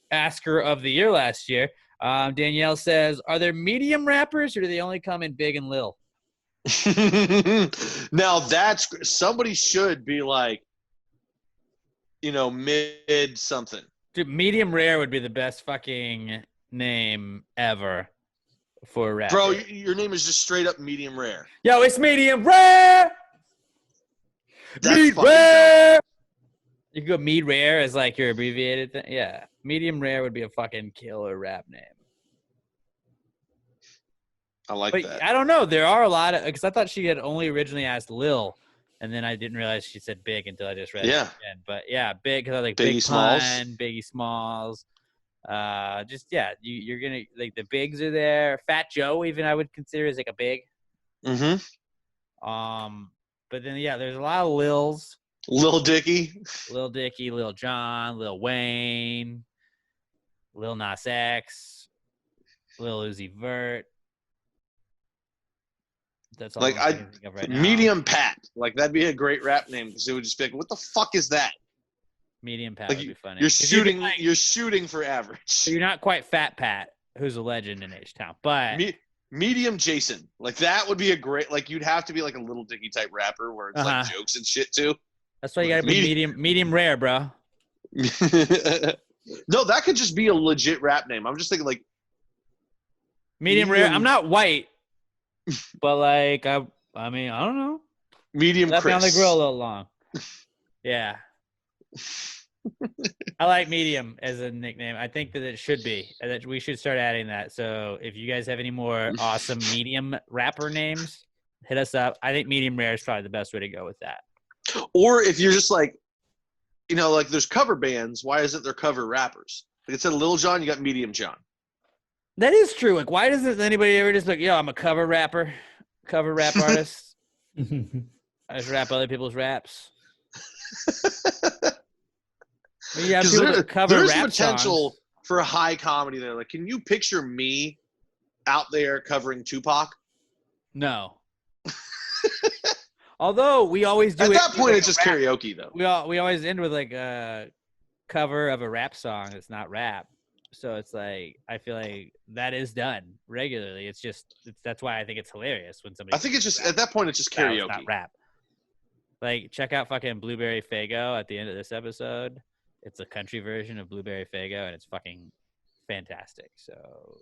asker of the year last year. Danielle says, "Are there medium rappers, or do they only come in big and lil?" Now somebody should be like, mid something. Dude, medium rare would be the best fucking name ever for a rapper. Bro, your name is just straight up medium rare. Yo, it's medium rare. That's Medium fucking rare. You could go Mead Rare as like your abbreviated thing. Yeah. Medium Rare would be a fucking killer rap name. I like But that. I don't know. There are a lot of, because I thought she had only originally asked Lil, and then I didn't realize she said Big until I just read it again. But yeah, Big, because I was like Biggie Big Smalls. Pun, Biggie Smalls. Just, yeah, you're going to, like, the Bigs are there. Fat Joe, even, I would consider as like a Big. Mm-hmm. But then, yeah, there's a lot of Lils. Lil Dicky. Lil Dicky, Lil Jon, Lil Wayne, Lil Nas X, Lil Uzi Vert. That's all Like, I can think of right now. Medium Pat. Like, that'd be a great rap name because it would just be like, what the fuck is that? Medium Pat Like, would be funny. You're 'Cause you'd be shooting. like- You're shooting for average. So you're not quite Fat Pat, who's a legend in H-Town, but Medium Jason. Like, that would be a great. Like, you'd have to be like a Little Dicky type rapper where it's like Uh-huh. jokes and shit too. that's why you gotta be medium rare, bro. No, that could just be a legit rap name. I'm just thinking like Medium rare. I'm not white, but like I mean, I don't know. medium Left me on the Chris. grill a little long. Yeah. I like medium as a nickname. I think that it should be. That we should start adding that. So if you guys have any more awesome medium rapper names, hit us up. I think medium rare is probably the best way to go with that. Or if you're just like, you know, like there's cover bands. Why isn't there cover rappers? Like instead of Lil Jon, you got Medium John. That is true. Like, why doesn't anybody ever just like, yo, I'm a cover rapper, cover rap artist. I just rap other people's raps. You have people that cover There's rap potential songs. for high comedy there. Like, can you picture me out there covering Tupac? No. Although we always do. At it that with, point, like, it's a just rap. karaoke, though. We always end with like a cover of a rap song that's not rap. So it's like I feel like that is done regularly. It's just that's why I think it's hilarious when somebody. I think it's just at that point, it's just style is karaoke. not rap. Like check out fucking Blueberry Faygo at the end of this episode. It's a country version of Blueberry Faygo, and it's fucking fantastic. So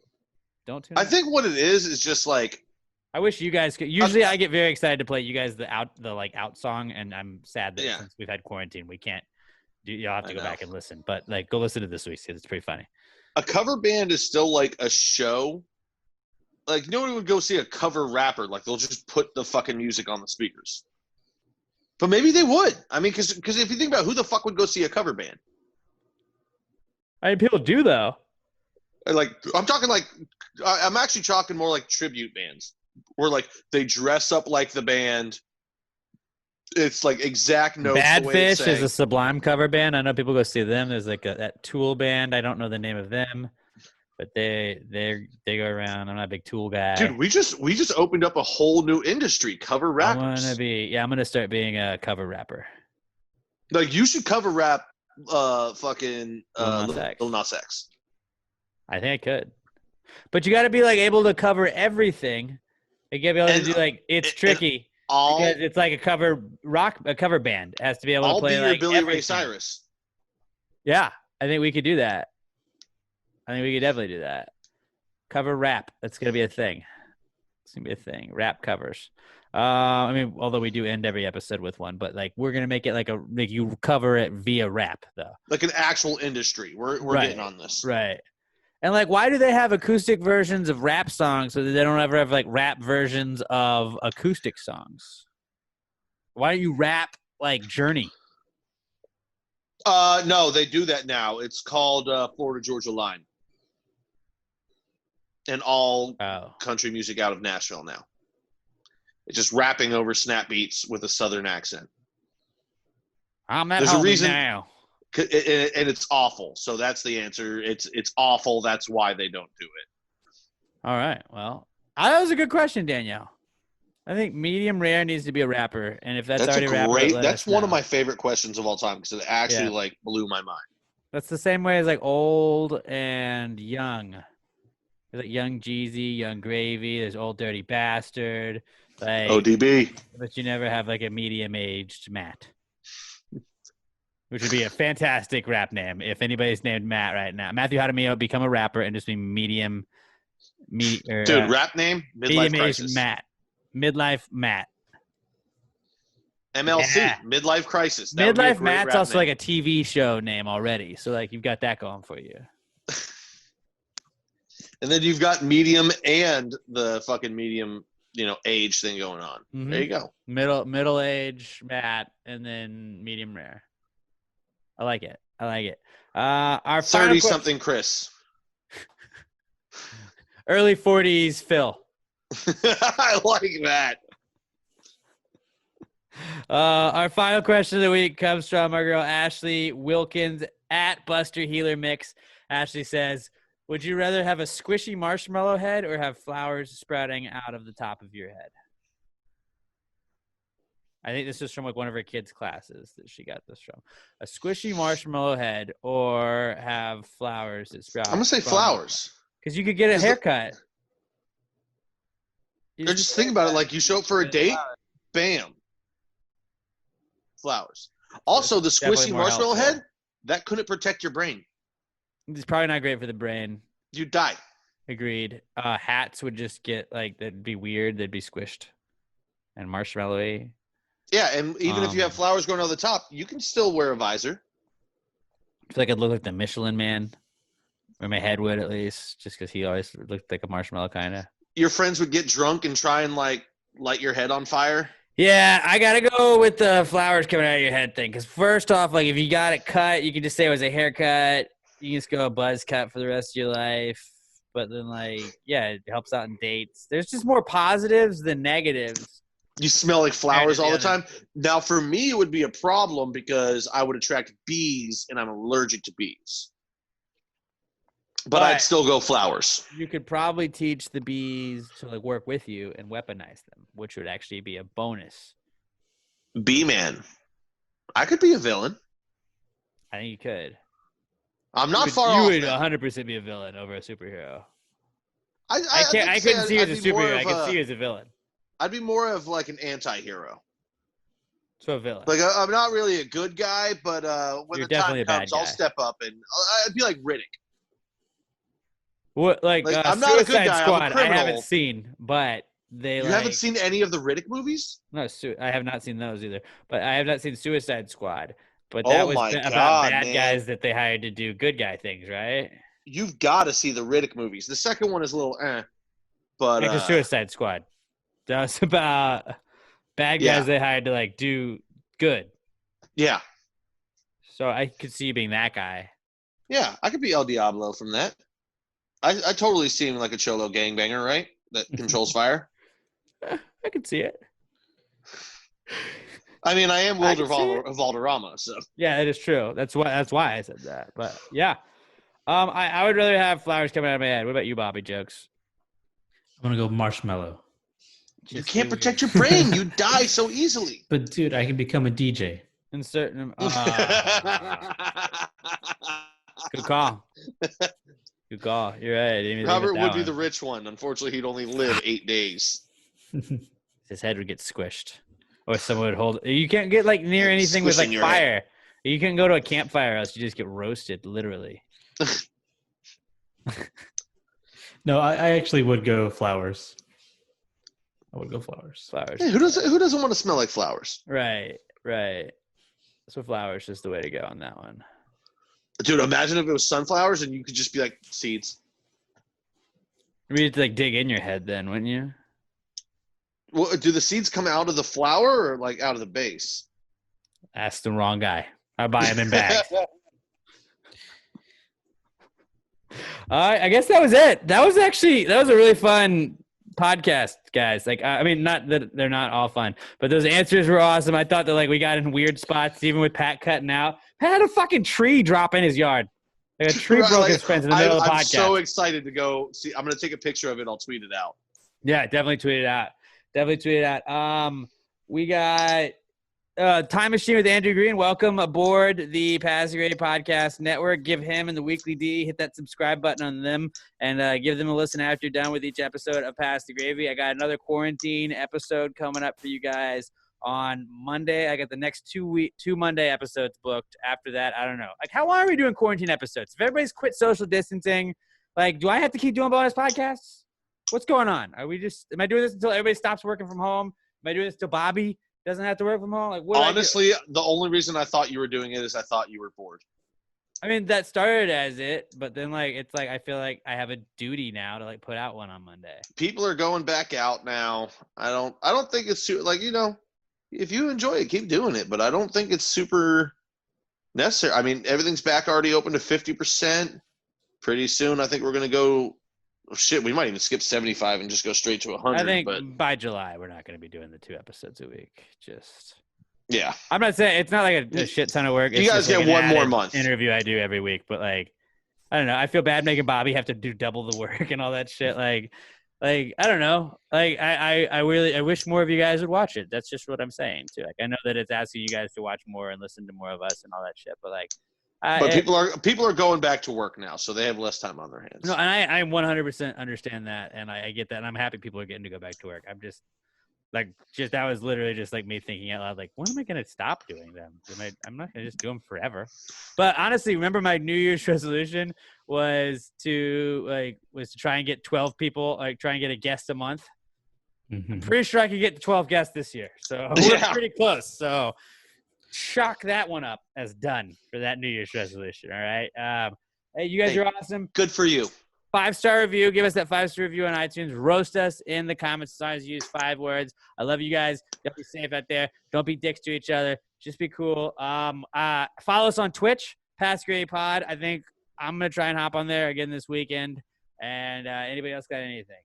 don't tune. I in. think what it is just like I wish you guys could. Usually, I get very excited to play you guys the out song, and I'm sad that since we've had quarantine, we can't. You'll have to go back and listen, but like go listen to this week's because it's pretty funny. a cover band is still like a show. Like nobody would go see a cover rapper. Like they'll just put the fucking music on the speakers. But maybe they would. I mean, because if you think about who the fuck would go see a cover band, I mean, people do though. like I'm talking like I'm actually talking more like tribute bands, where like they dress up like the band. It's like exact notes. Badfish is a Sublime cover band. I know people go see them. There's like that Tool band. I don't know the name of them, but they go around. I'm not a big Tool guy. Dude, we just opened up a whole new industry, cover rappers. I'm gonna start being a cover rapper. Like you should cover rap fucking Lil Nas X. Lil Nas X. I think I could. But you gotta be like able to cover everything. You gotta be able to do like it's tricky. Because it's like a cover band. It has to be able to play be like your Billy everything. Ray Cyrus. Yeah, I think we could do that. I think we could definitely do that. Cover rap. That's gonna be a thing. It's gonna be a thing. Rap covers. I mean, although we do end every episode with one, but like we're gonna make it like you cover it via rap though. Like an actual industry. We're getting on this. Right. And like, why do they have acoustic versions of rap songs so that they don't ever have like rap versions of acoustic songs? Why don't you rap like Journey? No, they do that now. It's called Florida Georgia Line. And all country music out of Nashville now. It's just rapping over snap beats with a southern accent. I'm that There's a homie reason- now. And it's awful. So that's the answer. It's awful. That's why they don't do it. All right. Well, that was a good question, Danielle. I think medium rare needs to be a rapper, and if that's already a rapper, that's one of my favorite questions of all time because it actually like blew my mind. That's the same way as like old and young. There's like Young Jeezy, Young Gravy. There's Old Dirty Bastard. Like ODB. But you never have like a medium-aged Matt. Which would be a fantastic rap name if anybody's named Matt right now. Matthew Hadamio become a rapper and just be medium. Dude, rap name? Midlife medium-aged Crisis. Matt. Midlife Matt. MLC, Yeah. Midlife Crisis. That would be a Midlife great Matt's rap also name. like a TV show name already. So like you've got that going for you. And then you've got medium and the fucking medium, age thing going on. Mhm. There you go. Middle age Matt, and then medium rare. I like it. Our final 30-something Chris. early 40s Phil. I like that. Our final question of the week comes from our girl Ashley Wilkins at Buster Healer Mix. Ashley says, would you rather have a squishy marshmallow head or have flowers sprouting out of the top of your head? I think this is from like one of her kids' classes that she got this from. A squishy marshmallow head or have flowers that sprout. I'm going to say flowers. Because you could get a haircut. Or just think about it. Like you show up for a date, bam. Flowers. Also, the Definitely squishy more marshmallow helpful. head, that couldn't protect your brain. It's probably not great for the brain. You'd die. Agreed. Hats would just get like, that'd be weird. They'd be squished and marshmallowy. Yeah, and even if you have flowers growing on the top, you can still wear a visor. I feel like I'd look like the Michelin Man, or my head would at least, just because he always looked like a marshmallow kind of. Your friends would get drunk and try and like light your head on fire. Yeah, I gotta go with the flowers coming out of your head thing. Because first off, like if you got it cut, you can just say it was a haircut. You can just go a buzz cut for the rest of your life. But then, like, yeah, it helps out in dates. There's just more positives than negatives. You smell like flowers all the Yeah. time. Now, for me, it would be a problem because I would attract bees, and I'm allergic to bees. But I'd still go flowers. You could probably teach the bees to like work with you and weaponize them, which would actually be a bonus. Bee man. I could be a villain. I think you could. I'm not You far off. would man. 100% be a villain over a superhero. I I couldn't see you as a superhero. I could see you as a villain. I'd be more of like an anti-hero. So a villain. Like I'm not really a good guy, but when You're the time definitely a bad comes, I'll guy. step up and I'd be like Riddick. What Like, I'm not a good Suicide guy, I'm a Squad? I criminal. haven't seen, but they You like. haven't seen any of the Riddick movies? No, I have not seen those either. But I have not seen Suicide Squad. But Oh that was my about God, bad man. guys that they hired to do good guy things, right? You've got to see the Riddick movies. The second one is a little but Like the Suicide Squad. That was about bad guys Yeah. they hired to like do good. yeah. So I could see you being that guy. Yeah, I could be El Diablo from that. I totally see him like a cholo gangbanger, right? That controls fire. I could see it. I mean, I am I Wilder can see it. Valderrama, so Yeah, that is true. That's why I said that. But yeah. I would rather have flowers coming out of my head. What about you, Bobby Jokes? I'm gonna go marshmallow. you can't protect your brain. You die so easily. But dude, I can become a DJ. In certain good call. Good call. You're right. I didn't even think Robert about would that be the one. rich one. Unfortunately, he'd only live 8 days. His head would get squished, or someone would hold. You can't get like near anything with like Squishing your fire. You can go to a campfire, else you just get roasted, literally. No, I actually would go flowers. I would go flowers. Flowers. Hey, who doesn't want to smell like flowers? Right. So flowers is the way to go on that one. Dude, imagine if it was sunflowers and you could just be like seeds. You'd have to like dig in your head then, wouldn't you? Well, do the seeds come out of the flower or like out of the base? Ask the wrong guy. I buy them in bags. All right, I guess that was it. That was a really fun podcast, guys. Like, I mean, not that they're not all fun, but those answers were awesome. I thought that like we got in weird spots, even with Pat cutting out. Pat had a fucking tree drop in his yard. Like a tree Right, broke like, his fence in the middle of the I'm podcast. so excited to go see. I'm going to take a picture of it. I'll tweet it out. Yeah, definitely tweet it out. We got Time Machine with Andrew Green. Welcome aboard the Pass the Gravy Podcast Network. Give him and the Weekly D, hit that subscribe button on them, and give them a listen after you're done with each episode of Pass the Gravy. I got another quarantine episode coming up for you guys on Monday. I got the next two Monday episodes booked. After that, I don't know. Like, how long are we doing quarantine episodes? If everybody's quit social distancing, like, do I have to keep doing bonus podcasts? What's going on? Am I doing this until everybody stops working from home? Am I doing this till Bobby Doesn't have to work from home. Like, what? Honestly, the only reason I thought you were doing it is I thought you were bored. I mean, that started as it, but then like it's like I feel like I have a duty now to like put out one on Monday. People are going back out now. I don't think it's like, you know, if you enjoy it, keep doing it, but I don't think it's super necessary. I mean, everything's back already open to 50%. Pretty soon, I think we're gonna go. Oh, shit, we might even skip 75 and just go straight to 100. I think but by July we're not going to be doing the 2 episodes a week. Just yeah, I'm not saying it's not like a shit ton of work. You It's guys just like get an one more added month. interview I do every week, but like I don't know. I feel bad making Bobby have to do double the work and all that shit. Like I don't know. Like I wish more of you guys would watch it. That's just what I'm saying too. Like I know that it's asking you guys to watch more and listen to more of us and all that shit, but like. But people are going back to work now, so they have less time on their hands. No, and I 100% understand that, and I get that, and I'm happy people are getting to go back to work. I'm just that was literally just like me thinking out loud, like, when am I going to stop doing them? I'm not going to just do them forever. But honestly, remember my New Year's resolution was to try and get 12 people, like try and get a guest a month. Mm-hmm. I'm pretty sure I could get to 12 guests this year, so we're pretty close. So. Chalk that one up as done for that New Year's resolution. All right. Hey, you guys are awesome. Good for you. 5-star review. Give us that 5-star review on iTunes. Roast us in the comments. As long as you use 5 words. I love you guys. Don't be safe out there. Don't be dicks to each other. Just be cool. Follow us on Twitch, Pass Gravy Pod. I think I'm gonna try and hop on there again this weekend. And anybody else got anything?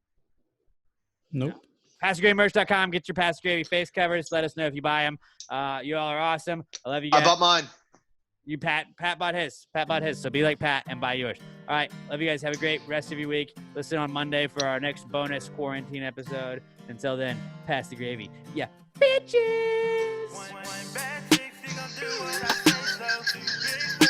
Nope. PassGravyMerch.com. Get your Pass Gravy face covers. Let us know if you buy them. You all are awesome. I love you guys. I bought mine. You Pat bought his. Pat bought his. So be like Pat and buy yours. All right. Love you guys. Have a great rest of your week. Listen on Monday for our next bonus quarantine episode. Until then, pass the gravy. Yeah, bitches. One bad chick, she gon' do what I say so. Big